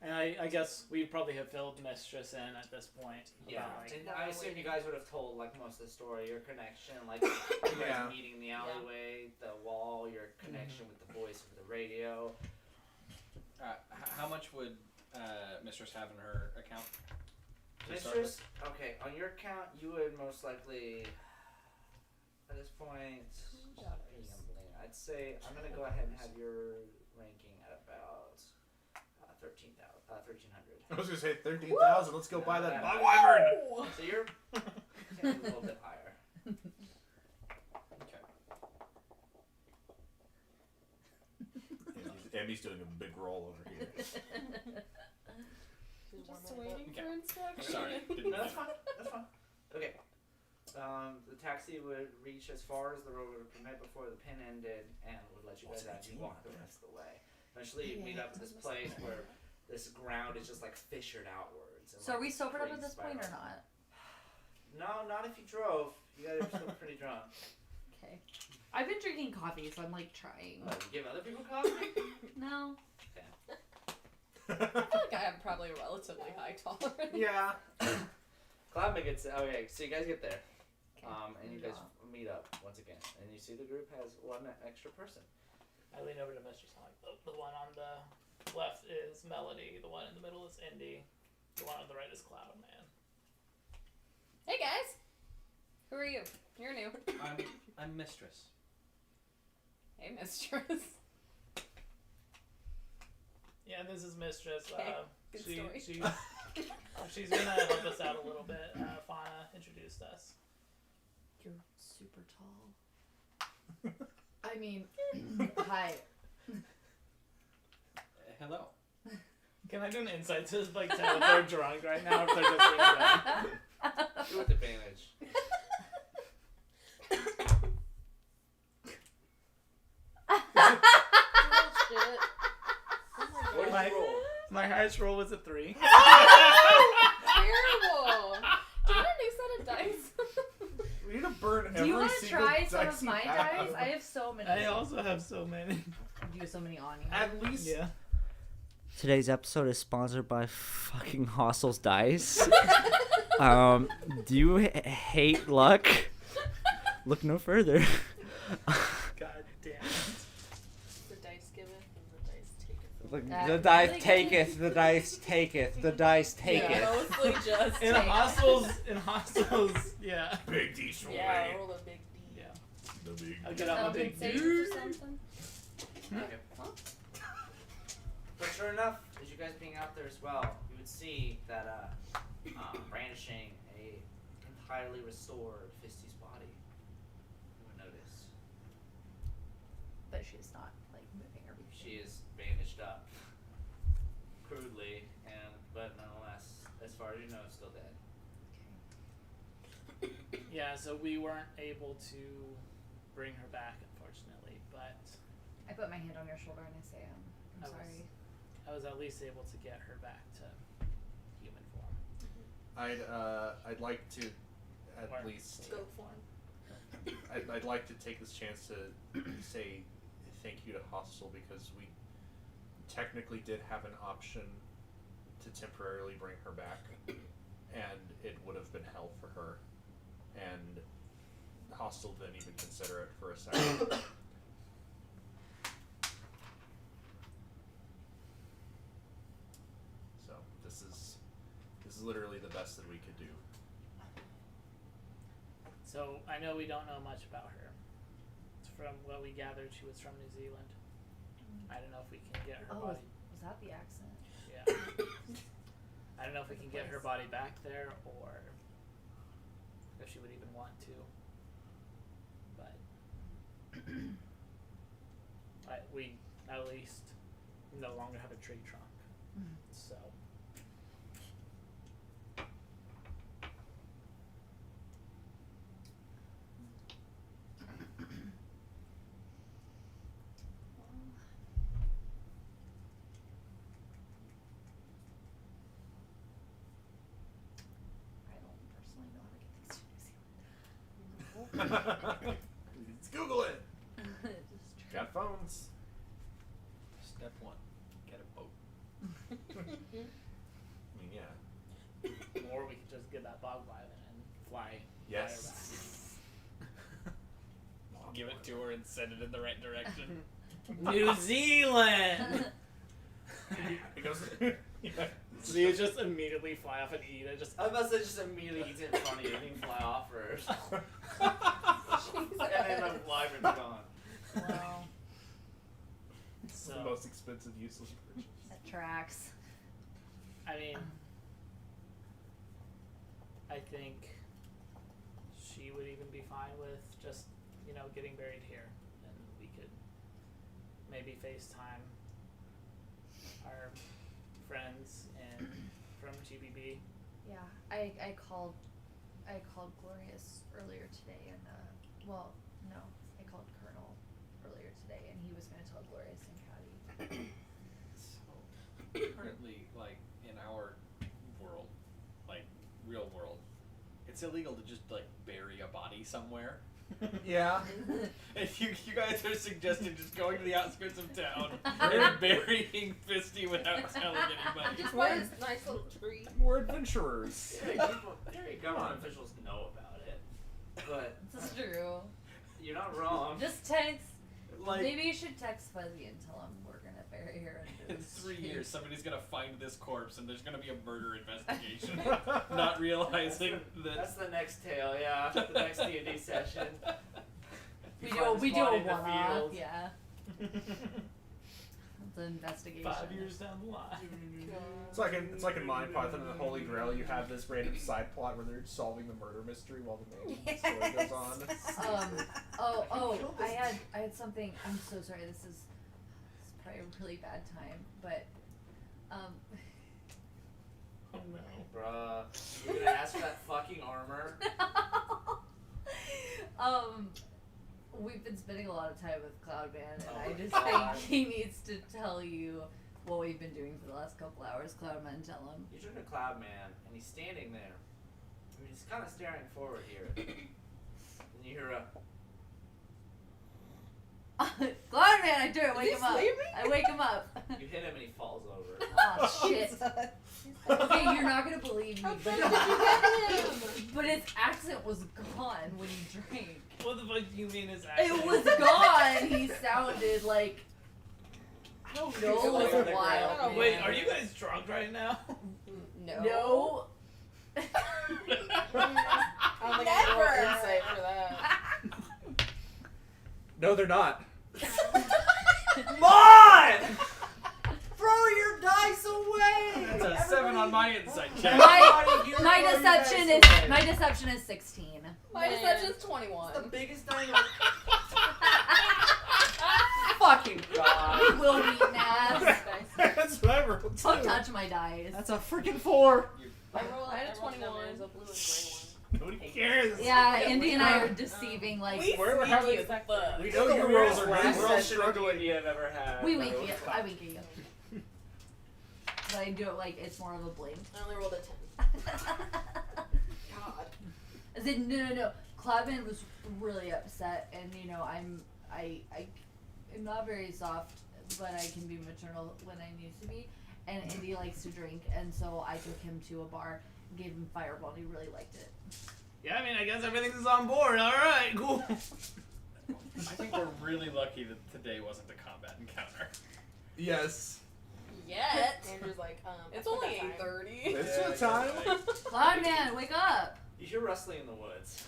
And I guess we probably have filled Mistress in at this point. yeah. About, like, And I assume you guys would have told like most of the story, your connection, like you guys Yeah. meeting in the alleyway, the wall, your connection with the voice of the radio. How much would Mistress have in her account? to start Mistress, okay, on your account, you would most likely, at this point, I'd say I'm gonna go ahead and have your ranking at about 1300. I was gonna say 13,000. Let's go buy that Yeah. bug wyvern. So you're a little bit higher. Okay. Emmy's doing a big roll over here. Just waiting Okay. for inspection. Sorry. Didn't No, that's mean- fine. That's fine. Okay. The taxi would reach as far as the road would permit before the pin ended, and would let you guys out. You walk the rest of the way. Eventually, you meet up at this place where this ground is just like fissured outwards. And, So are we like, sobered up crazy at this point or spiral. not? No, not if you drove. You guys are still pretty drunk. Okay. I've been drinking coffee, so I'm like trying. You give other people coffee? No. I feel like I have probably a relatively high tolerance. Yeah. Cloudman gets okay. So you guys get there, Okay. and you guys meet up once again, and you see the group has one extra person. I lean over to Mistress. I'm like, the one on the left is Melody. The one in the middle is Indy. The one on the right is Cloud Man. Hey guys! Who are you? You're new. I'm Mistress. Hey, Mistress. Yeah, this is Mistress. Okay, good story. She's gonna help us out a little bit. Fauna introduced us. You're super tall. I mean, hi. Hello. Can I do an insight to like tell if they're drunk right now or if they're just being drunk? Do with advantage. Shit. What did My- you roll? My highest roll was a 3. Terrible! Do you want a new set of dice? We need to burn every Do you want to single try some dice of you my have. dice? I have so many. I also have so many. Do you have so many on you? At least. Yeah. Today's episode is sponsored by fucking Hostels Dice. Do you hate luck? Look no further. God damn it. The dice giveth and the dice taketh. The dice really taketh, the dice taketh, the dice Yeah, mostly just In take. hostels, yeah. Big dice roll. Yeah, roll a big D. Yeah. The big I'll get out my big Compensation dude. for something? But sure enough, as you guys being out there as well, you would see that brandishing a entirely restored Fisty's body. You would notice But she's not like moving or she is bandaged up crudely, but nonetheless, as far as you know, still dead. Yeah, so we weren't able to bring her back, unfortunately, but I put my hand on your shoulder and I say, I'm I sorry. I I was at least able to get her back to human form. I'd like to at Or- least Go for it. I'd like to take this chance to say thank you to Hostel because we technically did have an option to temporarily bring her back, and it would have been hell for her, and Hostel didn't even consider it for a second. So this is literally the best that we could do. So I know we don't know much about her. From what we gathered, she was from New Zealand. I don't know if we can get her Oh, was body. that the accent? Yeah. I don't know if we can get her body back there or if she would even want to. But we at least no longer have a tree trunk. So I don't personally know how to get things to New Zealand. Let's Google it. Just try. Got phones. Step 1, get a boat. I mean, yeah. or we could just get that bog violet and fly Yes. her Give it to her and send it in the right direction. back. New Zealand. It goes. So you just immediately fly off and eat it. Just I was about to say just immediately eats it in front of you and you can fly off first. And then the libr's gone. Wow, It's so the most expensive useless purchase. that tracks. I mean, I think she would even be fine with just, getting buried here. And we could maybe FaceTime our friends from GBB. Yeah, I called Glorious earlier today, and I called Colonel earlier today, and he was going to tell Glorious and Caddy. Currently, like, in our world, like, real world, it's illegal to just, like, bury a body somewhere. Yeah. If you guys are suggesting just going to the outskirts of town and burying Fisty without telling anybody. Just buy this nice little tree. We're adventurers. Yeah, government officials know about it. But This is true. you're not wrong. Just text. Like, Maybe you should text Fuzzy and tell him we're gonna bury her under in this 3 tree. years, somebody's gonna find this corpse and there's gonna be a murder investigation. Not realizing That's that. the next tale, yeah. The next D&D session. We You do find we this do body a in the one-off, field. yeah. It's an investigation. 5 years down the line. It's like in Mind Python and the Holy Grail. You have this random side plot where they're solving the murder mystery while the main story goes on. I had something. I'm so sorry. This is probably a really bad time, but Oh no. Bruh. You're gonna ask for that fucking armor? we've been spending a lot of time with Cloudman, and Oh I my just God. think he needs to tell you what we've been doing for the last couple hours. Cloudman, tell him. You turn to Cloudman, and he's standing there. I mean, he's kind of staring forward here. And you hear a... Cloudman, I do it. Wake he him up. sleeping? I wake him up. You hit him and he falls over. Oh shit. Okay, you're not gonna believe me, How but, fast did you get him? but his accent was gone when he drank. What the fuck do you mean his accent? It was gone. He sounded like I don't know. It was Like a on while. the ground. Wait, are you guys drunk right now? No. No. I don't think I can roll Never. insight for that. No, they're not. Come on! Throw your dice away! That's a 7 on my insight check. My deception is 16. My deception's 21. The biggest dynamite. Fucking God. we will beat Naz. That's what I rolled too. Don't touch my dice. That's a freaking 4. I had a 21. There's a blue and gray one. Nobody cares. Yeah, Indy and I are deceiving like We're having. We know your rolls are good. Last We're all session of struggling. D&D I've ever had. we wink at you. I wink at you. but I do it like it's more of a blink. I only rolled a 10. God. I said no. Cloudman was really upset, and I'm not very soft, but I can be maternal when I need to be. And Indy likes to drink, and so I took him to a bar, gave him Fireball, and he really liked it. Yeah, I mean, I guess everything's on board. All right, cool. I think we're really lucky that today wasn't a combat encounter. Yes. Yet. Andrew's like, It's only 8:30. It's Yeah, your I time. guess, like, Cloudman, wake up! You hear rustling in the woods.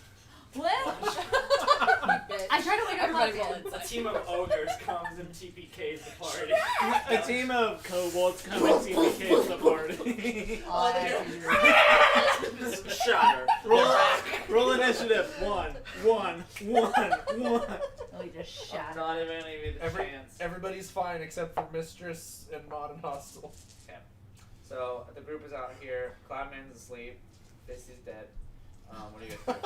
What? Bitch. I tried to wake up Everybody roll Cloudman. A team of ogres comes and TPKs the party. A team of kobolds come and TPK the party. Oh, I see. Just shot her. Roll initiative. One. Oh, he just I'm shattered. not even the chance. Everybody's fine except for Mistress and Mod and Hostile. So the group is out here. Cloudman's asleep. Fist is dead. What do you guys do?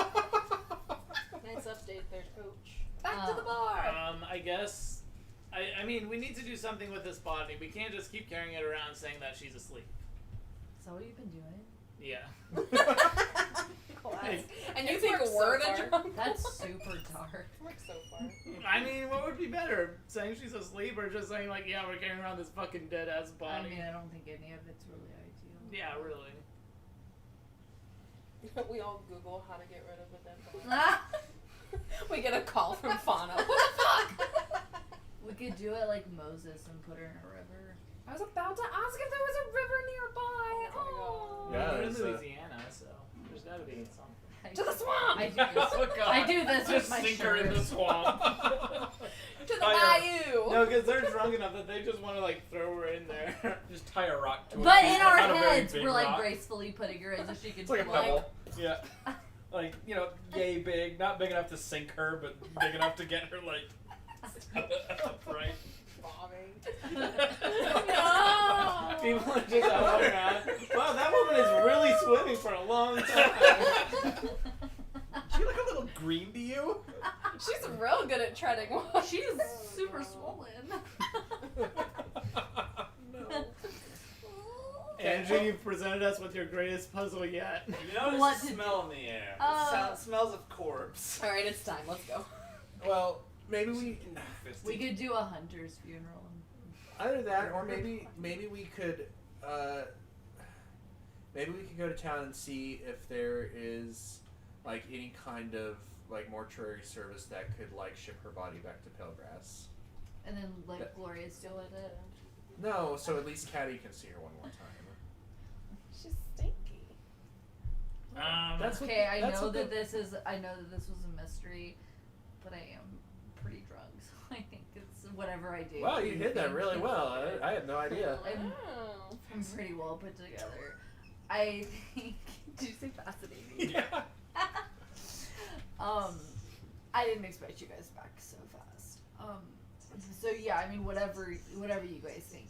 Nice update there, coach. Back to the bar. I guess. I mean, we need to do something with this body. We can't just keep carrying it around saying that she's asleep. Is that what you've been doing? Yeah. And you It's think worked we're so the far. drunk? That's super dark. Worked so far. I mean, what would be better? Saying she's asleep or just saying, like, yeah, we're carrying around this fucking dead ass I body? mean, I don't think any of it's really ideal. Yeah, really. We all Google how to get rid of a dead body. Ah! We get a call from Fauna. What the fuck? We could do it like Moses and put her in a river. I was about to ask if there was a river nearby. Oh Oh. Yeah, we're in there's a- Louisiana, so there's gotta be something. To the swamp. I do this. Oh, God. I do this with Just my sink her in shirt. the swamp. To the Oh, bayou. No, because they're drunk enough that they just want to, like, throw her in there. just tie a rock to her But feet, in our not a very heads, big we're like rock. gracefully putting her in so she can It's like a float. pebble. Yeah. Like, yay big. Not big enough to sink her, but big enough to get her, like, upright. bombing. No. People are just out around. Wow, that woman is really swimming for a long time. She look a little green to you? She's real good at treading water. She's super swollen. No. Andrew, you've presented us with your greatest puzzle yet. You notice What the to smell in the air. Smells of corpse. All right, it's time. Let's go. Well, maybe We could do a hunter's funeral. either that, or maybe we could go to town and see if there is like any kind of like mortuary service that could like ship her body back to Pelgrass. And then like That- Gloria's still with it. No, so at least Caddy can see her one more time. She's stinky. That's what- Okay, I that's know what that the- this was a mystery, but I am pretty drunk, so I think it's whatever I do. Wow, you hid that really well. I had no idea. I'm pretty well put together. I think. Did you say fascinating? Yeah. I didn't expect you guys back so fast. So yeah, I mean, whatever you guys think.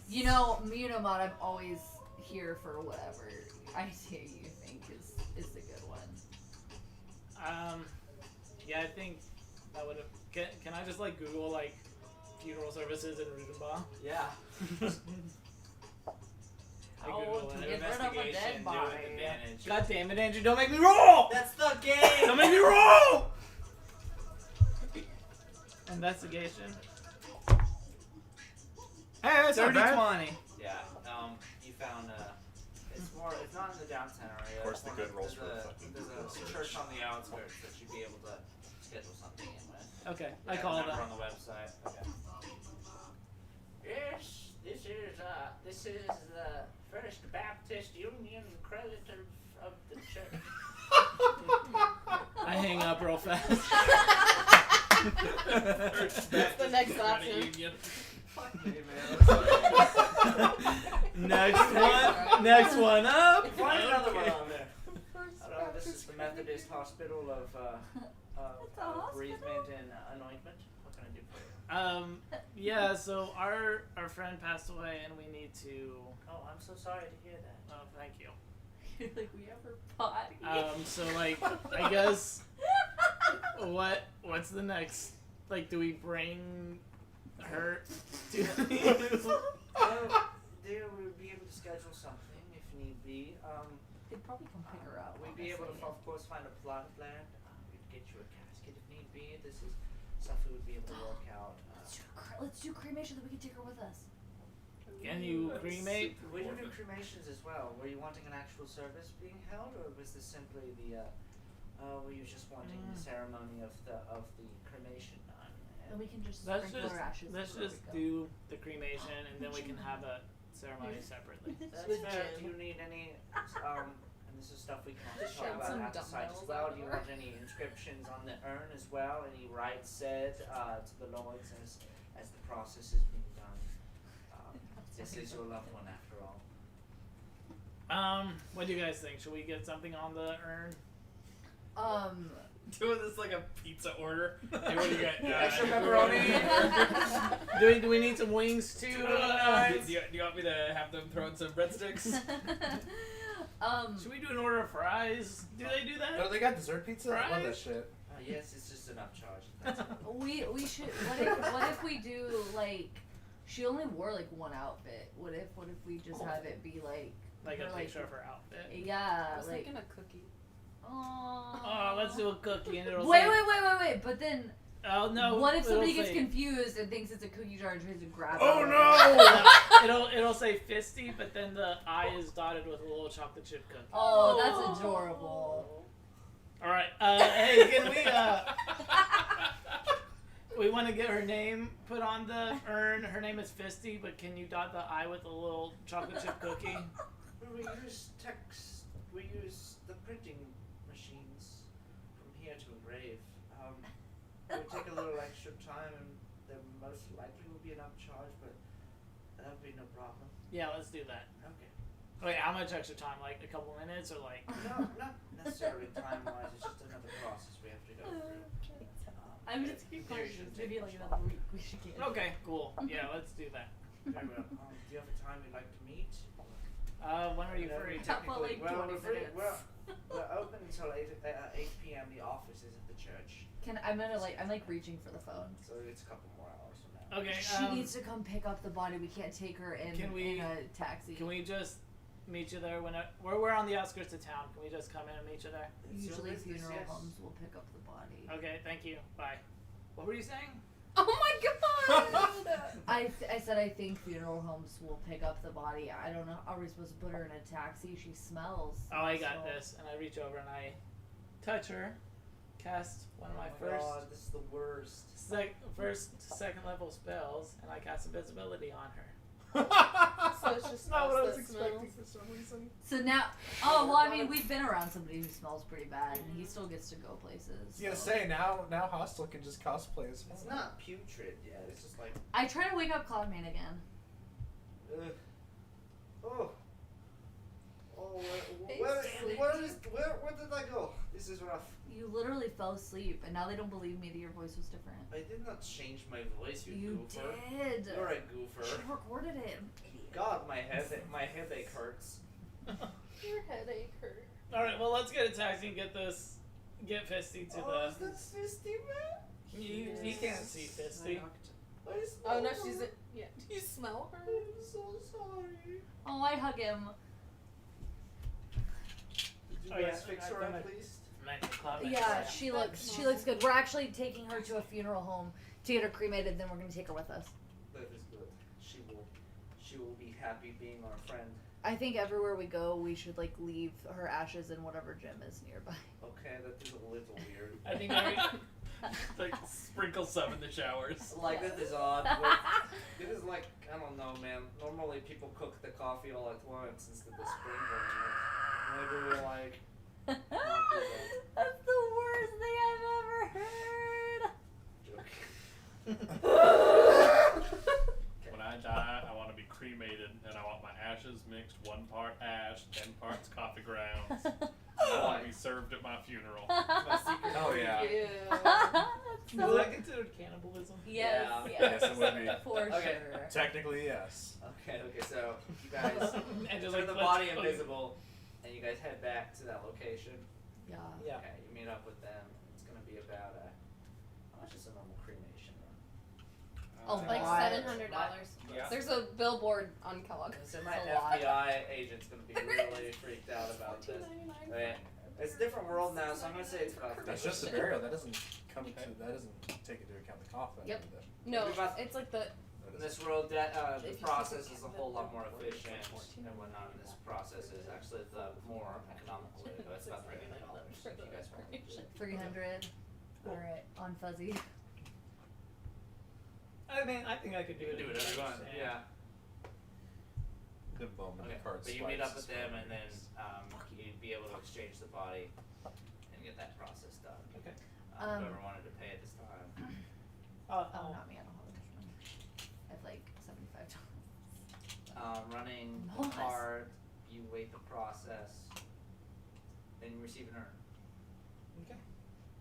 You know, Mod, I'm always here for whatever idea you think is the good one. Yeah, I think that would have. Can I just like Google like funeral services in Rudenbaugh? Yeah. I How Google to it. get rid of a Investigation, dead do body. with advantage. God damn it, Andrew! Don't make me roll! That's the game! Don't make me roll! Investigation. Hey, it's not Dirty bad. 20. Yeah, you found, it's not in the downtown area. Of course, the good rolls for There's a church on the outskirts that you'd be able to schedule something in with. Okay, They I have call a it number that. on the website. Okay. Yes, this is the First Baptist Union credit of the church. I hang up real fast. That's the next option. Next one up. Find another one Okay. on there. Hello, this is the Methodist Hospital of bereavement and anointment. What can I do for you? Yeah, so our friend passed away and we need to. Oh, I'm so sorry to hear that. Oh, thank you. You're like, we have her body. So like, I guess what's the next? Like, do we bring her to? there we'll be able to schedule something if need be. They'd probably come pick her up. We'd be able to, honestly. of course, find a plot of land. We'd get you a casket if need be. This is stuff we would be able to work out. Let's do cremation so we can take her with us. Can you cremate? We do cremations as well. Were you wanting an actual service being held, or was this simply the? Were you just wanting the ceremony of the cremation done? And we can just Let's sprinkle just her ashes. let's wherever just we go. do the cremation and then we can have a ceremony separately. That's With fair. Do Jim. you need any? And this is stuff we can also Just talk shout about some outside as dumbbells well. out Do you there. want any inscriptions on the urn as well? Any rites said to the lords as the process is being done? This is your loved one after all. What do you guys think? Should we get something on the urn? Doing this like a pizza order. Hey, what do you got? Extra pepperoni. Do we need some wings too? Do you want me to have them throw in some breadsticks? Should we do an order of fries? Do they do that? Oh, they got dessert pizza? I love that Fries? shit. Yes, it's just an upcharge. That's all. We should. What if we do like? She only wore like one outfit. What if we just have it be like Like her, a picture of her outfit. Yeah, I was like. thinking a cookie. Oh, let's do a cookie and it'll Wait, say. wait! But then, Oh no! what if somebody it'll gets say- confused and thinks it's a cookie jar and tries to grab it? Oh no! it'll say fisty, but then the eye is dotted with a little chocolate chip cookie. Oh, that's adorable. All right. Hey, can we? We want to get her name put on the urn. Her name is Fisty, but can you dot the I with a little chocolate chip cookie? We use text. We use the printing machines from here to engrave. It would take a little extra time, and there most likely will be an upcharge, but that would be no problem. Yeah, let's do that. Okay. Wait, how much extra time? Like a couple minutes or like? No, not necessarily time-wise. It's just another process we have to go through. I'm just keep questions. Maybe like another week we should get. Okay, cool. Yeah, let's do that. Very well. Do you have a time you'd like to meet? When are you free? How about, like, 20 minutes? We're open until 8 p.m. The office is at the church, I'm reaching for the phone. so it's a couple more hours from now. Okay. She needs to come pick up the body. We can't take her in in a taxi. Can we just meet you there when we're on the outskirts of town? Can we just come in and meet you there? It's your Usually business, funeral yes. homes will pick up the body. Okay, thank you. Bye. What were you saying? Oh my god! I said I think funeral homes will pick up the body. I don't know. Are we supposed to put her in a taxi? She smells. Oh, I got so- this. And I reach over and I touch her, cast one of my Oh first, God, this is the worst. second level spells, and I cast invisibility on her. So it's just not what I us was that expecting smells. for some reason. So now, well, I mean, we've been around somebody who smells pretty bad, and he still gets to go places. I was gonna so. say now Hostel can just cosplay as It's not putrid yet. It's just like, I try to wake up Cloudman again. ugh. Oh. Oh, It's where did I go? This is rough. You literally fell asleep, and now they don't believe me that your voice was different. I did not change my voice, You goofer. did. You're a She goofer. recorded it. Idiot. God, my headache hurts. Your headache hurt. All right, well, let's get a taxi and get Fisty to Is the. that Fisty, man? You can't see Fisty. I Oh smell no, her. she's in. Yeah. Do you smell her? I'm so sorry. Oh, I hug him. Did you Oh, yeah, guys fix I her found at it. least? Yeah, she looks good. We're actually taking her to a funeral home to get her cremated. Then we're gonna take her with us. That is good. She will be happy being our friend. I think everywhere we go, we should like leave her ashes in whatever gym is nearby. Okay, that is a little weird. I think every. Like sprinkle some in the showers. Like, that is odd. But it is like, I don't know, man. Normally people cook the coffee all at once instead of sprinkling it. Maybe we're like, That's the worst thing I've ever heard. When I die, I want to be cremated, and I want my ashes mixed 1 part ash, 10 parts coffee grounds. I want to be served at my funeral. my secret. Oh yeah. Is that considered cannibalism? Yes, Yeah. yes, Yes, it would be. for Okay. sure. Technically, yes. Okay, so you guys And just turn like the let's- body invisible, and you guys head back to that location. Yeah. Yeah. Okay, you meet up with them. It's gonna be about how much is a normal cremation run? A Like lot. $700. Yeah. There's a billboard on Kellogg. So my It's a lot. FBI agent's gonna be really freaked out about this. Okay. It's a different world now, so I'm gonna say it's about That's just the burial. That doesn't take into account the coffin. Yep. either. No, About- it's like the. In this world, the If you process take is a the whole lot more billboard, it's efficient $14. and whatnot. And this process is actually the more economical way to go. It's about $300 if you guys want. 300. All right, on Fuzzy. I mean, I think I could do it. Do whatever you want. Yeah. The moment Okay. the card But you meet swipes up with is them, when and then it you'd be able to exchange the body and get that process done. Okay. Whoever wanted to pay at this time. Oh, not me. I don't have enough money. I have like $75. Running the Nice. card, you wait the process, then you receive an urn. Okay.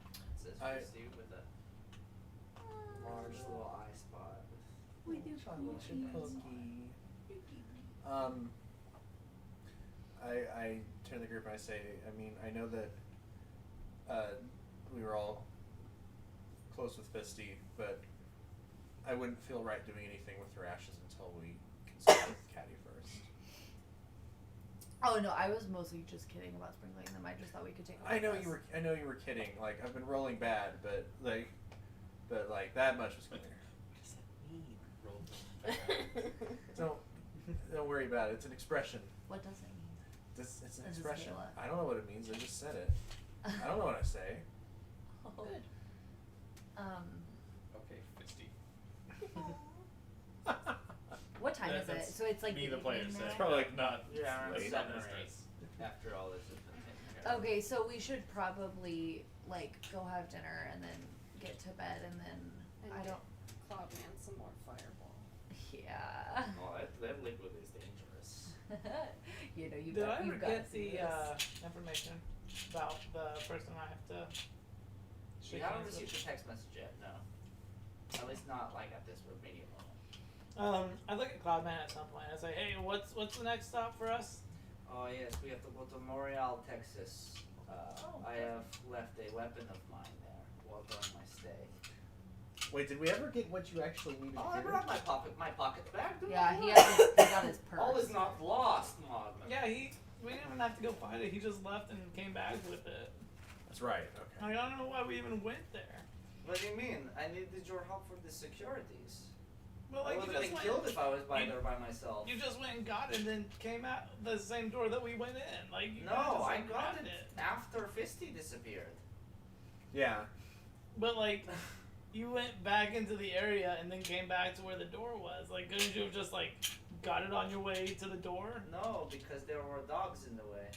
It says I- receive with a large little eye spot. We do chocolate chip cookie. I turn to the group and I say, I mean, I know that we were all close with Fisty, but I wouldn't feel right doing anything with her ashes until we consult with Caddy first. Oh no, I was mostly just kidding about sprinkling them. I just thought we could take. I know you were kidding. Like, I've been rolling bad, but that much was clear. Don't worry about it. It's an expression. What does it mean? It's an Does it expression. say what? I don't know what it means. I just said it. I don't know what I say. Good. Okay, Fisty. What time is it? That's So it's like me, the player, evening says. now? Probably like Not Yeah, around late 7 on or Mistress. 8 after all this has been taken care of. Okay, so we should probably like go have dinner and then get to bed and then And I get don't. Cloudman some more fireball. Yeah. Oh, that liquid is dangerous. You know you Did got. I You've ever got get to do the this. information about the person I have to We shake haven't hands with? received a text message yet, no. At least not like at this medium level. I look at Cloudman at some point. I say, "Hey, what's the next stop for us?" Oh yes, we have to go to Montreal, Texas. I have left a weapon of mine there while during my stay. Wait, did we ever get what you actually needed Oh, I here? brought my pocket bag. Do Yeah, not he worry. got his purse. All is not lost, Mogman. Yeah, we didn't even have to go find it. He just left and came back with it. That's right. Okay. Like, I don't know why we even went there. What do you mean? I needed your help for the securities. Well, I like would you have just been went. killed if I was by you- there by myself. You just went and got it, and then came out the same door that we went in. Like you No, just, I like, got grabbed it after Fisty disappeared. Yeah. But like, you went back into the area and then came back to where the door was. Like, couldn't you have just like got it on your way to the door? No, because there were dogs in the way.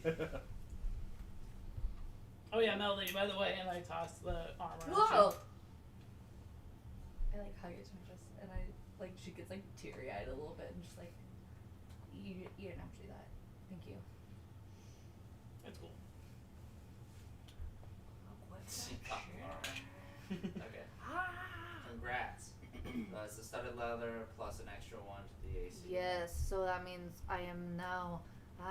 Okay. Oh yeah, Melody. By the way, and I tossed the armor. at you. Whoa! I like hug it to my chest, and I like she gets like teary eyed a little bit, and just like, you didn't have to do that. Thank you. It's cool. She got the armor. Okay. Congrats. It's a studded leather plus an extra one to the AC. Yes, so that means I am now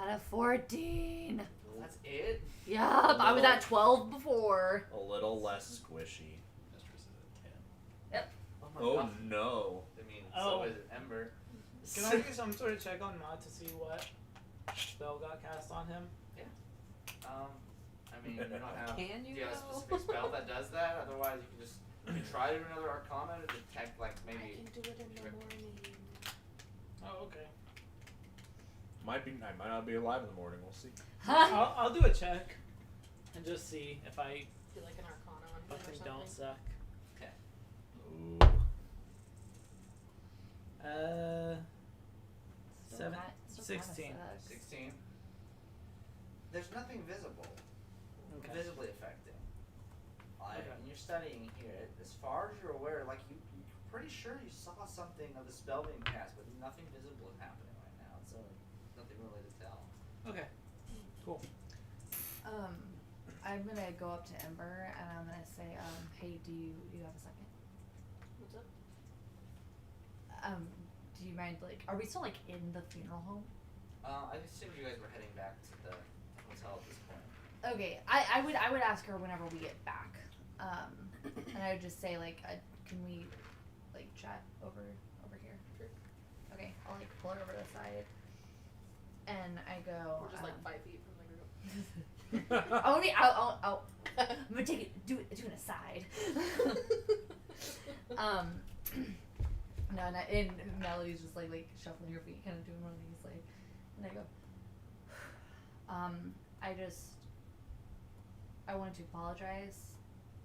at a 14. That's it? Yep, I was at 12 before. A little less squishy. Mistress is at 10. Oh my Oh god. no. I mean, Oh. so is Ember. Can I do some sort of check on Mod to see what spell got cast on him? I mean, you don't have. Can you do you have a though? specific spell that does that? Otherwise, you can just you can try to do another Arcana to detect like I maybe. can do it in the morning. Oh, okay. I might not be alive in the morning. We'll see. I'll do a check and just see if I Do like an Arcana on him or fucking something. don't suck. Ooh. Seven, Still 16. kinda sucks. 16. There's nothing visible, Okay. visibly affecting. Okay. And you're studying here. As far as you're aware, like you're pretty sure you saw something of the spell being cast, but nothing visible is happening right now. So nothing really to tell. Okay. Cool. I'm gonna go up to Ember and I'm gonna say, hey, do you have a second? What's up? Do you mind, like, are we still like in the funeral home? I assumed you guys were heading back to the hotel at this point. Okay, I would ask her whenever we get back. And I would just say like, can we like chat over here? Sure. Okay, I'll like pull her over to the side, and I go. We're just like 5 feet from the group. I'll I'm gonna take it, do an aside. No, and Melody's just like shuffling her feet, kind of doing one of these like, and I go, I wanted to apologize.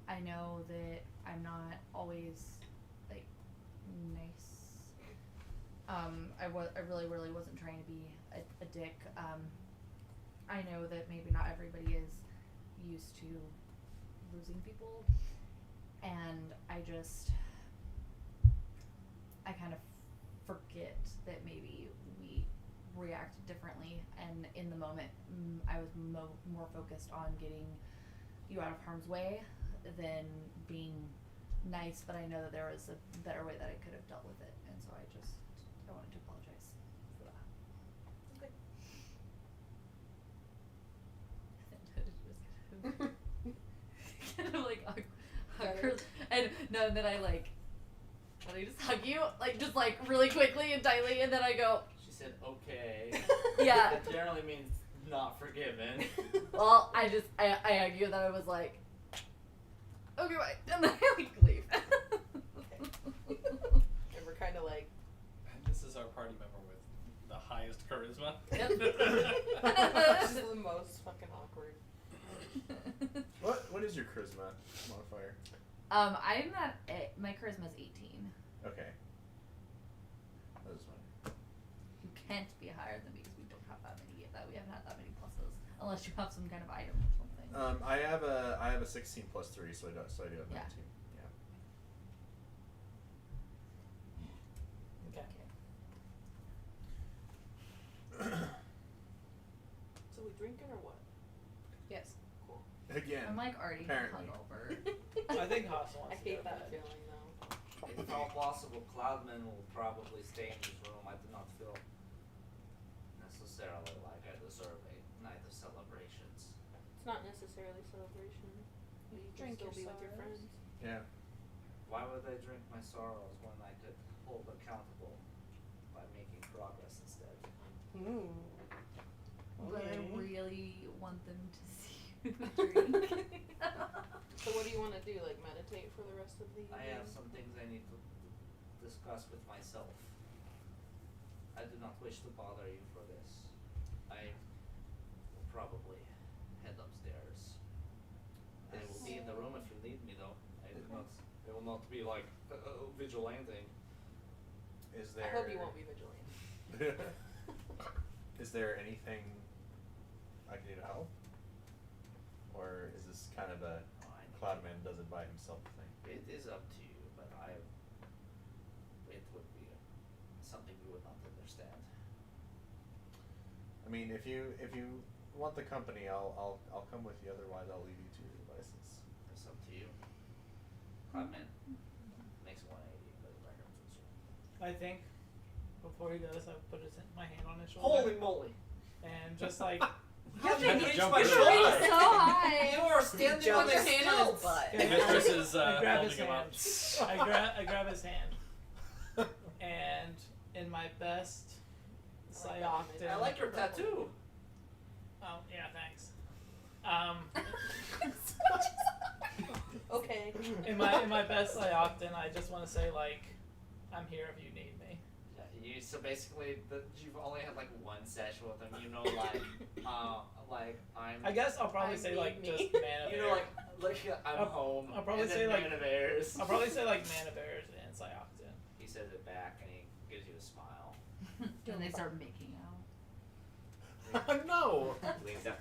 I know that I'm not always like nice. I really wasn't trying to be a dick. I know that maybe not everybody is used to losing people, and I kind of forget that maybe we react differently, and in the moment I was more focused on getting you out of harm's way than being nice, but I know that there was a better way that I could have dealt with it, and so I wanted to apologize for that. Okay. Kind of like hug her, and no, and then I like, let me just hug you, like just like really quickly and tightly, and then I go. She said, okay. Yeah. That generally means not forgiven. Well, I hug you, and then I was like, okay, bye, and then I like leave. And we're kind of like. And this is our party member with the highest charisma. Yep. This is the most fucking awkward. What is your charisma modifier? I'm at my charisma's 18. Okay. That is fine. You can't be higher than me because we don't have that many. We haven't had that many pluses, unless you have some kind of item or something. I have a 16 plus 3, so I do have 19. Yeah. Yeah. Okay. So we drinking or what? Yes. Cool. Again. I'm like already apparently. hungover. I think Hostel I wants to hate go that to bed. feeling though. If all possible, Cloudman will probably stay in his room. I do not feel necessarily like I deserve a night of celebrations. It's not necessarily celebration. You can Drink still your be with your sorrows. friends. Yeah. Why would I drink my sorrows when I could hold accountable by making progress instead? But I really want them to see you drink. So what do you want to do? Like meditate for the rest of the evening? I have some things I need to discuss with myself. I do not wish to bother you for this. I will probably head upstairs. I will be in the room if you need me, though. It will not be like vigilante. Is I there? hope you won't be vigilant. Is there anything I can do to help? Or is this kind of a Cloudman does it by himself thing? It is up to you, but it would be something you would not understand. I mean, if you want the company, I'll come with you. Otherwise, I'll leave you to your devices. It's up to you. Cloudman makes 180, but the record was I think before he does, I put my hand on his shoulder. Holy moly! And just like. You haven't reached jump my really shoulder! It's so high. You are standing Put on your his hand on his stilts. butt. Mistress is I grab holding his him hand. up. I grab his hand. And in my best I like Psyoctin. that. I like your tattoo. Oh yeah, thanks. Okay. In my best Psyoctin, I just want to say like, I'm here if you need me. Yeah, so basically, you've only had like one session with him. You know, like I'm. I guess I'll probably I say need like me. just Man of You Air. know, like I'm I'll- home. I'll probably and say, then like- Man of Airs. I'll probably say like Man of Airs and Psyoctin. He says it back and he gives you a smile. And they start making out. No. Leans out.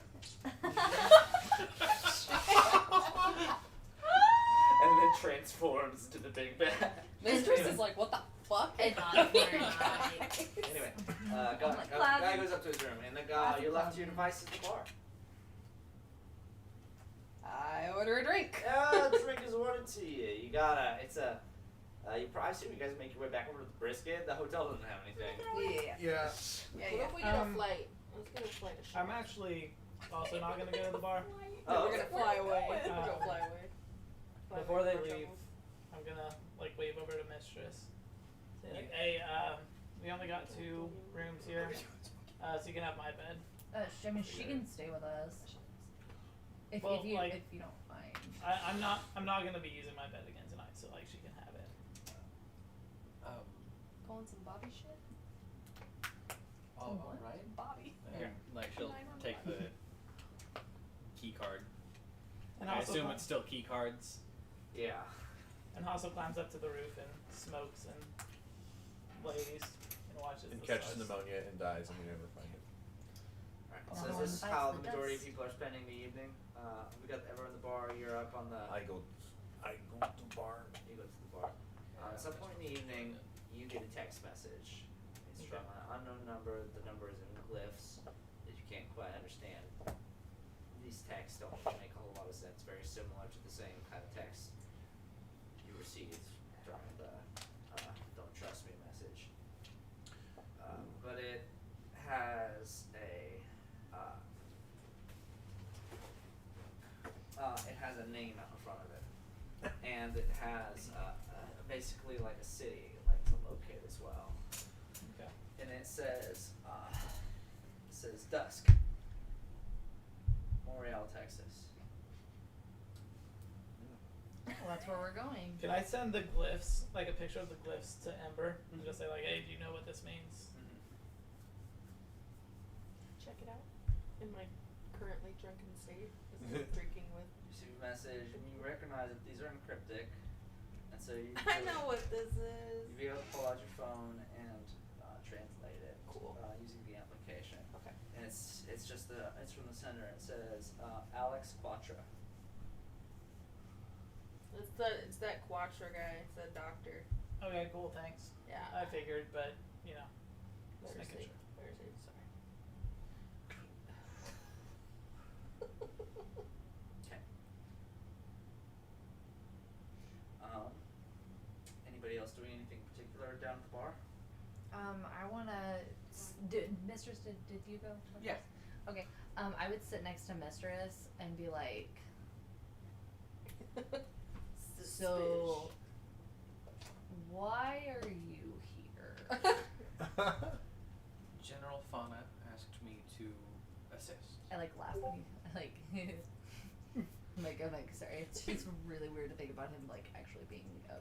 And then transforms to the big bad. Mistress is like, what the fuck? It's not very nice. Anyway, I'm like, guy "Cloud." goes up to his room, and the guy Classic you're left Cloud. to your devices at the bar. I order a drink. Drink is ordered to you. You gotta. It's a. You probably assume you guys make your way back over to the brisket. The hotel doesn't have anything. Yeah. Yeah. What if we get a flight? Let's get a flight of I'm actually also not gonna go to the bar. No, Oh, we're okay. gonna fly away. going? We're gonna fly away. before they leave, I'm gonna like wave over to Mistress. Say like, hey, we only got 2 rooms here, so you can have my bed. I mean, she can stay with us. If Well, you like- if you don't mind. I'm not gonna be using my bed again tonight, so like she can have it. Pulling some Bobby shit? All what? right. Bobby. And, like she'll 911. take the key card. And I also assume it's still key cards. Yeah. And also climbs up to the roof and smokes and lays and watches And the catches stars. pneumonia and dies, and we never find it. Alright, Oh. so Another this one is bites how the the majority of dust. people are spending the evening. We got everyone in the bar. You're up on the. I go to the bar. You go to the bar. At some point in the evening, you get a text message. It's Okay. from an unknown number. The number is in glyphs that you can't quite understand. These texts don't make a whole lot of sense. Very similar to the same kind of text you received during the "Don't trust me" message. But it has a name out in front of it, and it has basically like a city like to locate as well. Okay. And it says Dusk, Montreal, Texas. Well, that's where we're going. Can I send the glyphs, like a picture of the glyphs, to Ember and just say like, hey, do you know what this means? Check it out. In my currently drunken state, as I'm drinking with. You receive a message, and you recognize that these are encryptic, and so you. I know what this is. You'll be able to pull out your phone and translate it. Cool. Using the application. Okay. And it's just it's from the center. It says Alex Quatra. It's that Quattro guy. It's that doctor. Okay, cool, thanks. Yeah. I figured, but you know, just Where's making he? sure. Where is he? Sorry. Okay. Anybody else doing anything particular down at the bar? I wanna. Mistress, did you go? Yeah. Okay. I would sit next to Mistress and be like, so, why are you here? General Fauna asked me to assist. I like laugh when I'm like, sorry. It's just really weird to think about him like actually being a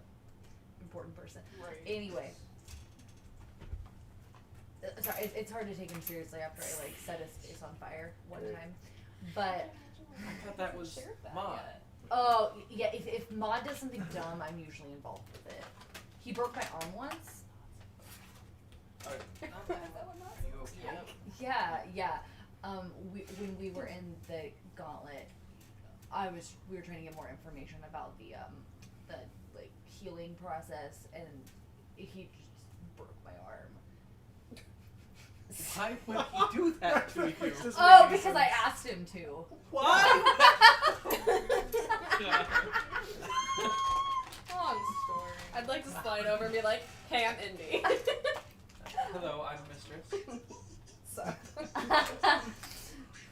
important person. Right. Anyway. Sorry, it's hard to take him seriously after I like set his face on fire one time. But I thought that was Shared that Mom. yet. oh yeah, if Maud does something dumb, I'm usually involved with it. He broke my arm once. Are Is that what Matt you said? okay? Yeah. When we were in the gauntlet, we were trying to get more information about the like healing process, and he just broke my arm. Why would he do that to you? Oh, because I asked him to. Why? Long story. I'd like to slide over and be like, hey, I'm Indy. Hello, I'm Mistress. So, there's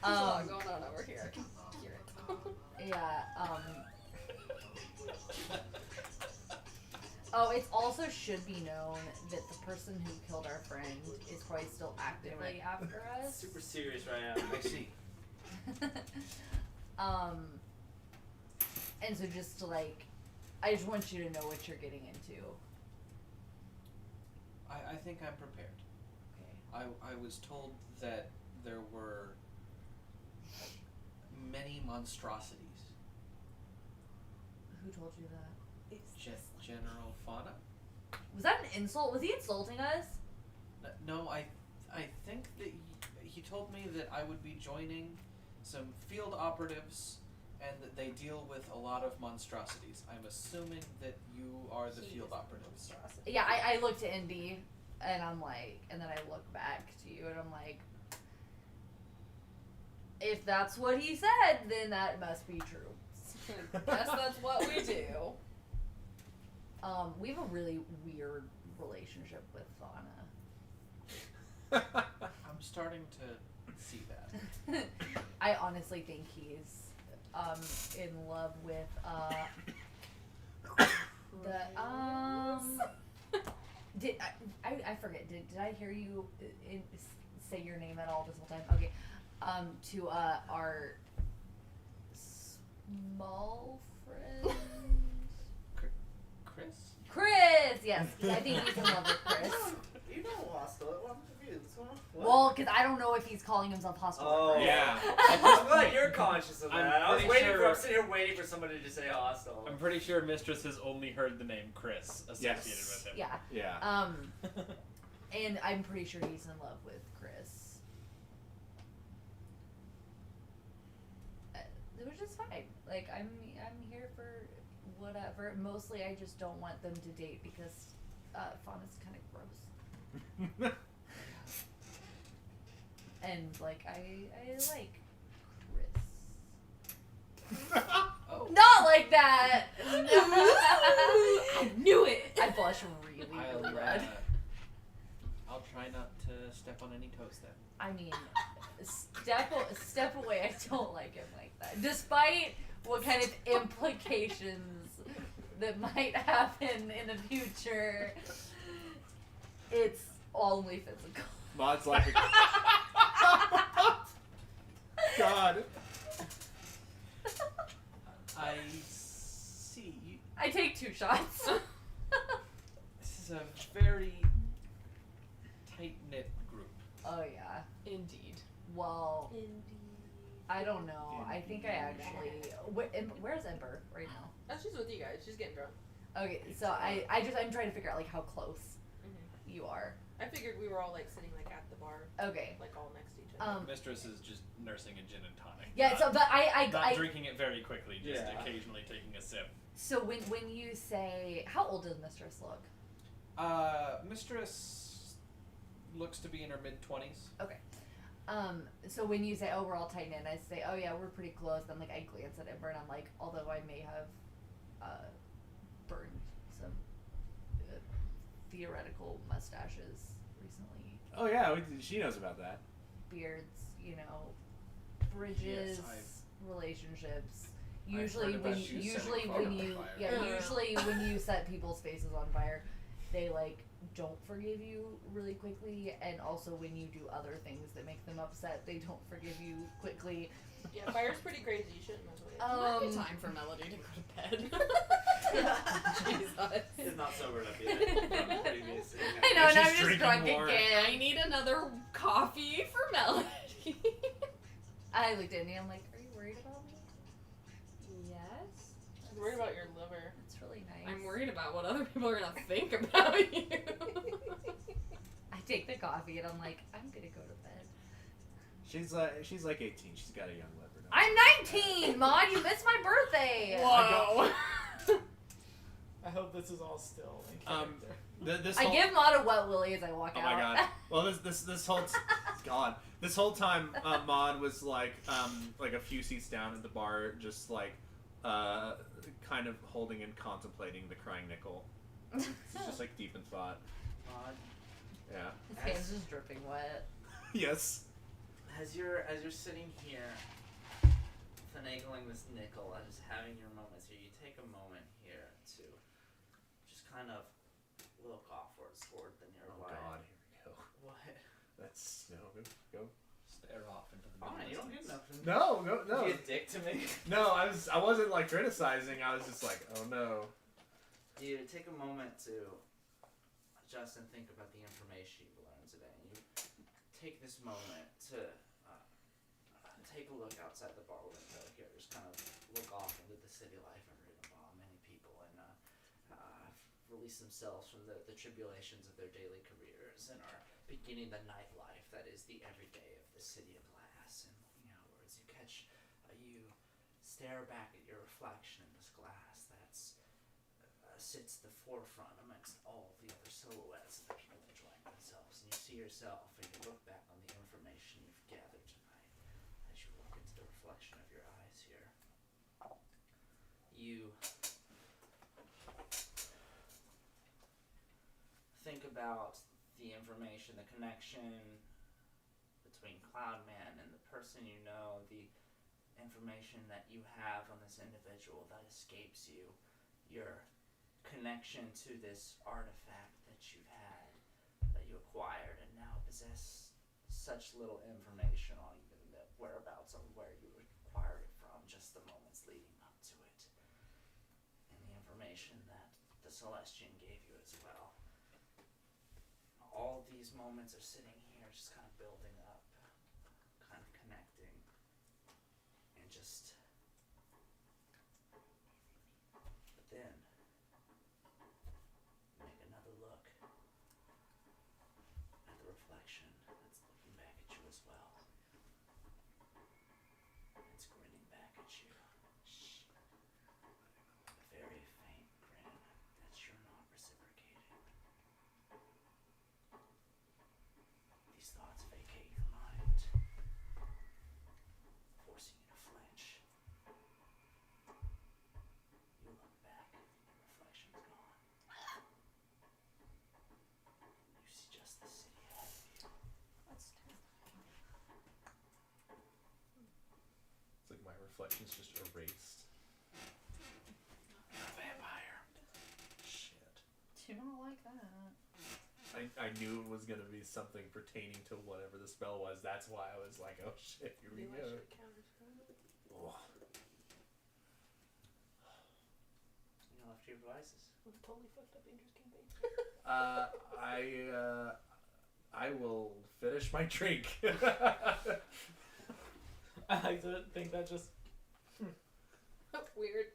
a lot going on over here. I can hear it. Yeah. Oh, it also should be known that the person who killed our friend is probably still actively after us. Super serious right now. I see. And so just to like, I just want you to know what you're getting into. I think I'm prepared. Okay. I was told that there were many monstrosities. Who told you that? General Fauna? Was that an insult? Was he insulting us? No, I think that he told me that I would be joining some field operatives and that they deal with a lot of monstrosities. I'm assuming that you are the field operatives. Yeah, I looked at Indy, and I'm like, and then I look back to you, and I'm like, if that's what he said, then that must be true. Guess that's what we do. We have a really weird relationship with Fauna. I'm starting to see that. I honestly think he's in love with Did I forget? Did I hear you say your name at all this whole time? Okay. To our small friend. Chris, yes, 'cause I think he's in love with Chris. You know hostile. I'm confused. Well, because I don't know if he's calling himself hostile. Oh, Yeah. I'm glad you're conscious of that. I'm I was pretty sure- I'm sitting here waiting for somebody to say hostile. I'm pretty sure Mistress has only heard the name Chris associated with him. Yeah. Yeah. And I'm pretty sure he's in love with Chris. Which is fine. Like I'm here for whatever. Mostly, I just don't want them to date because Fauna's kind of gross. And like I like Chris. Oh. Not like that. I knew it. I blush really, really red. I'll try not to step on any toes then. I mean, step away. I don't like him like that. Despite what kind of implications that might happen in the future, it's only physical. Maud's like, God. I see. I take 2 shots. This is a very tight-knit group. Oh yeah. Indeed. Well, Indeed. I don't know. I think I actually. Where's Ember right now? Oh, she's with you guys. She's getting drunk. Okay, so I'm trying to figure out like how close you are. I figured we were all like sitting like at the bar, Okay. like all next to each other. Mistress is just nursing a gin and tonic. Yeah. Not, So, but I drinking it very quickly, just Yeah. occasionally taking a sip. So when you say, how old does Mistress look? Mistress looks to be in her mid-20s. So when you say, oh, we're all tight knit, I say, oh yeah, we're pretty close. Then like I glance at Ember and I'm like, although I may have burned some theoretical mustaches recently, Oh yeah, she knows about that. beards, bridges, Yes, relationships. I've Usually heard when about you usually setting when fire to you fire. usually when you set people's faces on fire, they like don't forgive you really quickly, and also when you do other things that make them upset, they don't forgive you quickly. Yeah, fire's pretty crazy. You shouldn't mess with it. Might be time for Melody to go to bed. Jesus. It's not sober enough yet. From previous. I know, and She's I'm just drinking drunk more. again. I need another coffee for Melody. I looked at Andy, I'm like, are you worried about me? Yes. She's worried about your liver. That's really nice. I'm worried about what other people are gonna think about you. I take the coffee and I'm like, I'm gonna go to bed. She's like 18. She's got a young liver. Now. I'm 19, Ma. You missed my birthday. Whoa. I hope this is all still in Um, character. This I whole, give Maud a wet willy as I walk Oh out. my God. Well, this whole God, this whole time, Maud was like a few seats down at the bar, just like kind of holding and contemplating the crying nickel. She's just like deep in thought. Maud, Yeah. His hands just dripping wet. Yes. as you're sitting here finagling this nickel and just having your moments here, you take a moment here to just kind of look offwards toward the nearby. Oh God, here we go. What? That's go. Stare off into the Fine, you don't get distance. nothing. No. You be a dick to me. No, I wasn't like criticizing. I was just like, oh no. You take a moment to adjust and think about the information you've learned today. You take this moment to take a look outside the bar window here. Just kind of look off into the city life of Rinaba. Many people release themselves from the tribulations of their daily careers and are beginning the nightlife that is the everyday of the city of glass. And looking outwards, you catch, you stare back at your reflection in this glass that's sits the forefront amongst all the other silhouettes of the people enjoying themselves. And you see yourself and you look back on the information you've gathered tonight as you look into the reflection of your eyes here. You think about the information, the connection between Cloudman and the person you know, the information that you have on this individual that escapes you. You're connection to this artifact that you've had, that you acquired, and now possess such little information on even the whereabouts of where you acquired it from, just the moments leading up to it, and the information that the Celestian gave you as well. All these moments are sitting here, just kind of building up, kind of connecting, and just. But then, make another look at the reflection that's looking back at you as well. It's grinning back at you. A very faint grin that you're not reciprocating. These thoughts vacate your mind, forcing you to flinch. You look back, the reflection's gone. You see just the city ahead of you. That's terrifying. It's like my reflection's just erased. You're a vampire. Shit. Do not like that. I knew it was gonna be something pertaining to whatever the spell was. That's why I was like, oh shit, here we You go. should counterspell it. Oh. You left your devices. It totally fucked up Andrew's campaign. I will finish my drink. I like to think that just. Weird.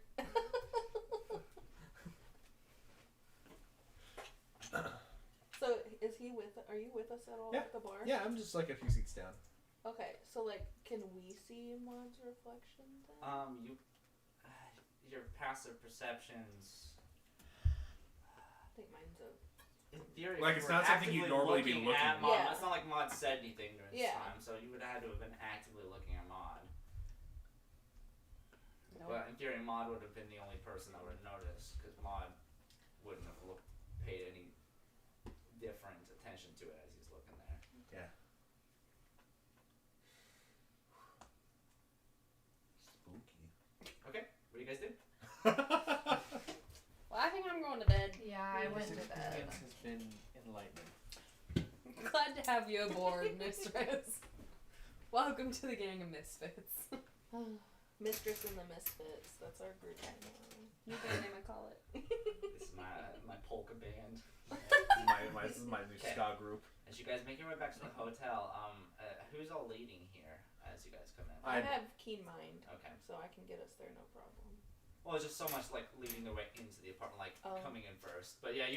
So is he with? Are you with us at all Yeah. at the bar? Yeah, I'm just like a few seats down. Okay, so like, can we see Maud's reflection then? Your passive perceptions. I think mine's a. In theory, Like, if it's you were not something you'd actively normally be looking at at. Maud, Yeah. It's not like Maud said anything during this Yeah. time, so you would have had to have been actively looking at Maud. No. But in theory, Maud would have been the only person that would have noticed, because Maud wouldn't have paid any different attention to it as he's looking there. Yeah. Spooky. Okay, what do you guys do? Well, I think I'm going to bed. Yeah, I went to This bed. experience has been enlightening. Glad to have you aboard, Mistress. Welcome to the gang of misfits. Mistress and the Misfits. That's our group right now. New band name I call it. This is my polka band. This is my new Okay. ska group. As you guys make your way back to the hotel, who's all leading here as you guys come in? I have keen mind, Okay. so I can get us there no problem. Well, it's just so much like leading the way into the apartment, like Oh. coming in first. But yeah,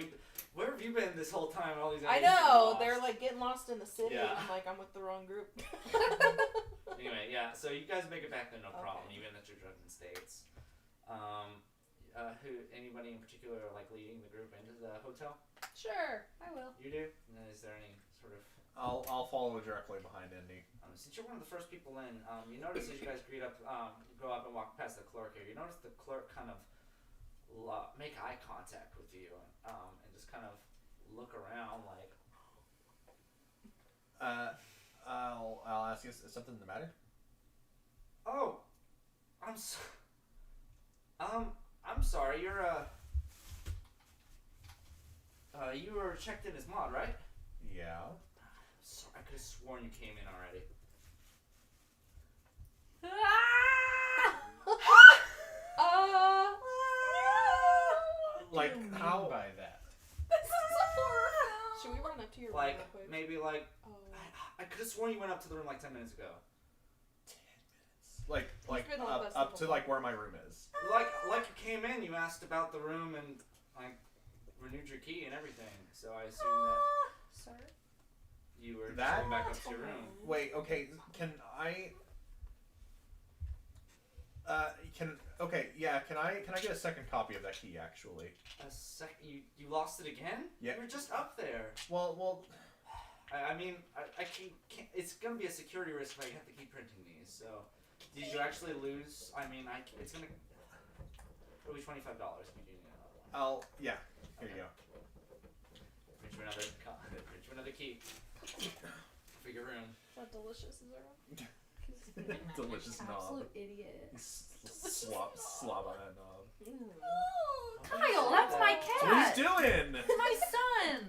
where have you been this whole time? All these. I enemies have know been they're lost? like getting lost in the city, Yeah. and I'm like, I'm with the wrong group. Anyway, yeah. So you guys make it back there, no problem, Okay. even at your drunken states. Anybody in particular like leading the group into the hotel? Sure, I will. You do. And then is there any sort of I'll follow directly behind Indy. since you're one of the first people in, you notice as you guys go up and walk past the clerk here, you notice the clerk kind of make eye contact with you, and just kind of look around like. I'll ask you, is something the matter? Oh, I'm sorry. You were checked in as Maud, right? Yeah. Sorry, I could have sworn you came in already. Like What do you mean how? by that? This is a horror film. Should we run up to your Like room real quick? maybe like Oh. I could have sworn you went up to the room like 10 minutes ago. Like been with us up the to whole like where my room is. Like you came in, you asked about the room and like renewed your key and everything. So I assume that Sir? you were just That- going back up to your room. Wait, okay, can I? Can I get a second copy of that key actually? You lost it again? Yeah. You were just up there. Well, I mean, I can't. It's gonna be a security risk if I have to keep printing these. So, did you actually lose? I mean, it's gonna. It'll be $25 if you do need another one. yeah. Here you go. Print you another key for your room. Is that delicious, is there? Delicious knob. Absolute idiot. Slop on that knob. Oh, Kyle, that's my That's what he's cat. doing. My son.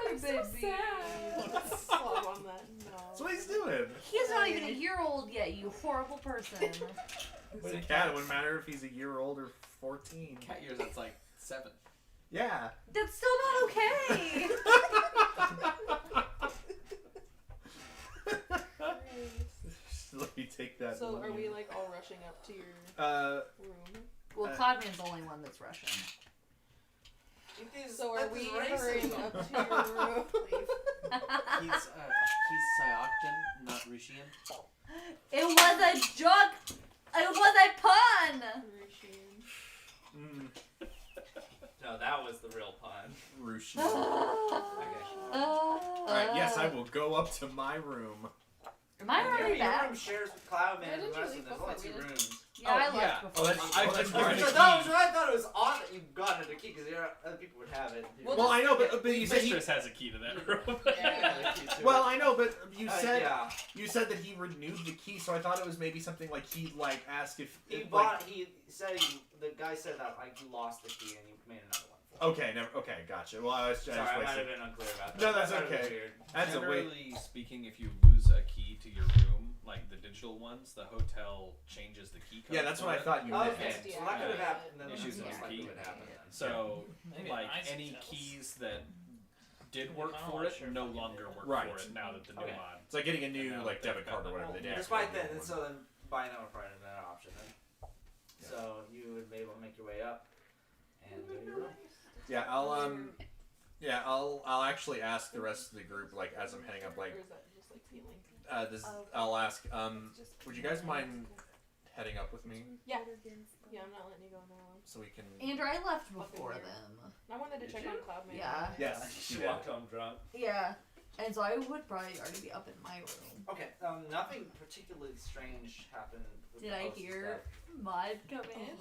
I'm so sad. Slob on that That's what he's doing. He's not even a year old yet, you horrible person. It's a cat. It wouldn't matter if he's a year old or 14. Cat years, that's like 7. Yeah. That's still not okay. Let me take that. So are we lead. like all rushing up to your room? Well, Cloudman's the only one that's rushing. So are we hurrying up to your room? He's Cyocton, not Rushian. It was a joke. It was a pun. Mm, No, that was the real pun. Rushi. Okay. Alright, yes, I will go up to my room. Am I already Your back? room shares with Cloudman Why and didn't the you rest leave of them. before There's only we 2 did? rooms. Yeah, I left yeah. before. Oh, that's, I've oh, that's been right. given So a that was key. what I thought it was odd that you got the key because other people would have it. Well, I know, but you said he. Mistress has a key to that room. Well, I know, but you said yeah. you said that he renewed the key, so I thought it was maybe something like he like asked if He like, bought. He said the guy said that like you lost the key and you made another one. Okay, never. Okay, gotcha. Well, I was just Sorry, I might wasting. have been unclear about that. No, that's That was okay. weird. That's a way. Generally speaking, if you lose a key to your room, like the digital ones, the hotel changes the key code. Yeah, that's for what I it. thought you meant. Okay, so that could have happened. Then Issues that's with most likely key. what happened then. So, Maybe like nice any hotels. keys that did work Oh, for it sure, no fucking longer did. work Right. for it now that the new Okay. mod. It's like getting a new And now like they've debit got card or that whatever whole- they did. Despite that, and so then buying that would probably have been an option then. So you would be able to make your way up and go to your room. Yeah, I'll actually ask the rest of the group like as I'm heading up like Or is that just like feeling? I'll ask would you guys mind heading up with me Yeah. Yeah, I'm not letting you go now. so we can Andrew, I left before them. I wanted to check on Cloudman. Yeah. Yes. She you did. walked home drunk. Yeah. And so I would probably already be up in my room. Okay, nothing particularly strange happened. With Did the I host hear Maud come in?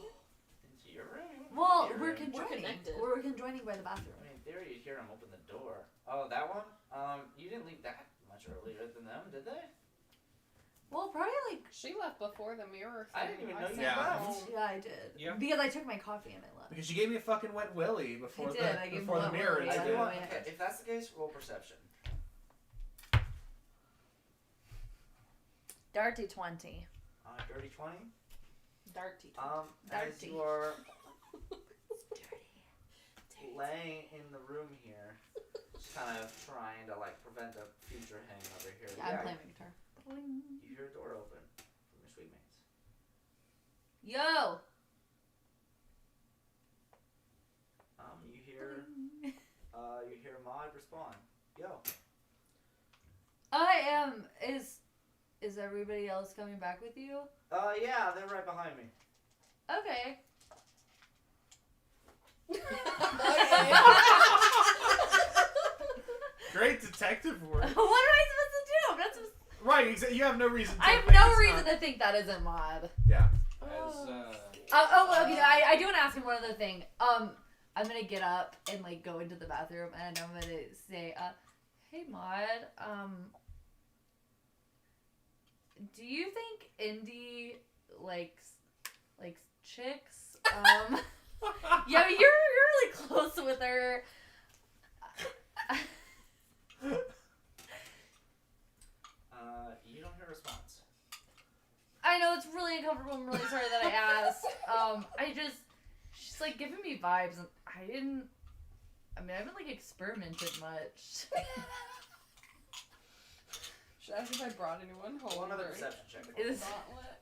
Into your room? Well, Your we're room. conjoining. connected. We're conjoining by the bathroom. I mean, in theory, you'd hear him open the door. Oh, that one? You didn't leave that much earlier than them, did they? Well, probably like. She left before the mirror thing. I didn't even know you said Yeah. no. Yeah, I did. Yeah. Because I took my coffee and I left. because you gave me a fucking wet willy before I did, I gave before him a the wet mirror willy, I yeah. do want. yeah. Okay, if that's the case, roll perception. Dirty 20. Dirty 20. Darty. As Dirty. you are Dirty. laying in the room here, just kind of trying to like prevent a future hangover here. Yeah, I'm playing my guitar. Boing. You hear a door open from your suite mates. Yo! You hear Maud respond. Yo. I am. Is everybody else coming back with you? Yeah, they're right behind me. Okay. Great detective work. What am I supposed to do? I'm not supposed Right, you have no reason to I have think no it's reason not- to think that isn't Mod. Yeah. As Okay. I do want to ask him one other thing. I'm gonna get up and like go into the bathroom and I'm gonna say, hey Mod, do you think Indy likes chicks? Yeah, you're really close with her. You don't hear a response. I know it's really uncomfortable. I'm really sorry that I asked. She's like giving me vibes, and I haven't like experimented much. Should I ask if I brought anyone home? Roll another or perception check. It is. Gauntlet?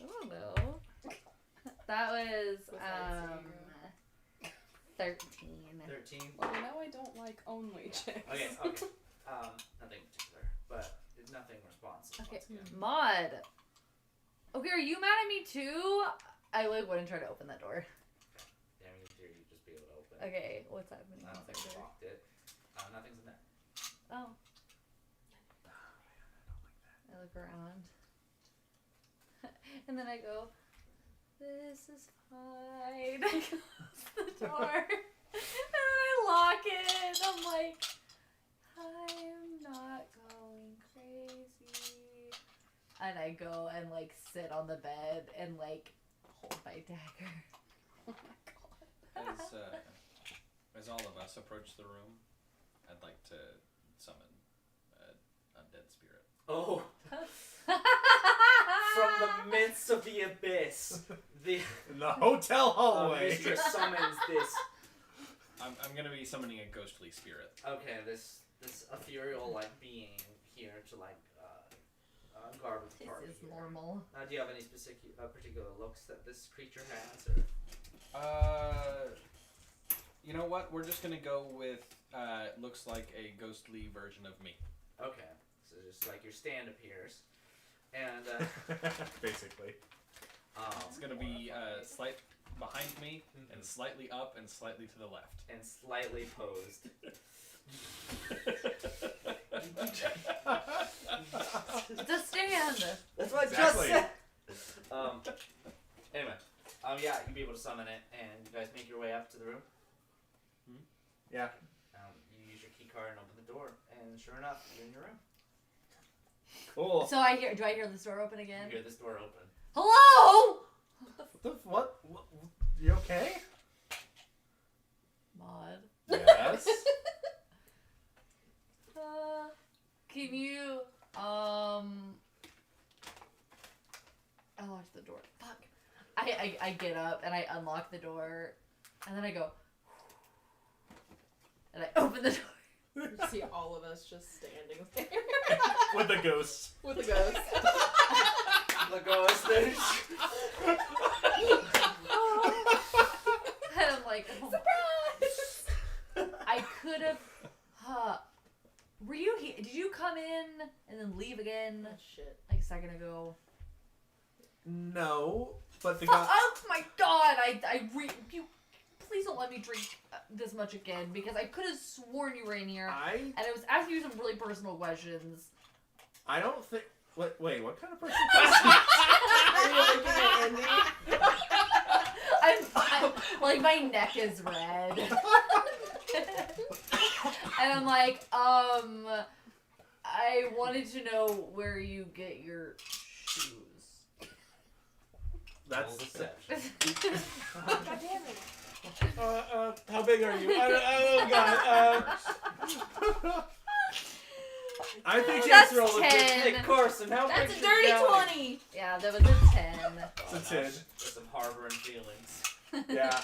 I don't know. That was Besides 13. 13. Well, you know I don't like only chicks. Okay. Nothing particular, but nothing responsive. Okay, once again. Mod. Okay, are you mad at me too? I like wouldn't try to open that door. Yeah, I mean, in theory, you'd just be able to open it. Okay, what's happening? I don't think you locked it. Nothing's in there. Oh. I look around. And then I go, this is fine. I close the door. And then I lock it. I'm like, I'm not I go and like sit on the bed and like hold my dagger. Oh my god. As all of us approach the room, I'd like to summon an undead spirit. Oh. From the midst of the abyss, the In the hotel hallway. Mistress summons this. I'm gonna be summoning a ghostly spirit. Okay, this ethereal like being here to like guard with the This party. is here. normal. Do you have any specific particular looks that this creature has? Or? You know what? We're just gonna go with looks like a ghostly version of me. Okay, so just like your stand appears, and Basically. It's gonna be slight behind me and slightly up and slightly to the left. and slightly posed. It's a stand. That's what Exactly. I just said. Anyway, yeah, you'd be able to summon it, and you guys make your way up to the room. Yeah. You use your key card and open the door, and sure enough, you're in your room. Cool. So do I hear this door open again? You hear this door open. Hello? What? You okay? Maud. Yes. Can you I locked the door. Fuck. I get up and I unlock the door, and then I go, and I open the door. You see all of us just standing there With the ghost. with a ghost. The ghost is. And I'm like, oh, Surprise! I could have. Were you here? Did you come in and then leave again Oh shit. like a second ago? No, but the Fuck, guy. oh my god! You please don't let me drink this much again, because I could have sworn you were in here and I was asking you some really personal questions. I don't think. Wait, what kind of person? Are you looking at Andy? I'm like, my neck is red. And I'm like, I wanted to know where you get your shoes. That's. deception. God damn it. How big are you? Oh god. I think you That's have to roll a 10. Hey, Carson, how That's big's a your dirty belly? 20. Yeah, that was a 10. It's a 10. There's some harboring feelings. Yeah.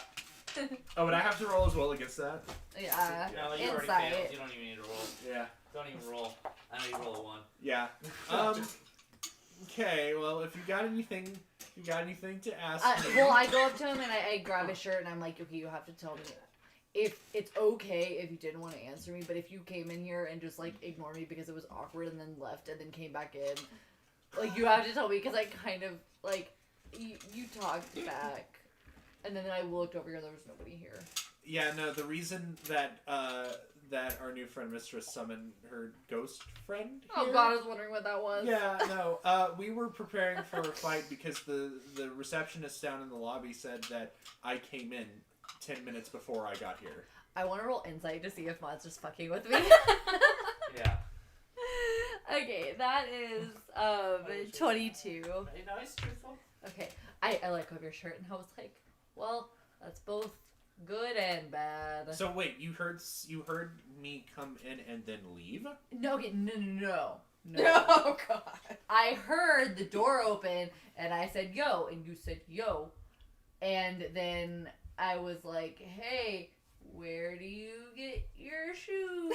Oh, but I have to roll as well against that. Yeah. No, you already Insight. failed. You don't even need to roll. Yeah. Don't even roll. I know you roll a 1. Yeah. Okay. Well, if you got anything to ask me. Well, I go up to him and I grab his shirt and I'm like, okay, you have to tell me if it's okay if you didn't want to answer me, but if you came in here and just like ignored me because it was awkward and then left and then came back in, like you have to tell me, because I kind of like you talked back and then I looked over here and there was nobody here. Yeah. No. The reason that that our new friend Mistress summoned her ghost friend. Oh here- god, I was wondering what that was. Yeah, no. We were preparing for a fight because the receptionist down in the lobby said that I came in 10 minutes before I got here. I want to roll insight to see if Maud's just fucking with me. Yeah. Okay, that is 22. Hey, nice, truthful. Okay, I let go of your shirt and I was like, well, that's both good and bad. So wait, you heard me come in and then leave? No, okay, no. Oh god. I heard the door open and I said, yo, and you said, yo. And then I was like, hey, where do you get your shoes?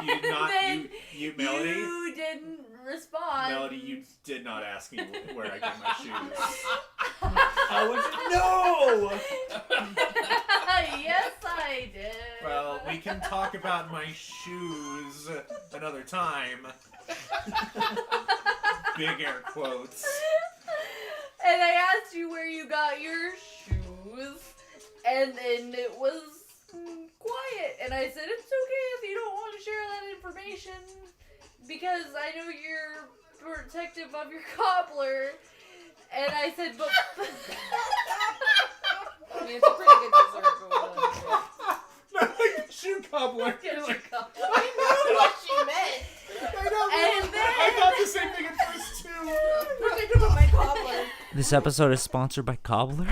You did not, And you Melody? You didn't respond. Melody, you did not ask me where I get my shoes. I was no. Yes, I did. Well, we can talk about my shoes another time. Big air quotes. And I asked you where you got your shoes, and then it was quiet. And I said, it's okay if you don't want to share that information, because I know you're protective of your cobbler. And I said, but... I mean, it's a pretty good dessert, but whatever. No, like shoe cobbler. Get You're your like, cobbler. I know what she meant. I know, And I then- thought the same thing This episode is sponsored by Cobbler.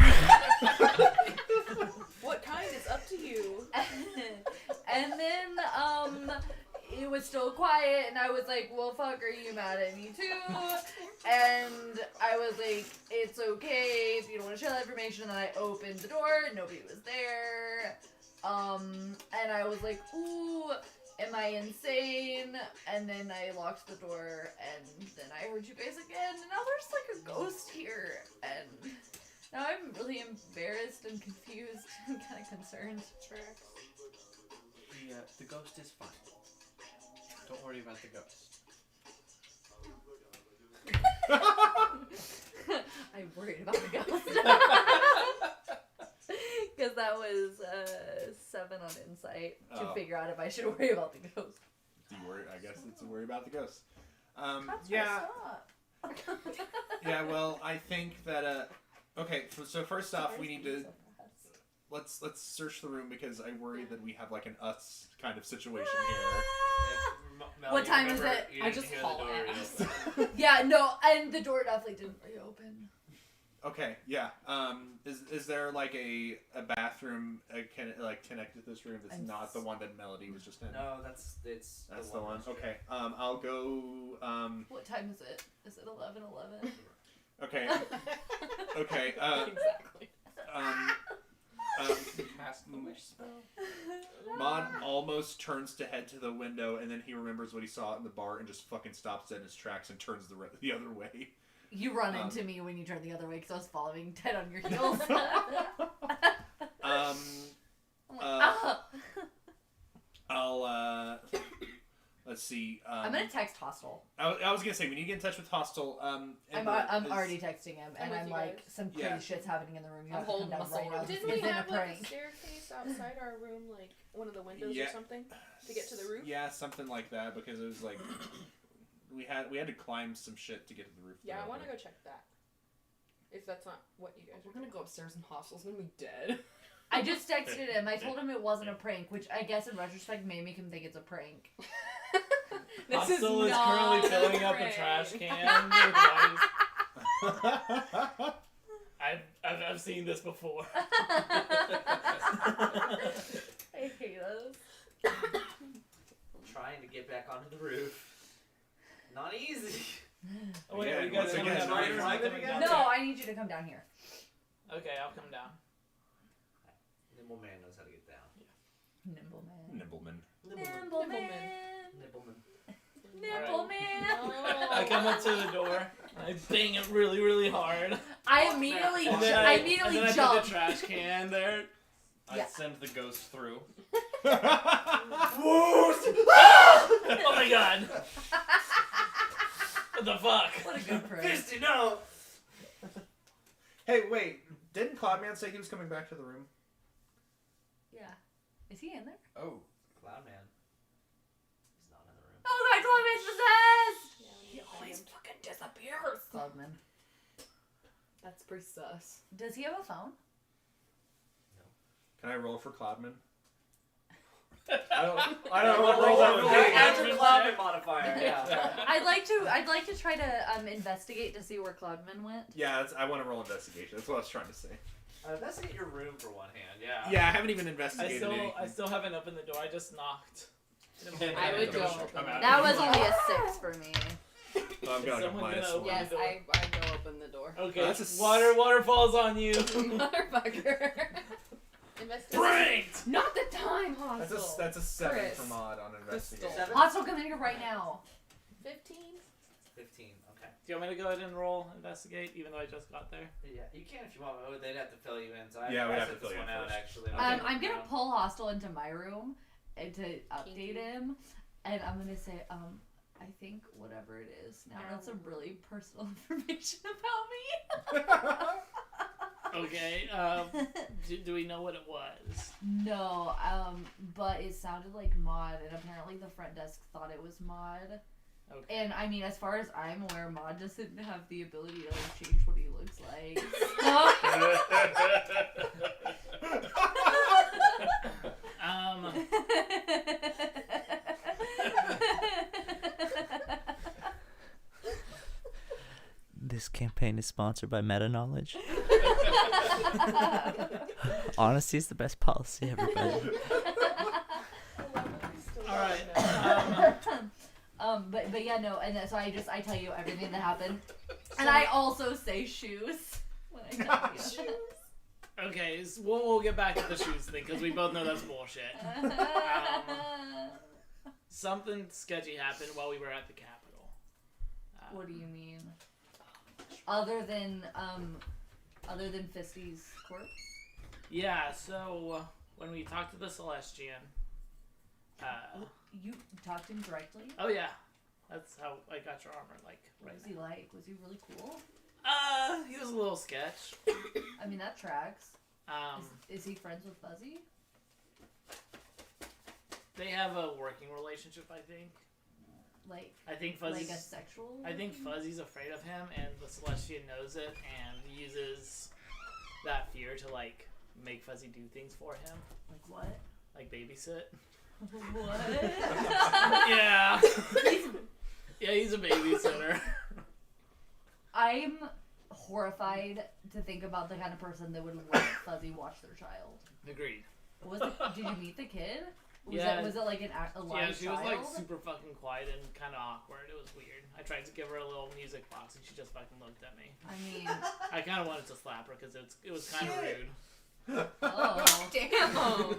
What kind is up to you? And then, it was still quiet, and I was like, well, fuck, are you mad at me too? And I was like, it's okay if you don't want to share that information. And then I opened the door, nobody was there. And I was like, ooh, am I insane? And then I locked the door, and then I heard you guys again, and now there's like a ghost here, and now I'm really embarrassed and confused and kind of concerned. The ghost is fine. Don't worry about the ghost. I'm worried about the ghost. Because that was 7 on insight to figure out if I should worry about the ghost. I guess it's a worry about the ghost. That's Yeah. messed up. Yeah. Well, I think that. Okay. So first off, we need to let's search the room because I worry that we have like an us kind of situation here. What time is it? You I didn't just hear the haul door ass. reopen. Yeah, no, and the door definitely didn't reopen. Okay. Yeah. Is there like a bathroom connected to this room that's not the one that Melody was just in? No, that's the one. Okay. I'll go. What time is it? Is it 11:11? Okay. Okay. Exactly. Cast the wish spell. Mod almost turns to head to the window, and then he remembers what he saw in the bar and just fucking stops dead in his tracks and turns the other way. You run into me when you turn the other way because I was following dead on your heels. I'll let's see. I'm gonna text Hostel. I was gonna say we need to get in touch with Hostel. I'm already texting him, and with I'm you like, guys. some crazy shit's happening in the room. You I'm have to come holding down my right sword. now. This Didn't we isn't a have like prank. a staircase outside our room, like one of the windows Yeah. or something, to get to the roof? Yeah, something like that because it was like we had to climb some shit to get to the roof. Yeah, I want to go check that. If that's not what you guys We're are gonna go upstairs and Hostel's gonna be dead. I just texted him. I told him it wasn't a prank, which I guess in retrospect may make him think it's a prank. This Hostel is not currently filling up a prank. trash can with rice. I've seen this before. I hate us. Trying to get back onto the roof. Not easy. Oh, wait, Yeah, you guys once don't again, have try ladders to climb it coming again? down? No, I need you to come down here. Okay, I'll come down. Nimble man knows how to get down. Nimble man. Nibbleman. Nimble man. Nibbleman. Nimble man. I come up to the door. I bang it really, really hard. I immediately, And then I and immediately then I jump. put the trash can there. I Yeah. send the ghost through. Oh my god! What the fuck? What a good prank. Fisty, no! Hey, wait! Didn't Cloudman say he was coming back to the room? Yeah. Is he in there? Oh. Cloudman. He's not in the room. Oh my god, it's possessed! Yeah, He always fucking disappears. Cloudman. That's pretty sus. Does he have a phone? Can I roll for Cloudman? I don't know what rolls out of the gate. Add your Cloudman modifier, yeah. I'd like to try to investigate to see where Cloudman went. Yeah, I want to roll investigation. That's what I was trying to say. Investigate your room for one hand, yeah. Yeah, I haven't even I investigated still anything. haven't opened the door. I just knocked. I would go Ghost open come out. That was only a 6 for me. Oh, I'm going to Someone minus gonna one. Yes, door. I go open the door. Okay, That's a water falls on you. Motherfucker. Investigate. Pranked! Not the time, Hostel. That's a 7 Chris. for mod on investigation. Crystal. 7? Hostel, come in here right now. 15? 15, okay. Do you want me to go ahead and roll investigate, even though I just got there? Yeah, you can if you want. Oh, they'd have to fill you in. So Yeah, we'd I have to set fill this you in one out first. actually. I'm gonna pull Hostel into my room and to update him, and I'm gonna say, I think whatever it is now, that's some really personal information about me. Okay, do we know what it was? No, but it sounded like Mod, and apparently the front desk thought it was Mod. Okay. And I mean, as far as I'm aware, Mod doesn't have the ability to like change what he looks like. This campaign is sponsored by Meta Knowledge. Honesty is the best policy, everybody. All right. But yeah, no, and so I tell you everything that happened, and I also say shoes when I tell you. Okay, so we'll get back to the shoes thing because we both know that's bullshit. Something sketchy happened while we were at the Capitol. What do you mean? Other than Fisty's corpse? Yeah, so when we talked to the Celestian, You talked to him directly? oh yeah, that's how I got your armor. Like, What right was he like? Was he really cool? He was a little sketch. I mean, that tracks. Um, Is he friends with Fuzzy? they have a working relationship, I think. Like, I think Fuzzy's. like a sexual? I think Fuzzy's afraid of him, and the Celestian knows it, and uses that fear to like make Fuzzy do things for him, Like what? like babysit. What? Yeah. Yeah, he's a babysitter. I'm horrified to think about the kind of person that would let Fuzzy watch their child. Agreed. Was it? Did you meet the kid? Yeah. Was it like a live Yeah, she child? was like super fucking quiet and kind of awkward. It was weird. I tried to give her a little music box and she just fucking looked at me. I mean, I kind of wanted to slap her because it was kind of rude. oh. Damn.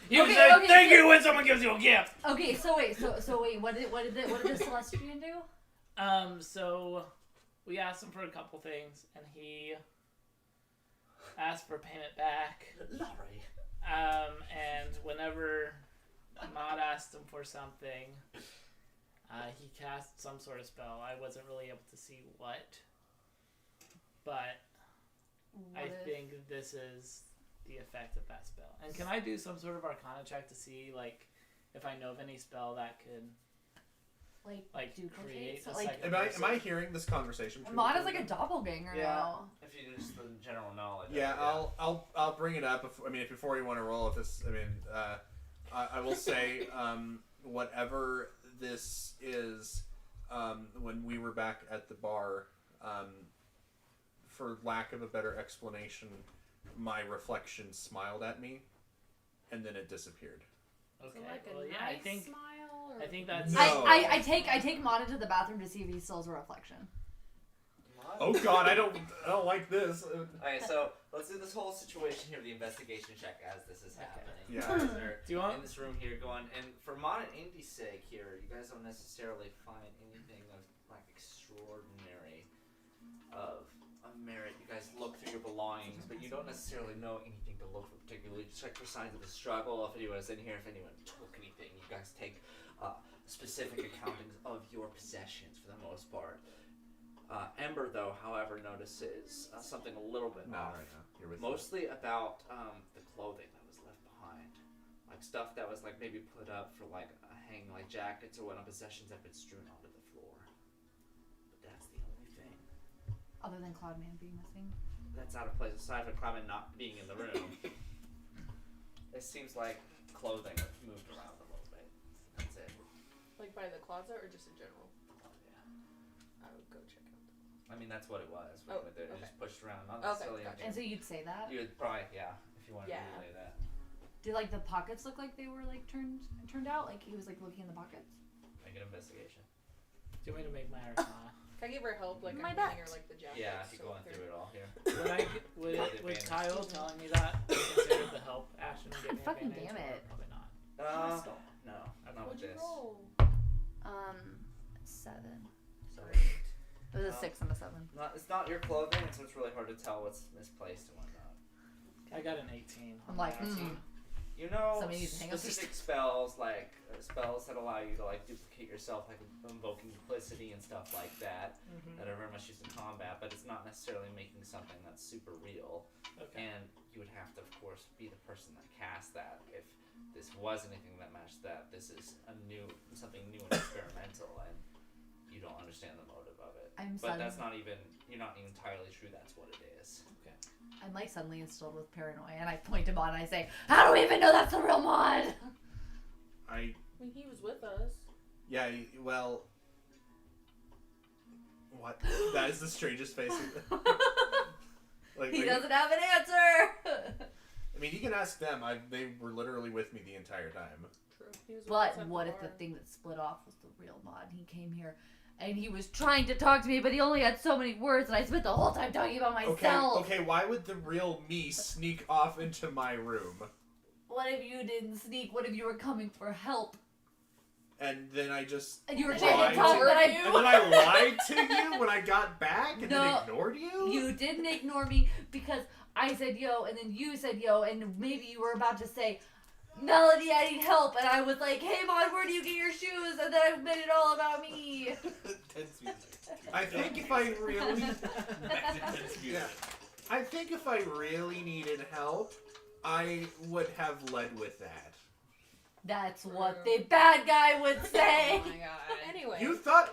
You Okay, say okay, thank so- you when someone gives you a gift. Okay, so wait, what did the Celestian do? So we asked him for a couple things, and he asked for payment back. Laurie. And whenever Maud asked him for something, he cast some sort of spell. I wasn't really able to see what, but I think this is the effect of that spell. And can I do some sort of Arcana check to see, like, if I know of any spell that could, like duplicate? create So, a like, second Am person? I hearing this conversation? Maud is like a doppelganger Yeah. now. If you just the general knowledge. Yeah, I'll bring it up. Before you want to roll, if this, I will say, whatever this is, when we were back at the bar, for lack of a better explanation, my reflection smiled at me, and then it disappeared. Okay, So like a well, yeah, nice I think smile, or I think that's. No. I take Maud into the bathroom to see if he still has a reflection. Oh God, I don't like this. Okay, so let's do this whole situation here, the investigation check as this is happening. Yeah. You guys are Do you want- in this room here going, and for Mon and Indy's sake here, you guys don't necessarily find anything of like extraordinary of merit. You guys look through your belongings, but you don't necessarily know anything to look for particularly. Just check for signs of the struggle. If anyone's in here, if anyone took anything, you guys take specific accountings of your possessions for the most part. Ember, though, however, notices something a little bit off. Right now. You're with Mostly about the clothing that was left behind. Like stuff that was like maybe put up for like a hang, like jackets or whatnot, possessions that have been strewn onto the floor. But that's the only thing. Other than Cloudman being missing. That's out of place, aside from Clement not being in the room. It seems like clothing moved around a little bit. That's it. Like by the closet or just in general? Yeah. I would go check out. I mean, that's what it was. We Oh, went there, okay. just pushed around. Not Okay, necessarily. gotcha. And so you'd say that? You would probably, yeah, if you wanted Yeah. to relay that. Did like the pockets look like they were like turned out? Like he was like looking in the pockets? Make an investigation. Do you want me to make my Arcana? Can I give her help? Like My I'm handing bet. her like the jacket. Yeah, if you're going through it all here. Would Kyle telling me that be considered the help action? and give me Fucking advantage, damn or it. Probably not. No, not with What'd you this. roll? 7. So, It was a 6 and a 7. it's not your clothing, so it's really hard to tell what's misplaced and whatnot. I got an 18. I'm like, You know, Somebody needs to hang up their specific spells, like spells that allow you to like duplicate yourself, like invoking duplicity and stuff like that, that are very much used in combat, but it's not necessarily making something that's super real. Okay. And you would have to, of course, be the person that cast that. If this was anything that matched that, this is something new and experimental, and you don't understand the motive of it. But that's not even, you're not entirely true that's what it is. Okay. I'm like suddenly instilled with paranoia, and I point to Maud and I say, "How do we even know that's the real Maud?" I mean, he was with us. Yeah, well, What? That is the strangest face. He doesn't have an answer. I mean, you can ask them. They were literally with me the entire time. True. He was But outside what the if the bar. thing that split off was the real mod? He came here and he was trying to talk to me, but he only had so many words, and I spent the whole time talking about myself. Okay, why would the real me sneak off into my room? What if you didn't sneak? What if you were coming for help? And then I just And you were lied trying to talk, to- but And then I lied to you when I got back and No. then ignored you? You didn't ignore me because I said yo, and then you said yo, and maybe you were about to say, Melody, I need help, and I was like, hey, Mod, where do you get your shoes? And then I made it all about me. Tense music. I think if I really... Back to tense music. Yeah. I think if I really needed help, I would have led with that. That's what the bad guy would say. Oh my god. Anyway. You thought...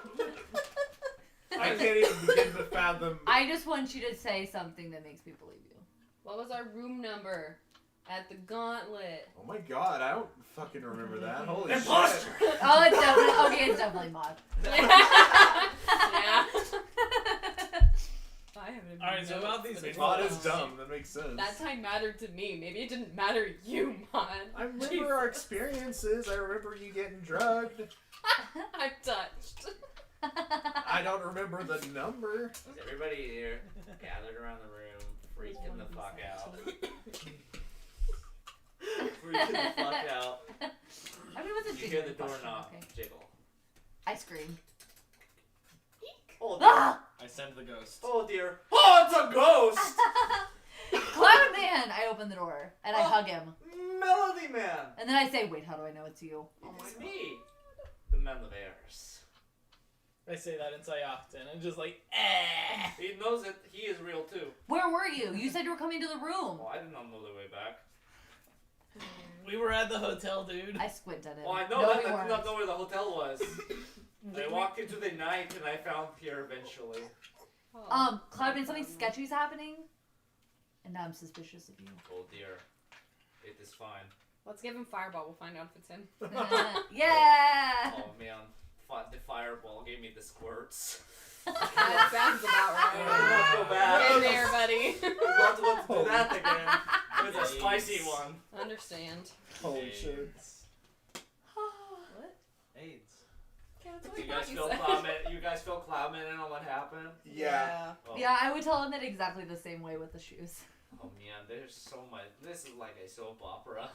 I can't even begin to fathom... I just want you to say something that makes me believe you. What was our room number at the gauntlet? Oh my god, I don't fucking remember that. Holy shit. Imposter! Oh, it's definitely okay. It's definitely Mod. Yeah. I haven't. Alright, so about these Mod is trolls. dumb, that makes sense. That time mattered to me. Maybe it didn't matter to you, Mon. I remember our experiences. I remember you getting drugged. I'm touched. I don't remember the number. Everybody here gathered around the room, freaking the fuck out. Freaking the fuck out. I mean, it wasn't You hear the genuine doorknob question, okay. jiggle. I screamed. Oh dear. Ah! I send the ghost. Oh dear. Oh, it's a ghost! Cloud Man! I open the door and I Oh. hug him. Melody Man! And then I say, wait, how do I know it's you? It's me. The Melodiverse. I say that inside often, and just like, eh. He knows that he is real too. Where were you? You said you were coming to the room. Oh, I did not know the way back. We were at the hotel, dude. I squint at him. Oh, I know no, that. we I did weren't. not know where the hotel was. I walked into the night and I found Pierre eventually. Cloud Man, something sketchy's happening. And now I'm suspicious of you. Oh dear. It is fine. Let's give him fireball. We'll find out if it's him. Yeah! Oh man. The fireball gave me the squirts. That sounds about I did not go right. back. Get in there, buddy. I'm not want to do that again. It was a spicy one. Understand. Holy Hey. shit. What? AIDS. Yeah, that's what You I guys thought feel said. Cloudman? You guys feel Cloudman in on what happened? Yeah. Oh. Yeah, I would tell him it exactly the same way with the shoes. Oh man, there's so much. This is like a soap opera.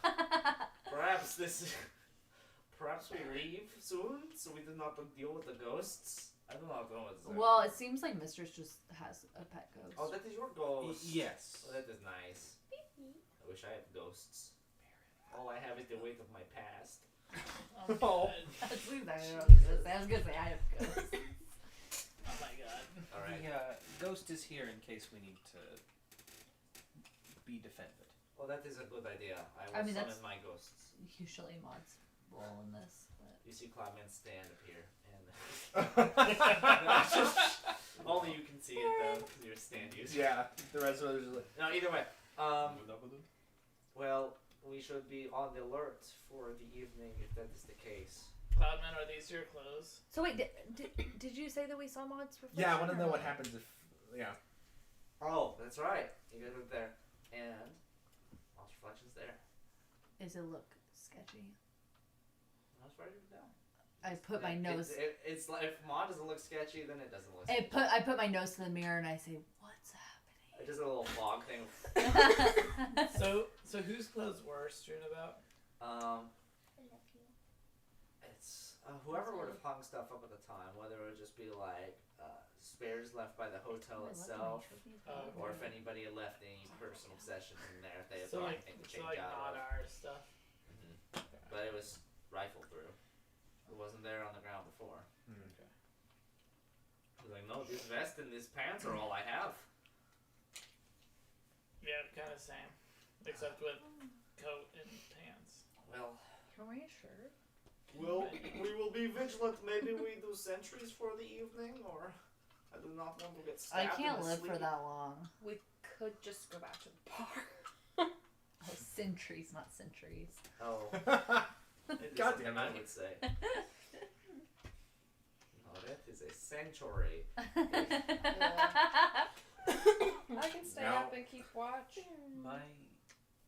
Perhaps we leave soon, so we do not deal with the ghosts. I do not know what's there. Well, it seems like Mistress just has a pet ghost. Oh, that is your ghost. Yes. Oh, that is nice. I wish I had ghosts. All I have is the weight of my past. Oh, That's exactly what I was gonna say. I was gonna say I have ghosts. oh my god. Alright. The ghost is here in case we need to be defended. Well, that is a good idea. I will I mean, summon that's- my ghosts. Usually Mod's role in this. But... You see Cloudman stand up here, and only you can see it though, because you're a stand user. Yeah, the rest of it is like... No, either way. Well, we should be on the alert for the evening if that is the case. Cloudman, are these your clothes? So wait, did you say that we saw Mod's reflection? Yeah, I want to or know what not? happens if... Yeah. Oh, that's right. You guys went there, and Lost Reflection's there. Does it look sketchy? That's right down. I put my nose. It's like if Mod doesn't look sketchy, then it doesn't look. I put my nose to the mirror and I say, "What's It's just a little fog thing. happening?" So whose clothes were strewn about? It's whoever would have hung stuff up at the time, whether it would just be like spares left by the hotel itself, or if anybody had left any personal possessions in there, if they had So thought like, anything to so change like out not of. our stuff. But it was rifled through. It wasn't there on the ground before. Okay. I was like, no, this vest and these pants are all I have. Yeah, kind of same, except with coat and pants. Well, Can we shirt? we will be vigilant. Maybe we do sentries for the evening, or I do not want to get I stabbed. can't in the live for sleep. that long. We could just go back to the bar. Oh, centuries, not centuries. Oh, it is God something damn I it. would say. Oh, that is a sanctuary. I can stay Now- up and keep watch. My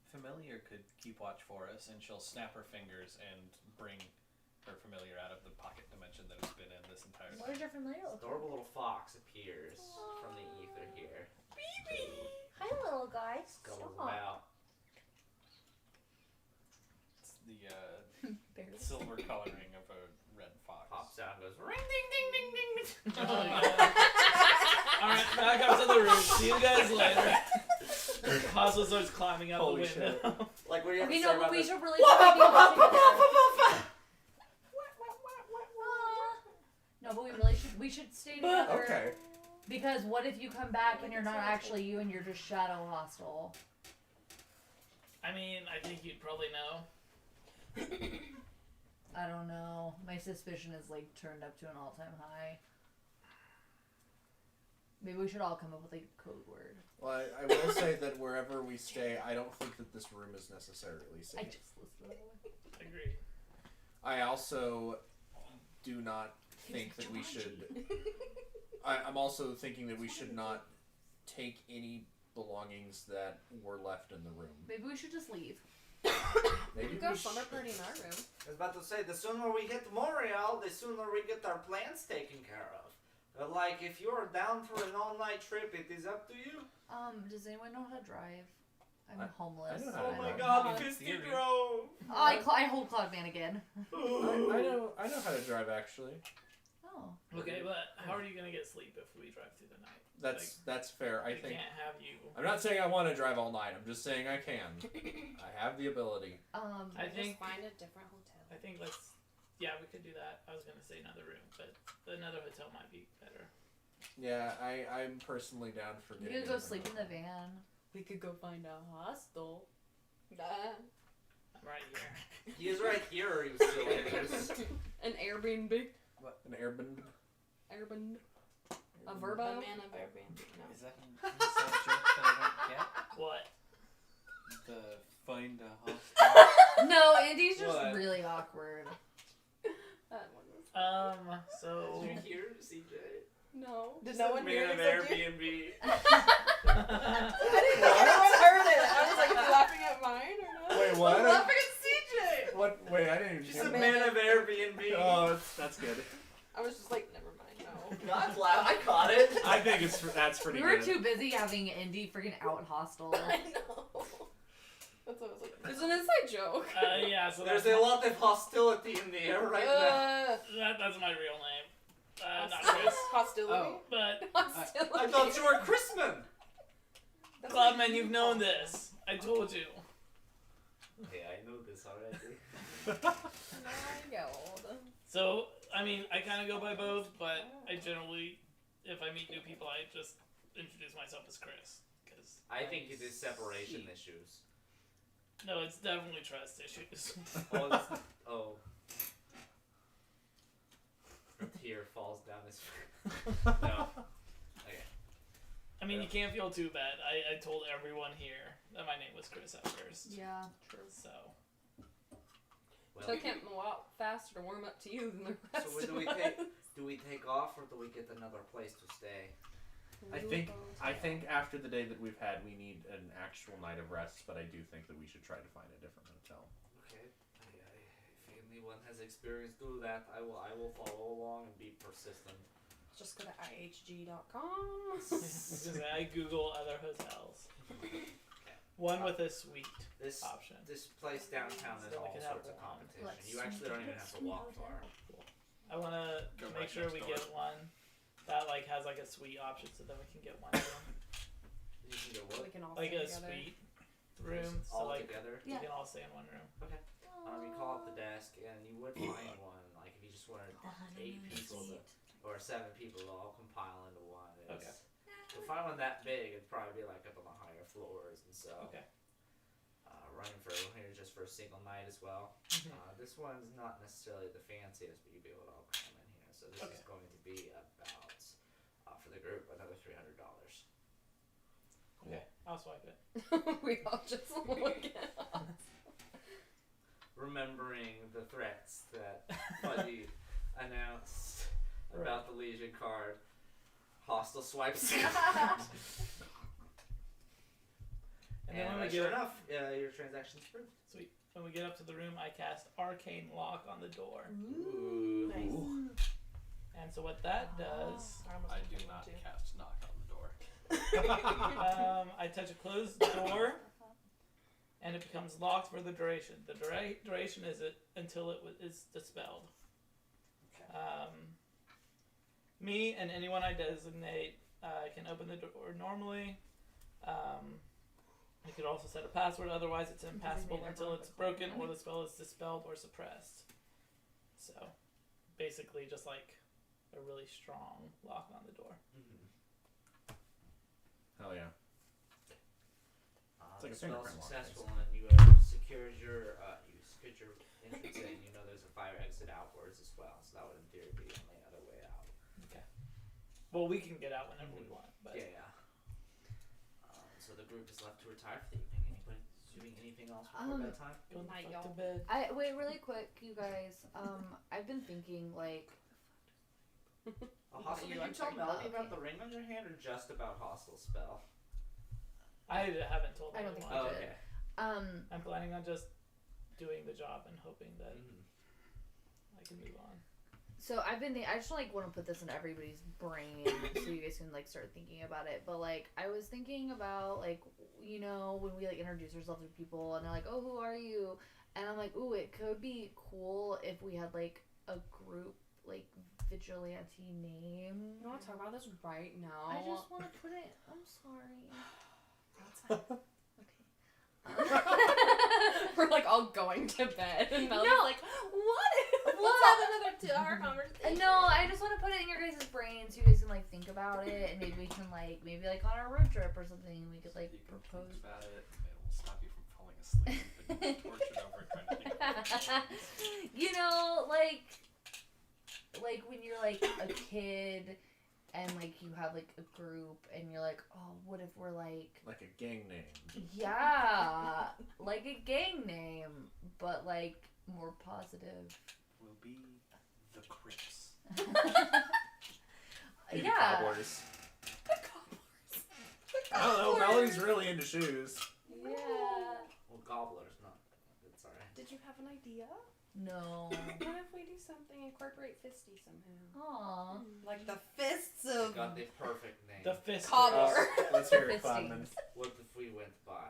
familiar could keep watch for us, and she'll snap her fingers and bring her familiar out of the pocket dimension that it's been in this entire What is time. your familiar This look like? adorable little fox appears from the ether here. Hi, little guy. Scuttled Stop. about. It's the silver coloring of a red fox. Pops out and goes ring ding ding ding ding. Oh my god. Alright, back up to the roof. See you guys later. Hostel starts climbing out Holy the window. Like what do you have Okay, to no, say but about we this? should really try to No, but we should stay together. Okay. Because what if you come back and you're not actually you and you're just shadow hostile? I mean, I think you'd probably know. I don't know. My suspicion is like turned up to an all-time high. Maybe we should all come up with a code word. Well, I will say that wherever we stay, I don't think that this room is necessarily safe. I just listened to it. Agreed. I also do not think that we should. I'm also thinking that we should not take any belongings that were left in the room. Maybe we should just leave. Maybe We go we slumber party in our room. I was about to say, the sooner we hit Montreal, the sooner we get our plans taken care of. But like, if you're down for an all-night trip, it is up to you. Does anyone know how to drive? I'm I homeless. know how to Oh my drive. god, in Fisty theory. drove! I hold Cloudman again. I know how to drive actually. Oh. Okay, but how are you gonna get sleep if we drive through the night? That's fair. I We think. can't have you. I'm not saying I want to drive all night. I'm just saying I can. I have the ability. I Just think find a different hotel. I think yeah, we could do that. I was gonna say another room, but another hotel might be better. Yeah, I'm personally down for You getting. could go a sleep in different the van. We could go find a hostel. I'm right here. He is right here, or he was still like An Airbnb. An Airbnb. Airbnb. A A Verbo. man of Airbnb. No. Is that an inside joke that I don't get? What? The find a hostel. No, Andy's just What? really awkward. That one was. So Did you hear CJ? No. Did no one hear Man of it? Did you? Airbnb. I didn't think anyone heard it. I was like, are you laughing at mine or not? Wait, I'm what? laughing at CJ! What? Wait, I didn't even She hear said that. man of Airbnb. Oh, that's good. I was just like, never mind. No. Not loud. I caught it. I think that's pretty We were good. too busy having Indy freaking out hostile. I know. That's what I was like. It's an inside joke. yeah, so There's that's, a lot of hostility in the air right now. that's my real name. Not Chris. Hostility. Oh. But Hostility. I thought you were Chrisman. That's Cloudman, like- you've known this. I told you. Hey, I know this already. My God. So, I mean, I kind of go by both, but I generally, if I meet new people, I just introduce myself as Chris. Cause I think it is separation issues. no, it's definitely trust issues. Oh, this, oh. A tear falls down his face. No. Okay. I mean, you can't feel too bad. I told everyone here that my name was Chris at first. Yeah. So, Well, Took him a lot faster to warm up to you than the rest so of do we take off or do we get another place to stay? I think after the day that we've had, we need an actual night of rest. But I do think that we should try to find a different hotel. Okay. If anyone has experience do that, I will follow along and be persistent. Just go to ihg.com. I Google other hotels. One with a suite This option. this place downtown has So we all can have sorts of one. competition. Let's You actually don't even have to walk far. I want to Go make right sure we next get one that like has like a suite option, so then we can get one room, You can go We what? can all like stay a together. suite room, so all like together. we can all stay in one room. You call up the desk and you would find one. Like if you just wanted 8 people or 7 people to all compile into one. Okay. To find one that big, it'd probably be like up on the higher floors, and so. Okay. Running for here just for a single night as well. This one's not necessarily the fanciest, but you'll be able to all come in here. So this Okay. is going to be about for the group another $300. Okay, I'll swipe it. We all just look at us. Remembering the threats that Buddy announced about the Legion card. Hostile swipes the card. And then And when we sure get enough, your transaction's approved. sweet. When we get up to the room, I cast Arcane Lock on the door. Ooh. Nice. And so what that does, I do not cast knock on the door. I touch a closed door, and it becomes locked for the duration. The duration is it until it is dispelled. Me and anyone I designate can open the door normally. You could also set a password, otherwise it's impassable until it's broken or the spell is dispelled or suppressed. So, basically just like a really strong lock on the door. Hell yeah. It's like a The spell's fingerprint lock, successful and you have secured your entrance in. You know there's a fire exit outwards as well, so that would in theory be the only other way out. Well, we can get out whenever we want, but Yeah. So the group is left to retire for the evening. Anybody doing anything else before bedtime? go the Night, fuck y'all. to bed. Wait, really quick, you guys. I've been thinking like. Hostile, did you tell Melody about the ring on your hand or just about hostile spell? I haven't told I don't think anyone. I did. Okay. I'm planning on just doing the job and hoping that I can move on. So I've been. I just like want to put this in everybody's brain so you guys can like start thinking about it. But like I was thinking about like when we like introduce ourselves to people and they're like, oh, who are you? And I'm like, ooh, it could be cool if we had like a group like vigilante name. You want to talk about this right now? I just want to put it. I'm sorry. We're like all going to bed, and Melody's No. like, "What? Let's What? have another 2-hour conversation." No, I just want to put it in your guys' brains so you guys can like think about it, and maybe we can like like on our road trip or something we could like You can propose. think about it. It will stop you from falling asleep. But you'll be tortured over trying to think about it. like when you're like a kid and like you have like a group and you're like, oh, what if we're like Like a gang name. yeah, like a gang name, but like more positive. Will be the Crips. Maybe Yeah. Cobblers. I don't know. Melody's really into shoes. Yeah. Well, gobblers, not. It's alright. Did you have an idea? No. What if we do something incorporate fisty somehow? Aw. Like the fists You of got the perfect name. The fist. cobbler. Let's hear it, Fistings. Cloudman. What if we went by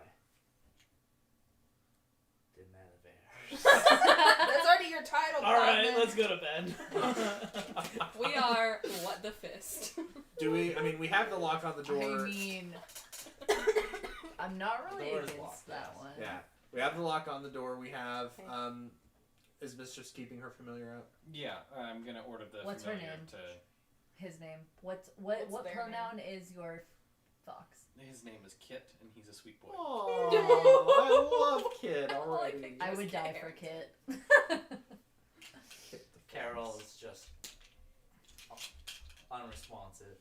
the Malabears? That's already your title. All right, Cloudman. let's go to bed. We are what the fist. Do we? I mean, we have the lock on the door. I mean, I'm not really Door is against locked, that yes. one. Yeah, we have the lock on the door. We have. Is Mistress keeping her familiar out? Yeah, I'm gonna order the What's her familiar name? to. His name. What What's their pronoun is your fox? His name is Kit, and he's a sweet boy. Oh, I love Kid already. I would die for Kit. Kit the Carol fox. is just unresponsive.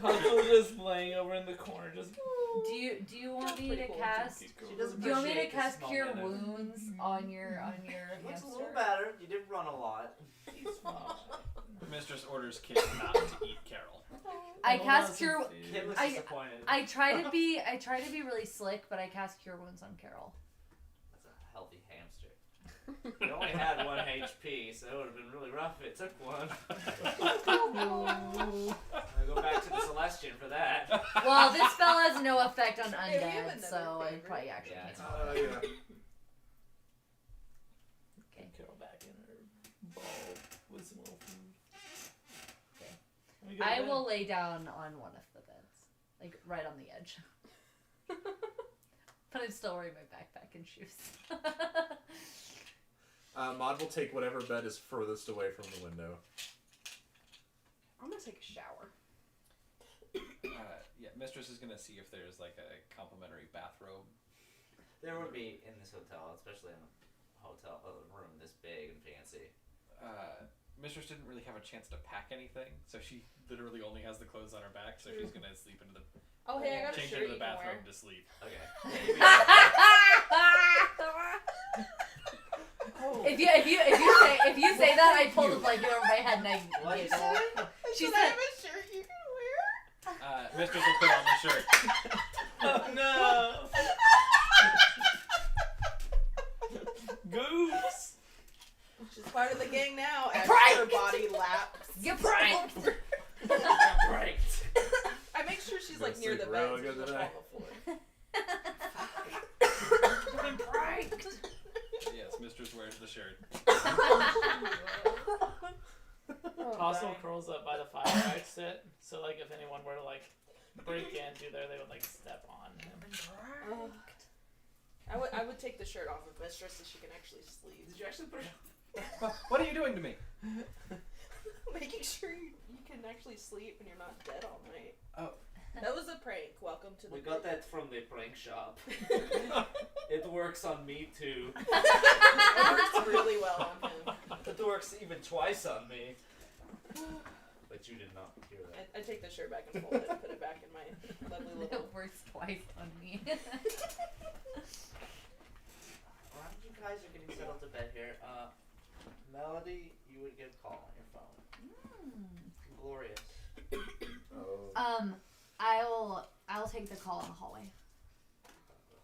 Hansel just laying over in the corner, just. Do you want me Pretty to cool. cast? She doesn't Do you want me to appreciate this cast Cure moment. Wounds on your Looks a hamster? little better. You did run a lot. He's fine. Mistress orders Kit not to eat Carol. I Hold cast on, Cure. since Kid looks I- disappointed. I try to be really slick, but I cast Cure Wounds on Carol. That's a healthy hamster. It only had 1 HP, so it would have been really rough if it took one. I'll go back to the Celestian for that. Well, this spell has no effect on Hey, we have undead, another so I favorite. probably actually Yeah, can't. it's Oh yeah. Okay. Put Carol back in her ball with some little food. Okay. Can we go to I bed? will lay down on one of the beds, like right on the edge. But I'm still wearing my backpack and shoes. Maud will take whatever bed is furthest away from the window. I'm gonna take a shower. Yeah, Mistress is gonna see if there's like a complimentary bathrobe. There would be in this hotel, especially in a hotel room this big and fancy. Mistress didn't really have a chance to pack anything, so she literally only has the clothes on her back. So she's gonna sleep into the Oh, hey, I got a change shirt into the you can wear. bathrobe to sleep. Okay. If you say that, I pulled the blanket over my head and I What'd you giggled. say? She Should I said, have a shirt you can wear? Mistress will put on the shirt. Oh no! Goose! She's part of the gang now. As Pranked! her body laps. "You pranked." Right. I make sure she's Gonna like near the sleep bed real so good she doesn't tonight. fall on the floor. Been pranked. Yes, Mistress wears the shirt. Hostel curls up by the fire exit, so like if anyone were to like break in through there, they would like step on him. I would take the shirt off of Mistress so she can actually sleep. Did you actually put it? What are you doing to me? Making sure you can actually sleep and you're not dead all night. Oh. That was a prank. Welcome to the We got that from the prank shop. It works on me too. It works really well on him. It works even twice on me. But you did not hear that. I take the shirt back and fold it and put it back in my lovely little. It works twice on me. While you guys are getting settled to bed here, Melody, you would get a call on your phone. Glorious. Oh. I'll take the call in the hallway.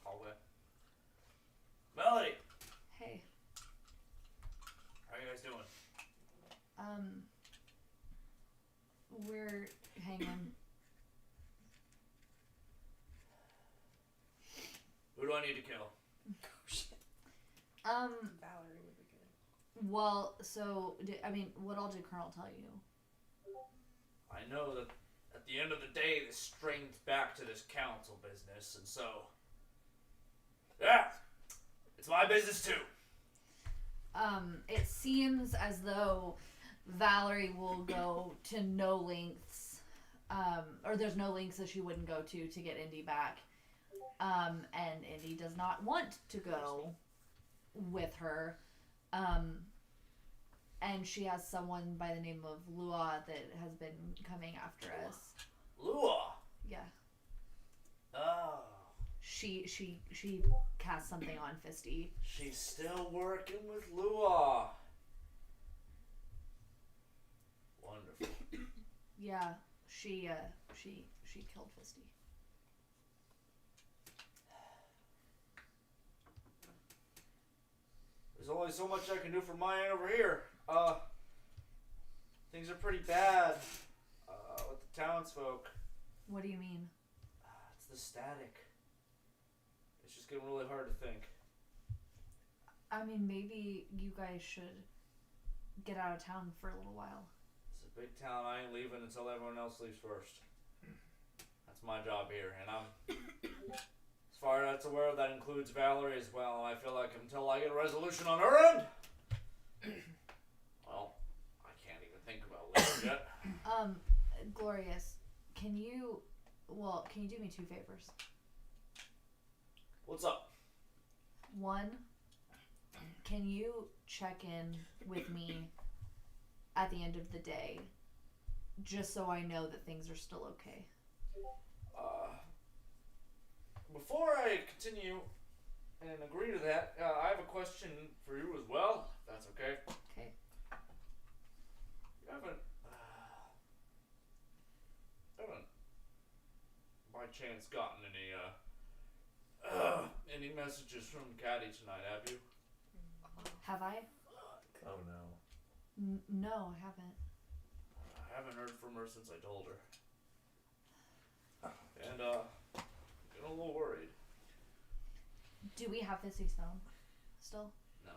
Hallway. Melody, Hey, how are you guys doing? we're hanging. Who do I need to kill? Valerie would be good. Well, so what all did Colonel tell you? I know that at the end of the day, this strains back to this council business, and so, yeah, it's my business too. It seems as though Valerie will go to no lengths, or there's no lengths that she wouldn't go to get Indy back. And Indy does not want to go with her. And she has someone by the name of Lua that has been coming after us. Lua. Yeah. Oh, She cast something on Fisty. she's still working with Lua. Wonderful. Yeah, she killed Fisty. There's only so much I can do from my end over here. Things are pretty bad with the townsfolk. What do you mean? It's the static. It's just getting really hard to think. I mean, maybe you guys should get out of town for a little while. It's a big town. I ain't leaving until everyone else leaves first. That's my job here, and as far as I'm aware, that includes Valerie as well. And I feel like until I get a resolution on her end, well, I can't even think about leaving yet. Glorious, can you do me two favors? What's up? One, can you check in with me at the end of the day, just so I know that things are still okay? Before I continue and agree to that, I have a question for you as well, if that's okay. Okay. You haven't by chance gotten any messages from Caddy tonight, have you? Have I? Oh no. No, I haven't. I haven't heard from her since I told her. And, getting a little worried. Do we have Fisty's phone still? No.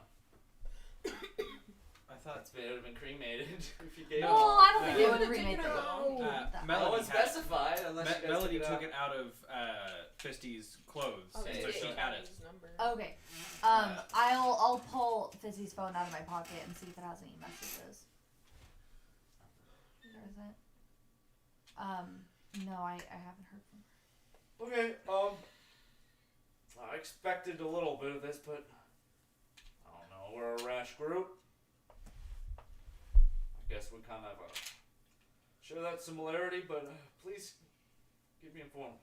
I thought It would have been cremated if you gave No, it. I don't think Yeah. we would remake the phone. Melody No one had it. specified unless you guys Melody took took it it out of Fisty's clothes, Oh, and Okay, so yeah, she yeah, had his it. number. Okay. I'll pull Fisty's phone out of my pocket and see if it has any messages. Where is it? No, I haven't heard from her. Okay, I expected a little bit of this, but I don't know, we're a rash group. I guess we kind of share that similarity, but please keep me informed.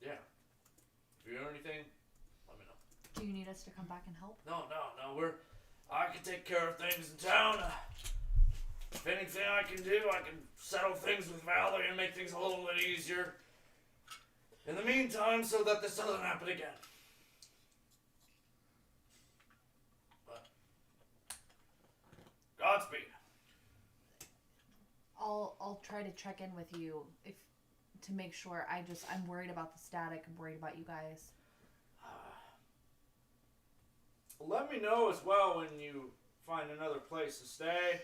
Yeah. If you hear anything, let me know. Do you need us to come back and help? No. I can take care of things in town. If anything I can do, I can settle things with Valerie and make things a little bit easier. In the meantime, so that this doesn't happen again. But Godspeed. I'll try to check in with you to make sure. I'm worried about the static. I'm worried about you guys. Let me know as well when you find another place to stay.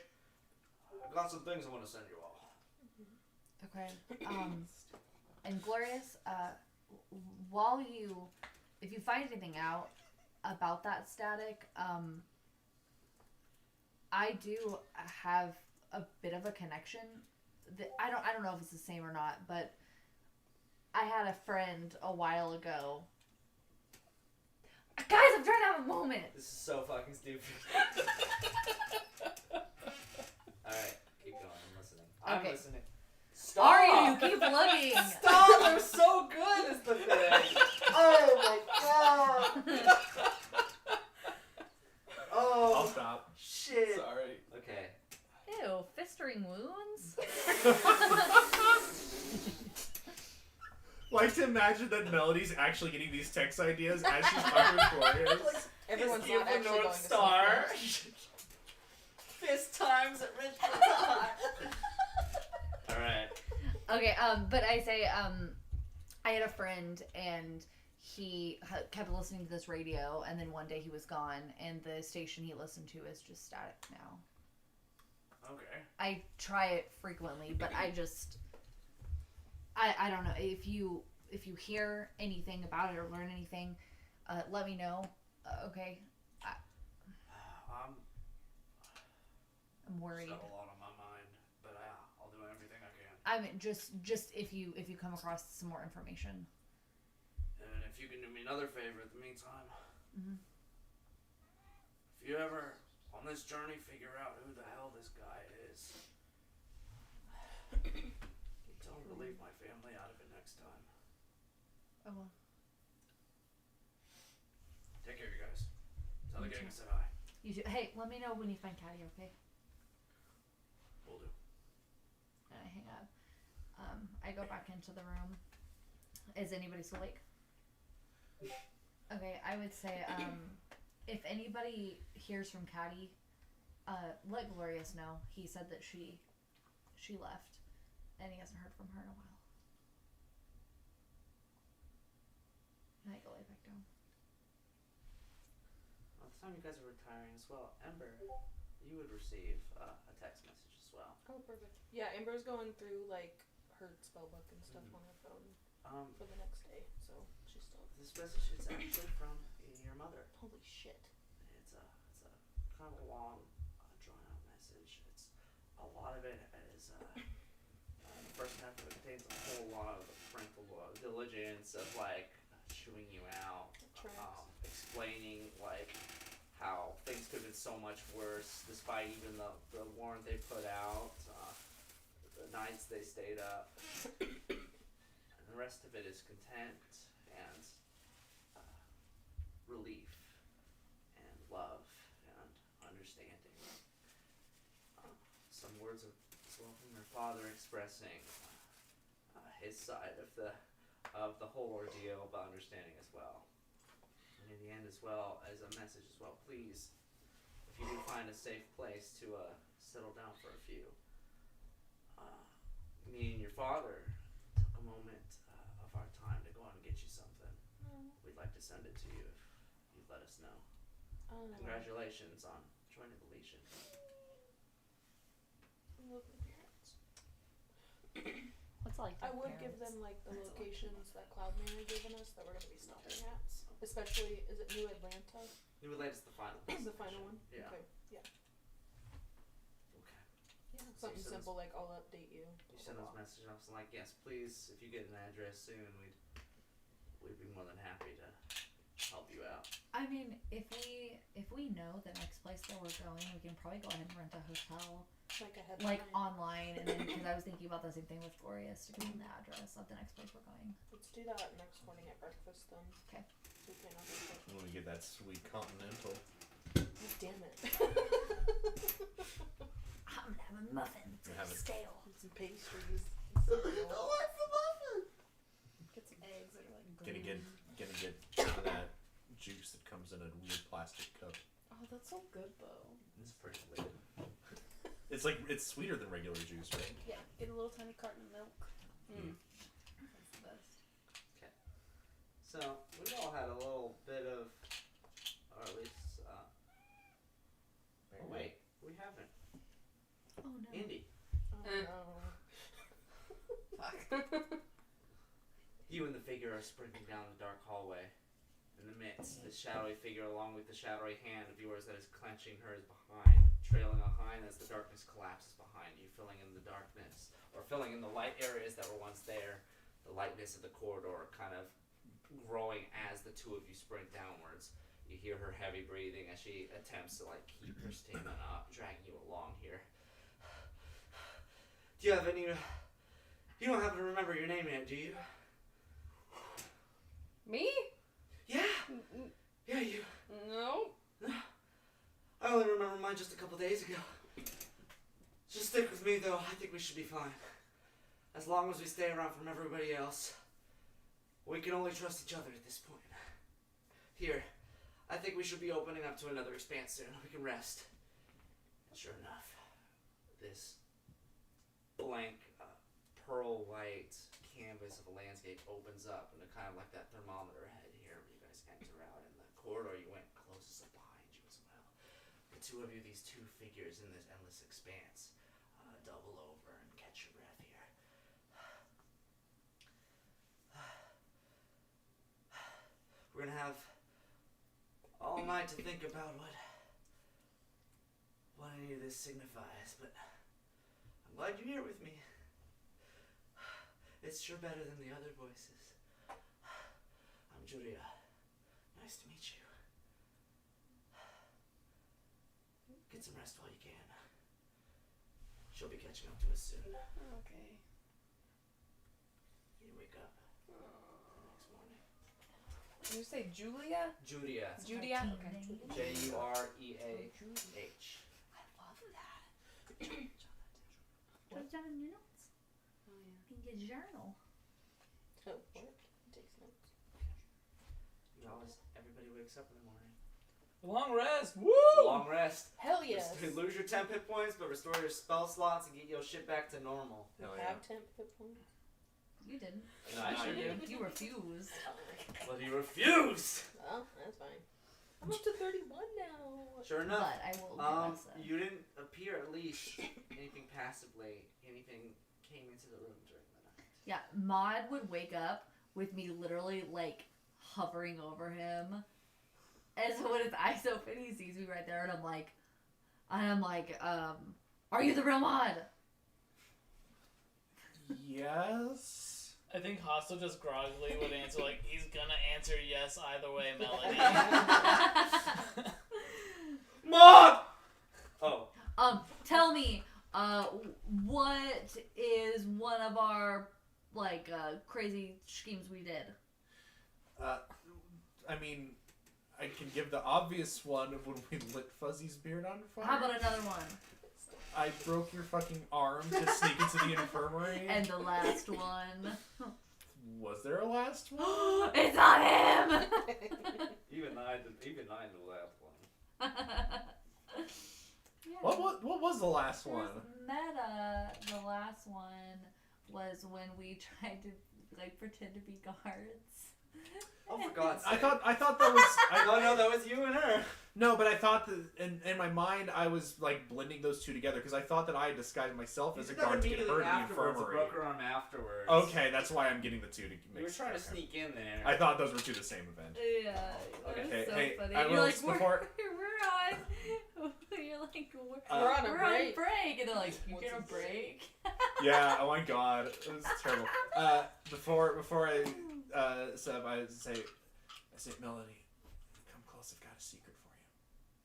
I've got some things I want to send you all. Okay. And Glorious, if you find anything out about that static, I do have a bit of a connection. I don't know if it's the same or not, but I had a friend a while ago. Guys, I'm trying to have a moment. This is so fucking stupid. Alright, keep going. I'm listening. I'm Okay. listening. Stop! Are you? Keep looking. Stop! They're so good as the thing. Oh my god. Oh. I'll stop. Shit. Sorry. Okay. Ew, fistering wounds? Like to imagine that Melody's actually getting these text ideas as she's talking with Glorious. Everyone's Is not the actually going North to Star. sleep. Fist times at Richmond. Alright. Okay, but I say, I had a friend and he kept listening to this radio, and then one day he was gone, and the station he listened to is just static now. Okay. I try it frequently, but I don't know. If you hear anything about it or learn anything, let me know. Okay. I'm worried. Got a lot on my mind, but I'll do everything I can. I mean, just if you come across some more information. And if you can do me another favor in the meantime, Mm-hmm. if you ever on this journey figure out who the hell this guy is, don't leave my family out of it next time. Oh well. Take care, you guys. Tell the You gang too. I said hi. You too. Hey, let me know when you find Caddy, okay? Will do. And I hang up. I go back into the room. Is anybody still awake? Okay, I would say, if anybody hears from Caddy, let Glorious know. He said that she left, and he hasn't heard from her in a while. And I go lay back down. By the time you guys are retiring as well, Ember, you would receive a text message as well. Oh, perfect. Yeah, Amber's going through like her spell book and stuff on her phone for the next day, so she's still. This message is actually from your mother. Holy shit. It's a kind of a long, drawn out message. It's a lot of it is the first half of it contains a whole lot of parental diligence of like chewing you out, explaining like how things could have been so much worse despite even the warrant they put out, the nights they stayed up, and the rest of it is content and relief and love and understanding. Some words as well from her father expressing his side of the whole ordeal, but understanding as well. And in the end as well as a message as well, please, if you do find a safe place to settle down for a few, me and your father took a moment of our time to go out and get you something. We'd like to send it to you if you'd let us know. Congratulations on joining the Legion. Love my parents. What's it like? I would give them like the locations that Cloudman had given us that we're gonna be stopping at. Especially, is it New Atlanta? New Atlanta's the final. Is the final one? Yeah. Okay. Yeah. Okay. Yeah. So Something you send simple like I'll update you. You send those messages off, so like, yes, please, if you get an address soon, we'd be more than happy to help you out. I mean, if we know the next place that we're going, we can probably go ahead and rent a hotel, Like a headline. like online, and then because I was thinking about the same thing with Glorious to give them the address of the next place we're going. Let's do that next morning at breakfast then. Okay. We plan on breakfast. When we get that sweet continental. Damn it. I'm gonna have a muffin. It's Have it. stale. Some pastries. Oh, what's the muffin? Get some eggs that are like Gonna green. get some of that juice that comes in a weird plastic cup. Oh, that's so good though. It's pretty weird. It's sweeter than regular juice, right? Yeah, get a little tiny carton of milk. That's the best. So we've all had a little bit of, or at least. Oh wait, we haven't. Oh no. Indy, Oh, you and the figure are sprinting down the dark hallway. In the midst, the shadowy figure, along with the shadowy hand of yours that is clenching hers behind, trailing behind as the darkness collapses behind you, filling in the darkness, or filling in the light areas that were once there. The lightness of the corridor kind of growing as the two of you sprint downwards. You hear her heavy breathing as she attempts to keep her stamina up, dragging you along here. Do you have any? You don't happen to remember your name yet, do you? Me? Yeah. Yeah, you. No. I only remember mine just a couple days ago. Just stick with me, though. I think we should be fine. As long as we stay around from everybody else, we can only trust each other at this point. Here, I think we should be opening up to another expanse soon. We can rest. Sure enough, this blank, pearl white canvas of a landscape opens up into kind of like that thermometer head here where you guys enter out, and the corridor you went closes up behind you as well. The two of you, these two figures in this endless expanse, double over and catch your breath here. We're gonna have all night to think about what any of this signifies, but I'm glad you're here with me. It's sure better than the other voices. I'm Julia. Nice to meet you. Get some rest while you can. She'll be catching up to us soon. Okay. You wake up the next morning. Did you say Julia? Julia. Julia? Team Okay. name. Jureah. I love that. Put it down in your notes. Oh yeah. In your journal. Oh, what? Takes notes. Everybody wakes up in the morning. Long rest. Woo! Long rest. Hell yes. Lose your temp hit points, but restore your spell slots and get your shit back to normal. You Hell yeah. have temp hit points. You didn't. No, I sure do. You refused. But he refused. Well, that's fine. I'm up to 31 now. Sure enough. But I will give us a... You didn't appear at least anything passively. Anything came into the room during the night. Yeah, Maud would wake up with me literally hovering over him. And so when his eyes open, he sees me right there, and I'm like, are you the real Maud? Yes. I think Hostel just groggily would answer he's gonna answer yes either way, Melody. Maud! Oh. Tell me, what is one of our crazy schemes we did? I mean, I can give the obvious one of when we lit Fuzzy's beard on fire. How about another one? I broke your fucking arm to sneak into the infirmary. And the last one. Was there a last one? It's not him! Even I knew that one. Yeah. What was the last one? Meta, the last one was when we tried to pretend to be guards. Oh, for God's sake. I thought that was. No, that was you and her. No, but I thought that in my mind I was blending those two together because I thought that I had disguised myself as a guard to get her in the infirmary. Broke her arm afterwards. Okay, that's why I'm getting the two to mix. You were trying to sneak in there. I thought those were two the same event. Yeah, that was Okay, so hey, funny. I You're will like, we're on. You're like, we're on a we're break. on break, and they're like, you get a break. Yeah. Oh my God, it was terrible. Before I Seb, I say, Melody, come close. I've got a secret for you.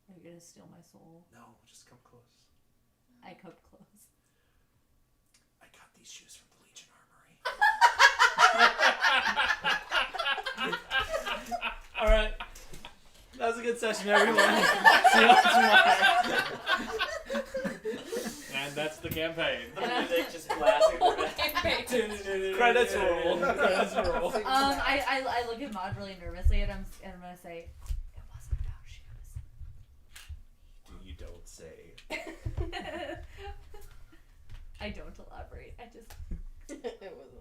Are you gonna steal my soul? No, just come close. I come close. I got these shoes from the Legion Armory. All right. a good session, everyone. See you tomorrow. And that's the campaign. They just blasting the Credits roll. Credits roll. I look at Maud really nervously, and I'm gonna say, it wasn't about shoes. You don't say. I don't elaborate. I just, It wasn't.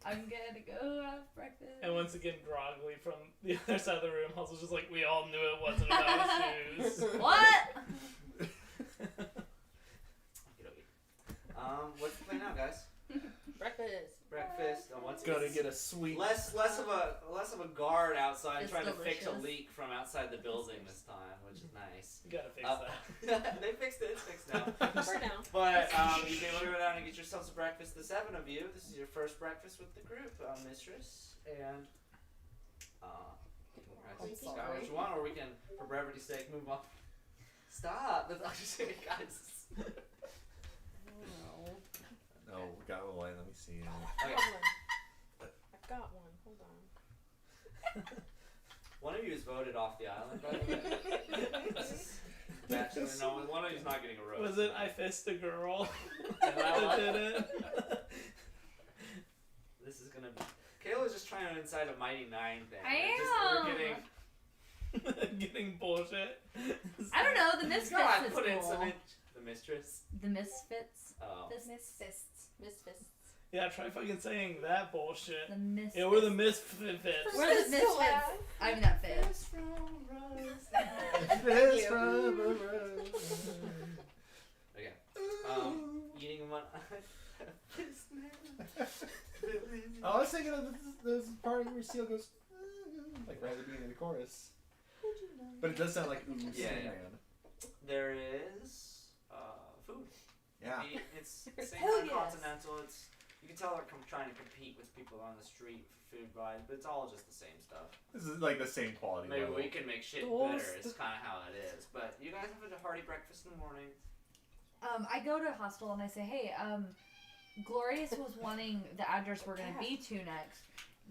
I'm gonna go have breakfast. And once again, groggily from the other side of the room, Hustle's just like, we all knew it wasn't about shoes. What? What's the plan now, guys? Breakfast. Breakfast. Once Gonna again, get a sweet. less of a guard outside It's trying to fix a delicious. leak from outside the building this time, which is nice. You gotta fix that. They fixed it. It's fixed now. For now. But you can go down and get yourselves a breakfast. The 7 of you. This is your first breakfast with the group, Mistress, and I'm Sky, sorry. what you want, or we can, for brevity's sake, move on. Stop! I'm just saying, guys. No, we got one. Let me see. Okay. I've got one. Hold on. One of you is voted off the island, by the way. Actually, no, one of you's not getting a rose. Was it I Fist a Girl? And that did it? This is gonna be. Kayla's just trying to incite a Mighty Nine thing. I We're Getting bullshit. I don't know. The Misfits Go on, is put in cool. some. The Mistress. The Misfits. Oh. This Misfists. Misfists. Yeah, try fucking saying that bullshit. The Misfits. Yeah, we're the Misfits. We're the Misfits. I mean that fits. Fist from a rose. Okay. Eating one. I was thinking of this part where Seal goes, like right at the beginning of the chorus. But it does sound like ooh, Yeah, yeah. man. There is food. Yeah. It's same Hell kind of yes. continental. It's you can tell they're trying to compete with people on the street for food wise, but it's all just the same stuff. This is like the same quality Maybe level. we can make shit Toast. better. It's kind of how it is. But you guys have a hearty breakfast in the morning. I go to Hostel and I say, hey, Glorious was wanting the address we're gonna be to next.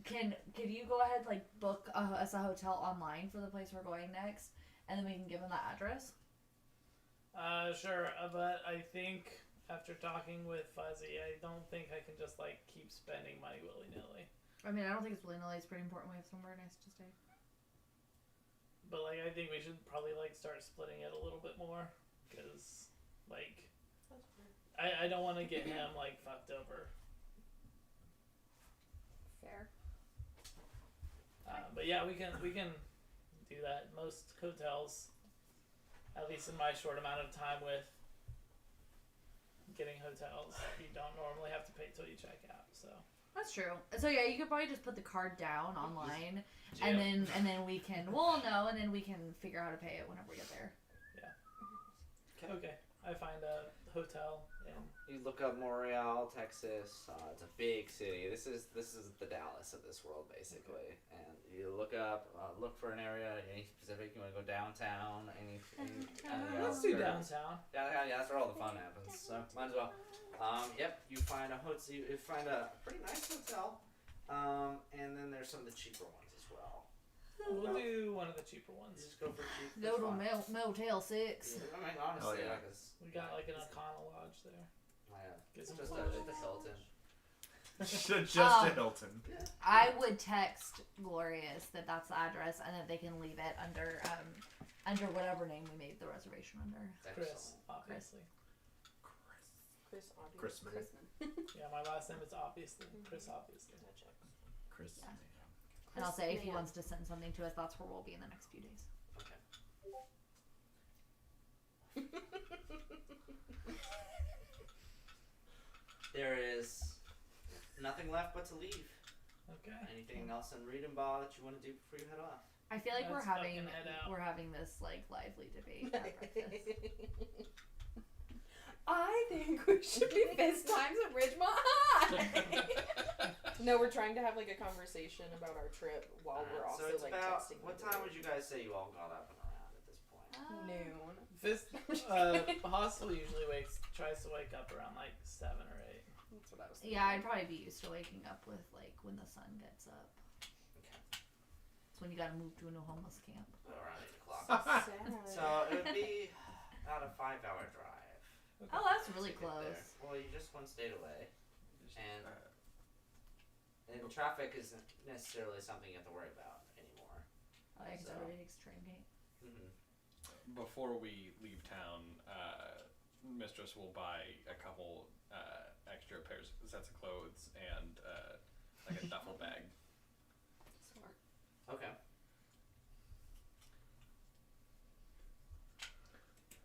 Could you go ahead like book us a hotel online for the place we're going next, and then we can give him that address? Sure, but I think after talking with Fuzzy, I don't think I can just like keep spending money willy nilly. I mean, I don't think it's willy-nilly. It's pretty important we have somewhere nice to stay. But like, I think we should probably like start splitting it a little bit more, because like, I don't want to get him like fucked over. Fair. But yeah, we can do that. Most hotels, at least in my short amount of time with getting hotels, you don't normally have to pay till you check out. So That's true. So yeah, you could probably just put the card down online, Yeah. and then we can and then we can figure out how to pay it whenever we get there. okay, I find a hotel and You look up Montreal, Texas. It's a big city. This is the Dallas of this world, basically. And you look up, look for an area, any specific. You want to go downtown? Any let's do outskirts? downtown. Yeah, that's where all the fun happens. So might as well. Yep, you find a hotel. You find a pretty nice hotel. And then there's some of the cheaper ones as well. We'll do one of the cheaper You ones. just go for cheap. Go that's to fine. Motel 6. Yeah, I mean, honestly, Oh, yeah. like it's, We got like an Econo Lodge there. Get it's some just food. a Hilton. Just a Hilton. I would text Glorious that that's the address and that they can leave it under whatever name we made the reservation under. Chris, Excellent. obviously. Chris, obviously. Christmas. Yeah, my last name is obviously Chris. Obviously. That checks. Chris. Yeah. And I'll say if he Man. wants to send something to us, that's where we'll be in the next few days. Okay. There is nothing left but to leave. Okay. Anything else in Redenbaugh that you want to do before you head off? I feel like Let's fucking head out. we're having this like lively debate at breakfast. I think we should be fist times at Ridgemont High. No, we're trying to have like a conversation about our trip while we're so also it's like about texting. what people. time would you guys say you all got up and around at this point? Noon. Fist, Hostel usually tries to wake up around like 7 or 8. That's what I was thinking. Yeah, I'd probably be used to waking up with like when the sun gets up. Okay. It's when you gotta move to a new homeless camp. Around 8 o'clock. 5-hour drive. Oh, that's really to get there. close. Well, you're just one state away. And, Uh, and traffic isn't necessarily something you have to worry about anymore. I guess So. everybody takes train gate. Before we leave town, Mistress will buy a couple extra sets of clothes and like a duffel bag. Smart. Okay.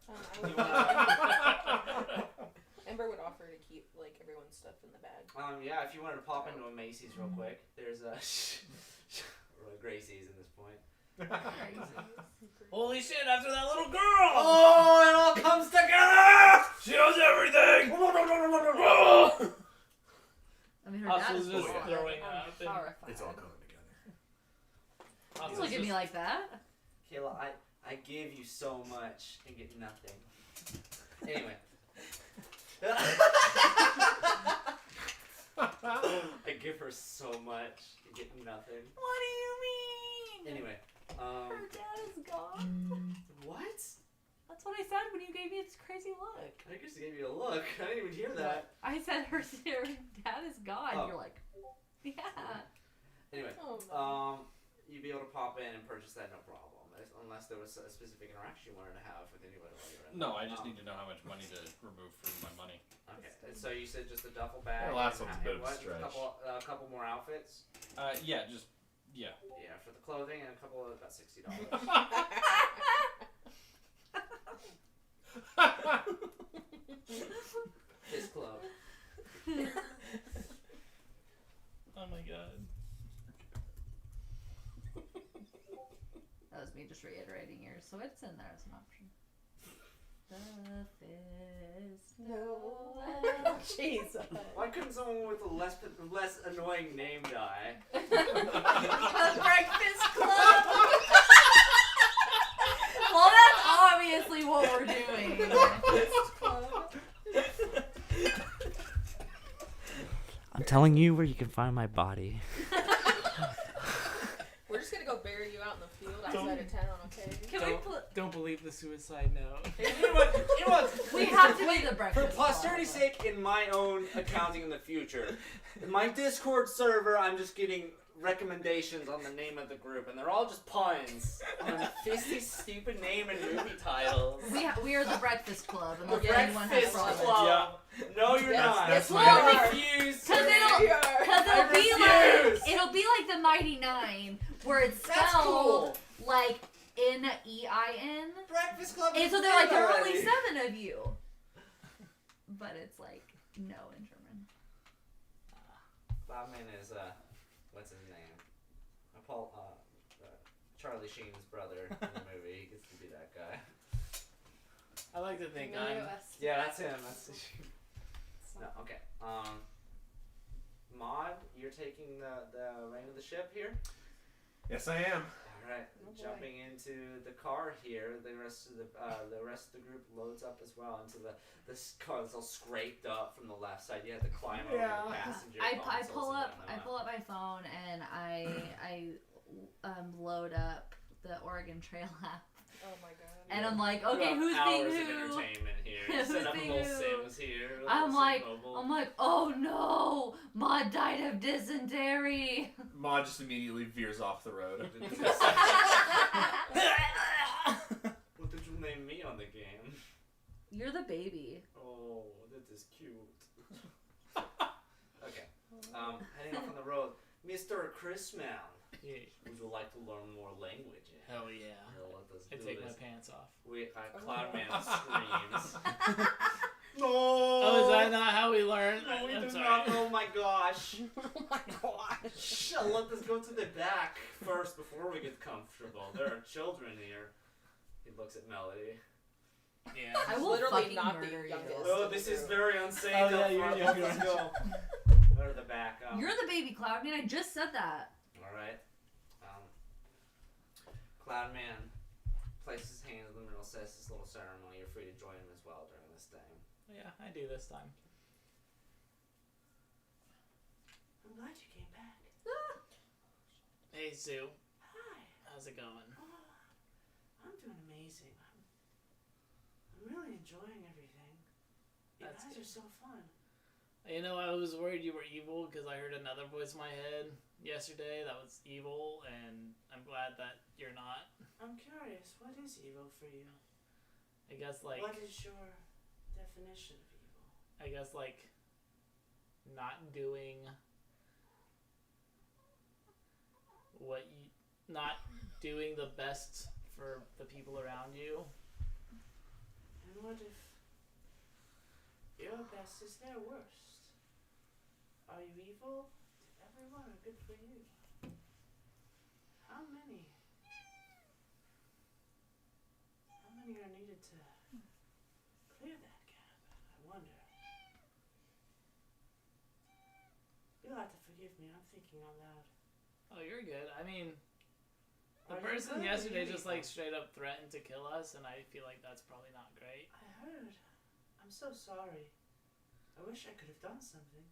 I would Ember would offer to keep like everyone's stuff in the bag. Yeah, if you wanted to pop into a Macy's real quick, there's a or a Gracie's at this point. Holy shit! After that little girl. Oh, it all comes together! She knows everything. I mean, her Hustle's dad is just alive. throwing I'm up and- horrified. It's all coming together. Don't look at me like that. Kayla, I gave you so much and get nothing. Anyway. I give her so much and get nothing. What do you mean? Anyway, Her dad is gone. what? That's what I said when you gave me this crazy look. I just gave you a look. I didn't even hear that. I said her dad is gone. Oh. You're like, yeah. Anyway, Oh no. you'd be able to pop in and purchase that no problem, unless there was a specific interaction you wanted to have with anybody while you were in No, there. I just need to know how much money to remove from my money. Okay, and so you said just a duffel bag. The last and one's a bit of a what? stretch. A couple more outfits. Yeah, Yeah, for the clothing and a couple of about $60. His club. Oh my god. That was me just reiterating yours, so it's in there as an option. The fist. No. Jesus. Why couldn't someone with a less annoying name die? The Breakfast Club. Well, that's obviously what we're doing. I'm telling you where you can find my body. We're just gonna go bury you out in the field outside of town, okay? Can we Don't believe the suicide note. You know what? We have to be the For Breakfast posterity's Club. sake, in my own accounting in the future, in my Discord server, I'm just getting recommendations on the name of the group, and they're all just puns on fisty, stupid name and movie titles. We are the Breakfast Club, and The if anyone has Breakfast problems. Club. No, you're Yes, not. that's I refuse. Cause it'll be like the Mighty Nine, where it's That's spelled cool. like N-E-I-N. Breakfast Club. And is so they're like, good there are already. only 7 of you. But it's like, no in German. Bobman is what's his name? Paul, Charlie Sheen's brother in the movie. He gets to be that guy. I like to think I'm. Yeah, that's him. That's no, okay. Maud, you're taking the reign of the ship here. Yes, I am. All right, Oh, boy. jumping into the car here. The rest of the group loads up as well into this car that's all scraped up from the left side. You have to climb over the passenger. I consoles pull and up whatnot. my phone and I load up the Oregon Trail app. Oh my god. And I'm like, You okay, have who's hours being of who? entertainment here. You Who's set up a being little who? Sims here. I'm some like, mobile. oh no, Maud died of dysentery. Maud just immediately veers off the road. What did you name me on the game? You're the baby. Oh, that is cute. Okay. Heading off on the road. Mr. Chrisman, Yeah. would you like to learn more languages? Hell yeah. Well, let us I do take my this. pants off. Cloudman screams. No. Oh, is that not how we learn? No, we I'm do sorry. not. Oh my gosh. Oh my gosh. Let us go to the back first before we get comfortable. There are children here. He looks at Melody. Yeah. I will Literally fucking not the murder you. youngest. Oh, this is very unsafe. Oh, yeah, up you're front. younger. Let's go. Go to the back. You're the baby, Cloud. I just said that. Alright. Cloudman places his hand in the middle, says this little ceremony. You're free to join him as well during this thing. Yeah, I do this time. I'm glad you came back. Hey, Sue. Hi. How's it going? I'm doing amazing. I'm really enjoying everything. You That's guys good. are so fun. You know, I was worried you were evil because I heard another voice in my head yesterday that was evil, and I'm glad that you're not. I'm curious, what is evil for you? I guess, like, What is your definition of evil? I guess, like, not doing not doing the best for the people around you. And what if your best is their worst? Are you evil to everyone or good for you? How many are needed to clear that gap? I wonder. You'll have to forgive me, I'm thinking out loud. Oh, you're good. I mean, the Are you person good or yesterday you just, evil? like, straight up threatened to kill us, and I feel like that's probably not great. I heard. I'm so sorry. I wish I could have done something.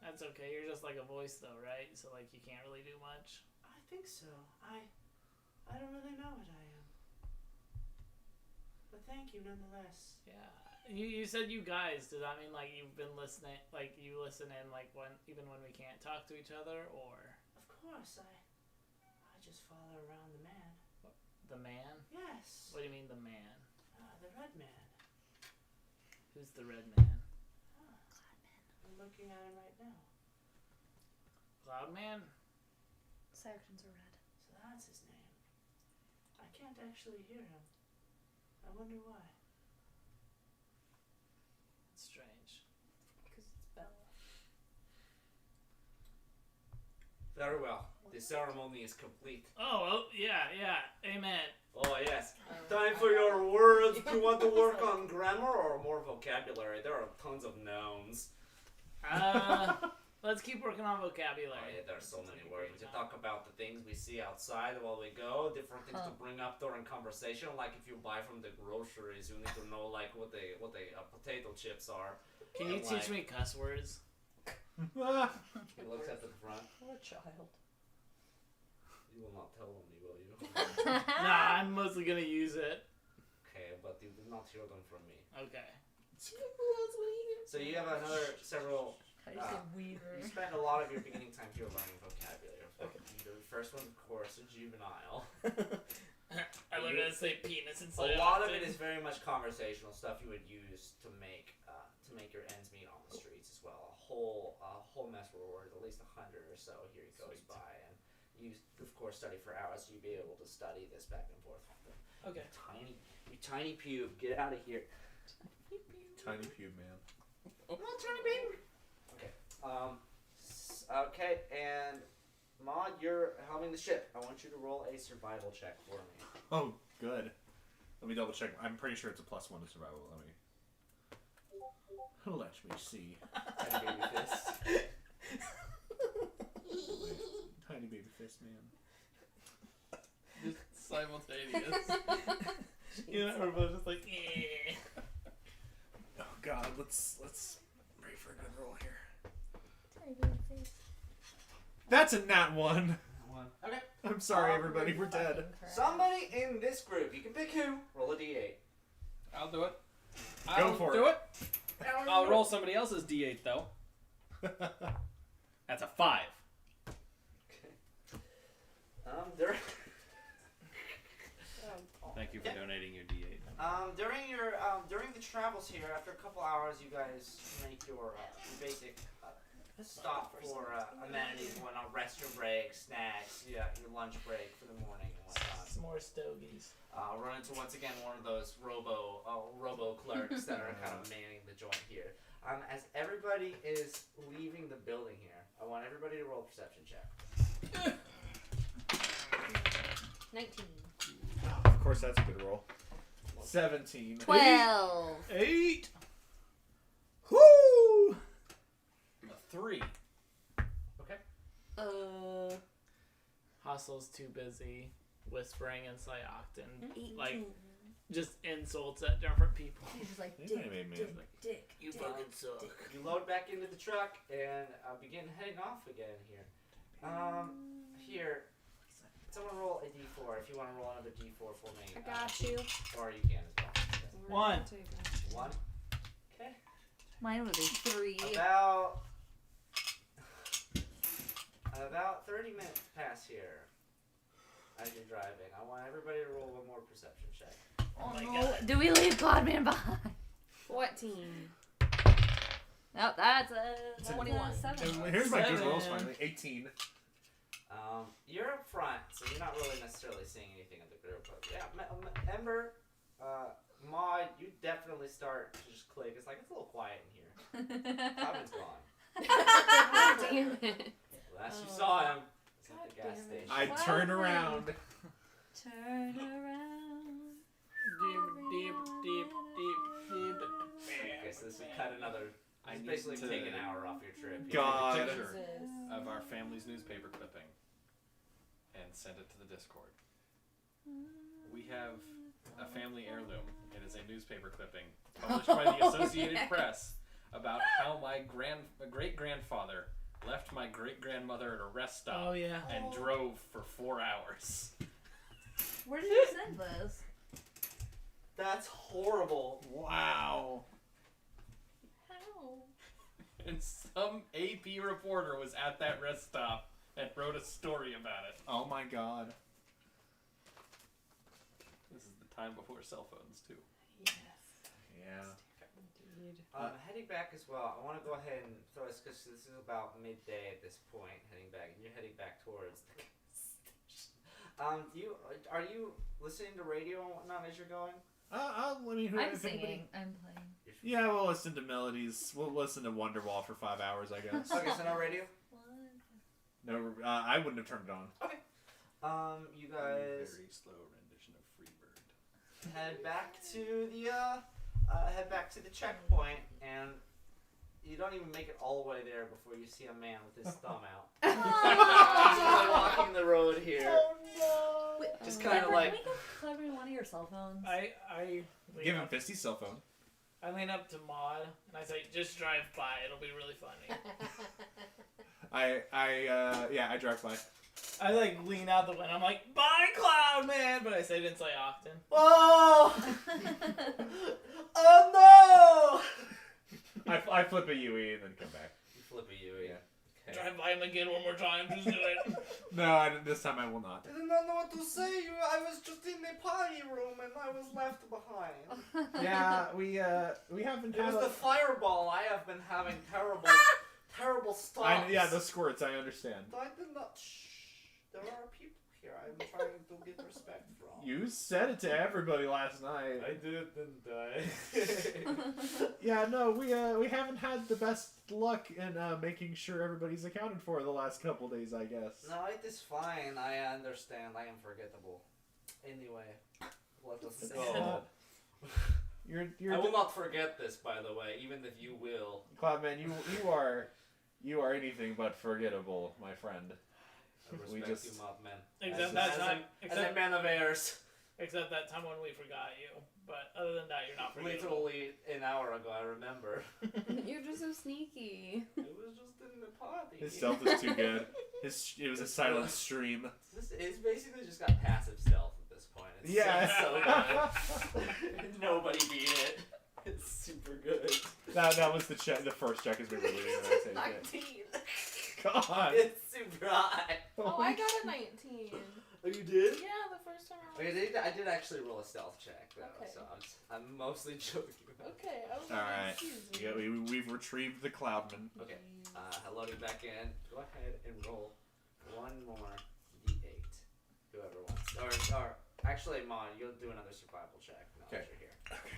That's okay. You're just like a voice, though, right? So, like, you can't really do much. I think so. I don't really know what I am. But thank you nonetheless. Yeah. You said you guys. Does that mean, like, you've been listening, like, you listen in, like, even when we can't talk to each other, or Of course, I just follow around the man. the man? Yes. What do you mean, the man? The red man. Who's the red man? I'm looking at him right now. Cloud Man? Saxons are red. So that's his name. I can't actually hear him. I wonder why. That's strange. Because it's Bella. Very well. The ceremony is complete. Oh, yeah. Amen. Oh, yes. Time for your words. Do you want to work on grammar or more vocabulary? There are tons of nouns. Let's keep working on Oh, vocabulary. yeah, there are so That's many like a words. great We can time. talk about the things we see outside while we go, different things to Huh. bring up during conversation. Like if you buy from the groceries, you need to know like what they potato chips are. Can you And, teach like, me cuss words? He looks at the front. Poor child. You will not tell me, will you? Nah, I'm mostly gonna use it. Okay, but you did not hear them from me. Okay. So you have another several. How do you say weaver? You spend a lot of your beginning time here learning vocabulary. The first one, of course, is juvenile. I was gonna say penis A instead lot of often. it is very much conversational stuff you would use to make your ends meet on the streets as well. A whole mess of words, at least 100 or so. Here he goes by, and you of course study for hours. So you'd be able to study this back and forth. Okay. You tiny pube, get out of here. Tiny pube man. Not tiny baby. Okay. Okay, and Maud, you're helming the ship. I want you to roll a survival check for me. Oh, good. Let me double check. I'm pretty sure it's a +1 to survival. Let me see. Tiny baby fist. Tiny baby fist man. Just simultaneous. You know, we're both just like, eh. Oh God, let's ready for a good roll here. That's a nat 1. Okay. I'm sorry, everybody. We're dead. Somebody in this group, you can pick who. Roll a d8. I'll do it. Go for do it. it. I'll roll somebody else's d8 though. That's a 5. During Thank you for donating your d8. during the travels here, after a couple hours, you guys make your basic stop for amenities and whatnot, restroom breaks, snacks, your lunch break for the morning and whatnot. Some more stogies. Run into once again one of those robo clerks that are kind of manning the joint here. As everybody is leaving the building here, I want everybody to roll a perception check. 19. Of course, that's a good roll. 17. 12. 8. Whoo! A 3. Hostle's too busy whispering inside Octon. 18. Like, just insults at different people. He's just like, You dick, might have made me dick, You dick. fucking suck. You load back into the truck and begin heading off again here. Here, someone roll a d4 if you want to roll another d4 for me. I got you. Or you can as well. 1. 1. Okay. Mine would be 3. About 30 minutes pass here as you're driving. I want everybody to roll one more perception check. Oh my no. God. Do we leave Cloudman behind? 14. Nope, that's a 21. 7. Here's my good 7. rolls finally. 18. You're up front, so you're not really necessarily seeing anything in the group. But yeah, Ember, Maud, you definitely start to just click. It's like, it's a little quiet in here. Cloudman's gone. Damn it. Last you saw him was at the gas God damn it. station. I turn around. Turn around. Deep. Okay, so this would cut another. I need Basically to take an hour off your trip. God. take a picture Jesus. of our family's newspaper clipping and send it to the Discord. We have a family heirloom. It is a newspaper clipping published by the Associated Press about how my great-grandfather left my great-grandmother at a rest stop Oh, yeah. and drove for 4 hours. Where did you send this? That's horrible. Wow. How? And some AP reporter was at that rest stop and wrote a story about it. Oh my god. This is the time before cell phones, too. Yes. Yeah. Indeed. Heading back as well, I want to go ahead and throw this because this is about midday at this point. Heading back, and you're heading back towards the gas station. Are you listening to radio and whatnot as you're going? Let me. I'm singing. I'm playing. Yeah, we'll listen to melodies. We'll listen to Wonderwall for 5 hours, I guess. Okay, so no radio. No, I wouldn't have turned it on. You guys Very slow rendition of Freebird. head back to the checkpoint, and you don't even make it all the way there before you see a man with his thumb out. Just walking the road here. Oh no! Just kind of like. Can we give Clever one of your cell phones? I lean Give him up, Fisty's cell phone. I lean up to Maud and I say, just drive by. It'll be really funny. I drive by. I like lean out the window. I'm like, bye, Cloud Man, but I say it in say often. Oh! Oh no! I flip a UE and then come back. You flip a UE. Yeah. Okay. Drive by him again one more time. Just do it. No, this time I will not. I did not know what to say. I was just in the party room and I was left behind. Yeah, we haven't It had was the fireball. I have been having terrible stuff. yeah, the squirts, I understand. I did not. Shh. There are people here. I'm trying to get respect from. You said it to everybody last night. I did, didn't I? Yeah, no, we haven't had the best luck in making sure everybody's accounted for the last couple days, I guess. No, it is fine. I understand. I am forgettable. Anyway, let us say Oh. You're I will not forget this, by the way, even if you will. Cloudman, you are anything but forgettable, my friend. I We respect just- you, mob man. Except As that a- time. As a Except man of heirs. that time when we forgot you. But other than that, you're not forgettable. Literally an hour ago, I remember. You're just so sneaky. It was just in the party. His stealth is too good. It was a silent stream. It's basically just got passive stealth at this point. It's Yeah. so good. Nobody beat it. It's super good. That was the check. The first check is we were losing. And I take it. 19. God. It's super high. Oh, I got a 19. Oh, you did? Yeah, the first time I Okay, I did actually roll a stealth check though, Okay. so I'm mostly joking. Okay, I was All right. confused. Yeah, we've retrieved the Cloudman. Okay, loading back in. Go ahead and roll one more d8. Whoever wants. Or actually, Mon, you'll do another survival check now that you're here.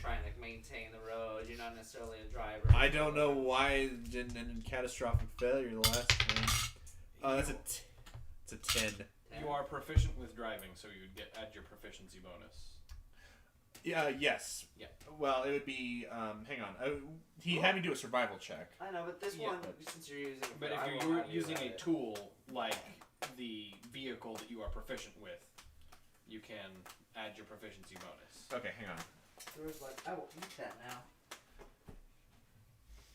Trying to maintain the road. You're not necessarily a driver. I don't know why it didn't end in catastrophic failure the last time. That's it's a 10. You are proficient with driving, so you would add your proficiency bonus. Yeah. Yes. Yeah. Well, it would be. Hang on. He had me do a survival check. I know, but this Yeah. one, since you're using. But I if will you're have you using add a it. tool like the vehicle that you are proficient with, you can add your proficiency bonus. Okay, hang on. Drew's like, I will eat that now.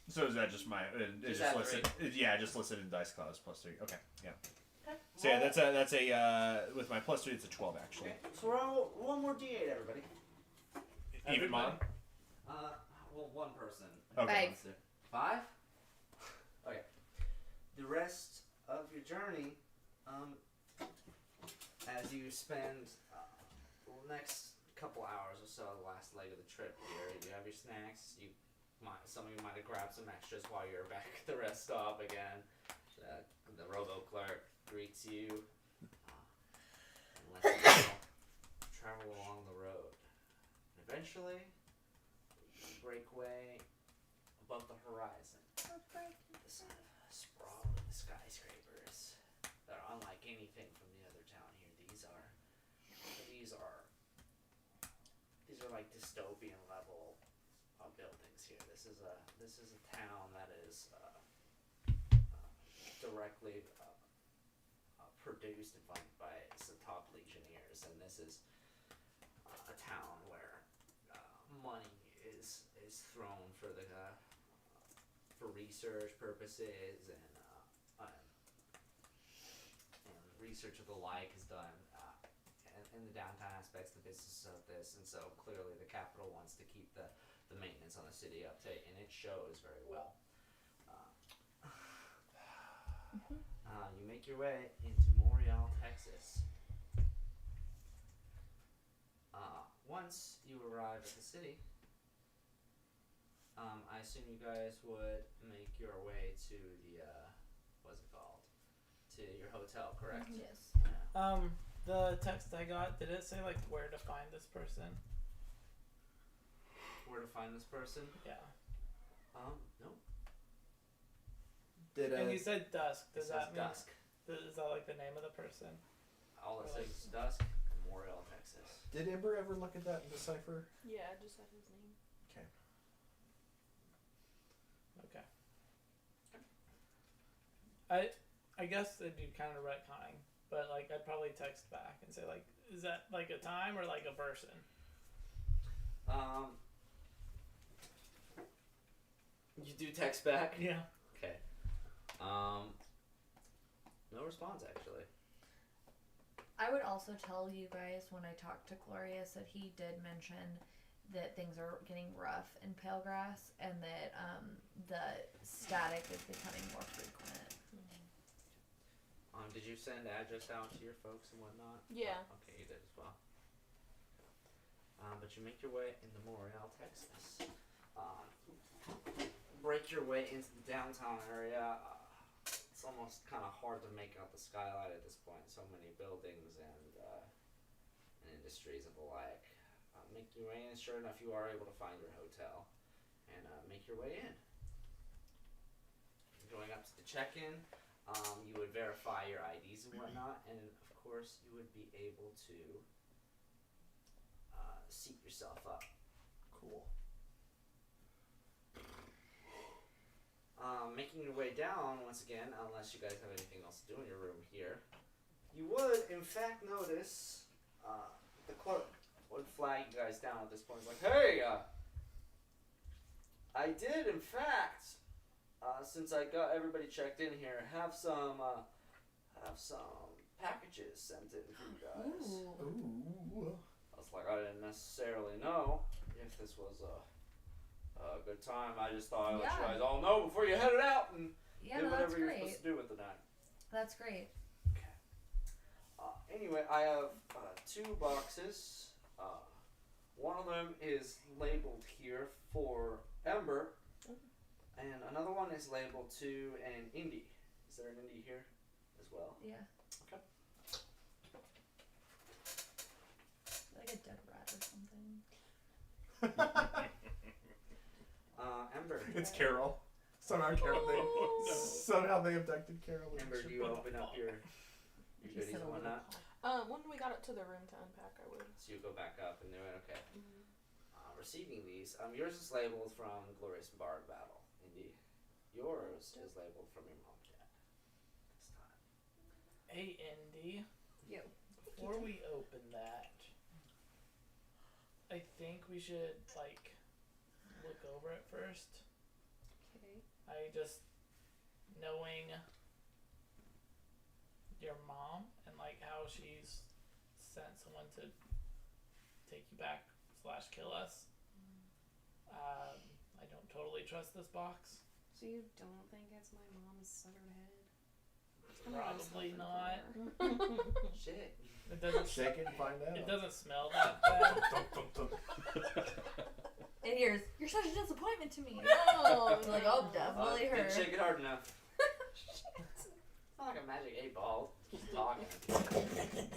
So is that just my? Just just add listed. Yeah, just listed in dice clause +3. Okay. Yeah. Okay. So yeah, that's a with my +3, it's a 12 actually. Okay. So roll one more d8, everybody. Even Mon? Well, one person. Okay. Five. 5? Okay. The rest of your journey, as you spend the next couple hours or so, the last leg of the trip here, you have your snacks. Some of you might have grabbed some extras while you're back at the rest stop again. The robo clerk greets you. And lets you know, travel along the road. And eventually, you break way above the horizon. This sprawling skyscrapers that are unlike anything from the other town here. These are like dystopian level buildings here. This is a town that is directly produced and funded by some top legionnaires, and this is a town where money is thrown for research purposes and research of the like is done in the downtown aspects, the business of this, and so clearly the capital wants to keep the maintenance on the city up to date, and it shows very well. You make your way into Montreal, Texas. Once you arrive at the city, I assume you guys would make your way to the, what's it called? To your hotel, correct? Yes. The text I got, did it say like where to find this person? Where to find this person? Yeah. No. And you said dusk. Does that mean dusk? Is that like the name of the person? All it says is dusk, Montreal, Texas. Did Ember ever look at that and decipher? Yeah, just like his name. Okay. I guess it'd be kind of retconning, but like I'd probably text back and say like, is that like a time or like a person? You do text back? Yeah. Okay. No response actually. I would also tell you guys when I talked to Glorious that he did mention that things are getting rough in Palegrass and that the static is becoming more frequent. Did you send address out to your folks and whatnot? Yeah. Okay, you did as well. But you make your way into Montreal, Texas. Break your way into the downtown area. It's almost kind of hard to make out the skyline at this point. So many buildings and industries and the like. Make your way in. Sure enough, you are able to find your hotel and make your way in. Going up to the check-in, you would verify your IDs and whatnot, and of course, you would be able to seat yourself up. Cool. Making your way down, once again, unless you guys have anything else to do in your room here, you would, in fact, notice the clerk would flag you guys down at this point. It's like, hey, I did, in fact, since I got everybody checked in here, have some packages sent in for you guys. Ooh. I was like, I didn't necessarily know if this was a good time. I just thought I'd let you guys all know before you headed out and Yeah, do no, that's whatever you're great. supposed to do with the night. That's great. Anyway, I have 2 boxes. One of them is labeled here for Ember, and another one is labeled to an indie. Is there an indie here as well? Yeah. Okay. Like a dead rat or something. Ember. It's Carol. Somehow they abducted Carol. Ember, do you open up your Just goodies said and a little whatnot? When we got up to the room to unpack, I would. So you go back up and do it. Okay. Receiving these, yours is labeled from Glorious Bard Battle. Indeed. Yours is labeled from your mom and dad. This time. Hey, Indy. Yo. Before we open that, I think we should like look over it first. Okay. I just knowing your mom and like how she's sent someone to take you back / kill us. I don't totally trust this box. So you don't think it's my mom's severed head? It's gonna go Probably something not. for her. Shit. It doesn't. Shake it and find out. It doesn't smell that bad. And here's, you're such a disappointment to me. No. I'm like, oh, definitely her. Didn't shake it hard enough. It's not like a magic 8-ball. Just talking.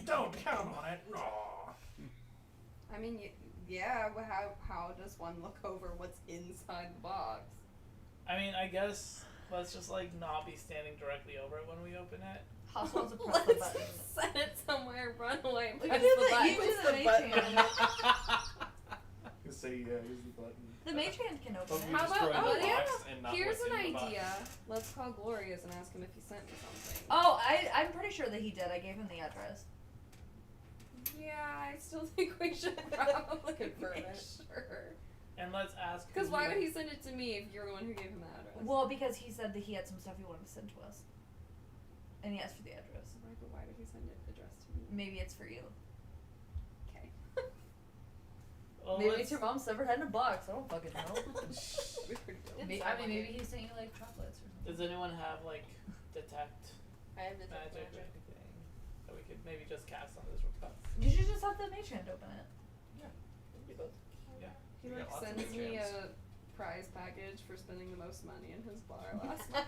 Don't count on it. I mean, yeah. But how does one look over what's inside the box? I mean, I guess let's just like not be standing directly over it when we open it. Hustle to press the Let's button. just set it somewhere, run away, and You press do the the, button. you do Push the the mage button. hand. You say, here's the button. The mage hand can open Hope it. we How destroy about- the oh, yeah. box and not Here's what's an in the box. idea. Let's call Glorious and ask him if he sent me something. Oh, I'm pretty sure that he did. I gave him the address. Yeah, I still think we should probably Confirm make it. sure. And let's ask. Because who why would he send it to me if you're the one who gave him the address? Well, because he said that he had some stuff he wanted to send to us. And he asked for the address. Right, but why did he send it addressed to me? Maybe it's for you. Okay. Well, Maybe let's- it's your mom's severed head in a box. I don't fucking know. Didn't I sound mean, like maybe it. he's saying like chocolates or something. Does anyone have like detect I have the magic or magic. anything that we could maybe just cast on this box? You should just have the mage hand open it. Do both. He We like got lots of sends big me jams. a prize package for spending the most money in his bar last month.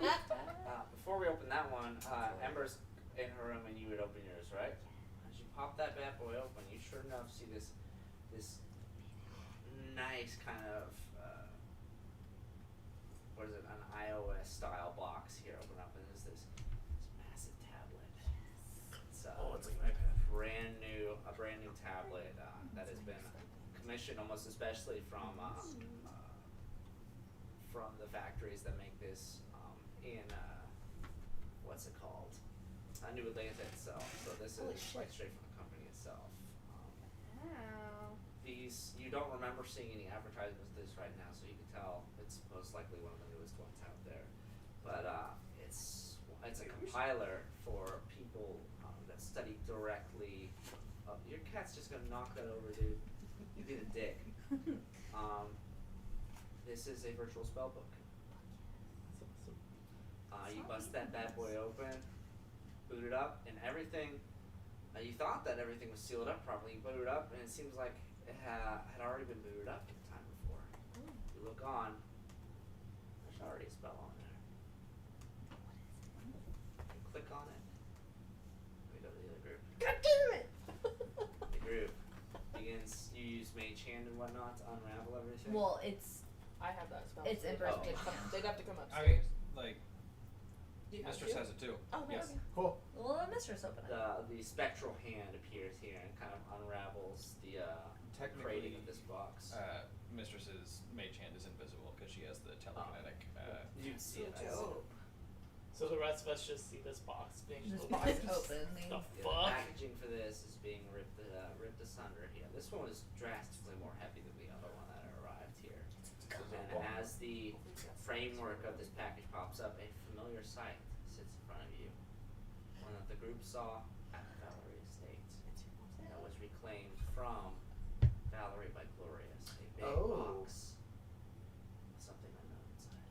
Before we open that one, Ember's in her room and you would open yours, right? As you pop that bad boy open, you sure enough see this nice kind of what is it? An iOS style box here. Open up and there's this massive tablet. It's Oh, it's like an iPad. a brand new tablet that has been commissioned almost especially from the factories that make this in what's it called? New Atlanta itself. So this Holy is shit. like straight from the company itself. Wow. These you don't remember seeing any advertisements of this right now, so you can tell it's most likely one of the newest ones out there. But it's a compiler for people that study directly. Your cat's just gonna knock that over, dude. You be the dick. This is a virtual spell book. You bust that bad boy open, boot it up, and everything. You thought that everything was sealed up properly. You boot it up, and it seems like it had already been booted up the time before. You look on. There's already a spell on there. You click on it. Let me go to the other group. God damn it! The group begins. You use mage hand and whatnot to unravel everything. Well, it's I have that spell. It's so Ember's they'd mage have to hand. They'd have to come I upstairs. mean, like, Do you have Mistress to? has it too. Oh, no, Yes. okay. Cool. well, the mistress open it. The spectral hand appears here and kind of unravels the Technically, crating of this box. Mistress's mage hand is invisible because she has the telekinetic. You can see it. I see it. Dope. So the rest of us just see this box being This opened. box open. The Yeah, the fuck? packaging for this is being ripped asunder here. This one is drastically more heavy than the other one that arrived here. And as the framework of this package pops up, a familiar sight sits in front of you. One that the group saw at Valerie Estate. That was reclaimed from Valerie by Glorious. A big box with something unknown inside.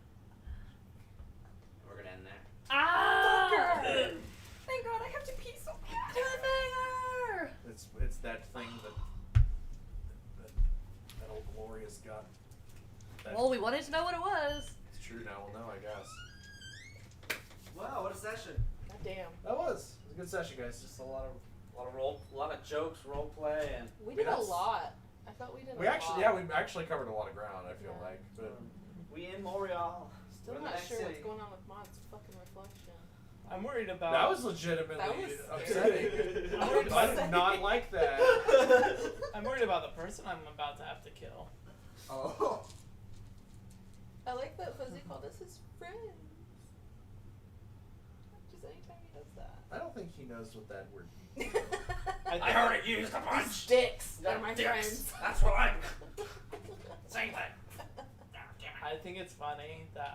And we're gonna end there. Ah! Thank God, I have to pee so bad. Cliffhanger! It's that thing that old Glorious got. Well, we wanted to know what it was. It's true now. We'll know, I guess. Wow, what a session! God damn. That was a good session, guys. Just a lot of jokes, role play, and We did a Yes. lot. I felt we did a we lot. actually covered a lot of ground. I feel Yeah. like, but we in Montreal. Still We're in the not next sure city. what's going on with Mod's fucking reflection. I'm worried about. that was legitimately That was upsetting. I'm worried I about. did not like that. I'm worried about the person I'm about to have to kill. Oh. I like that Fuzzy called us his friends. Just anytime he does that. I don't think he knows what that word means. I heard it used a bunch. Sticks. They're Yeah, my dicks. friends. That's what I'm. Same thing. God damn it. I think it's funny that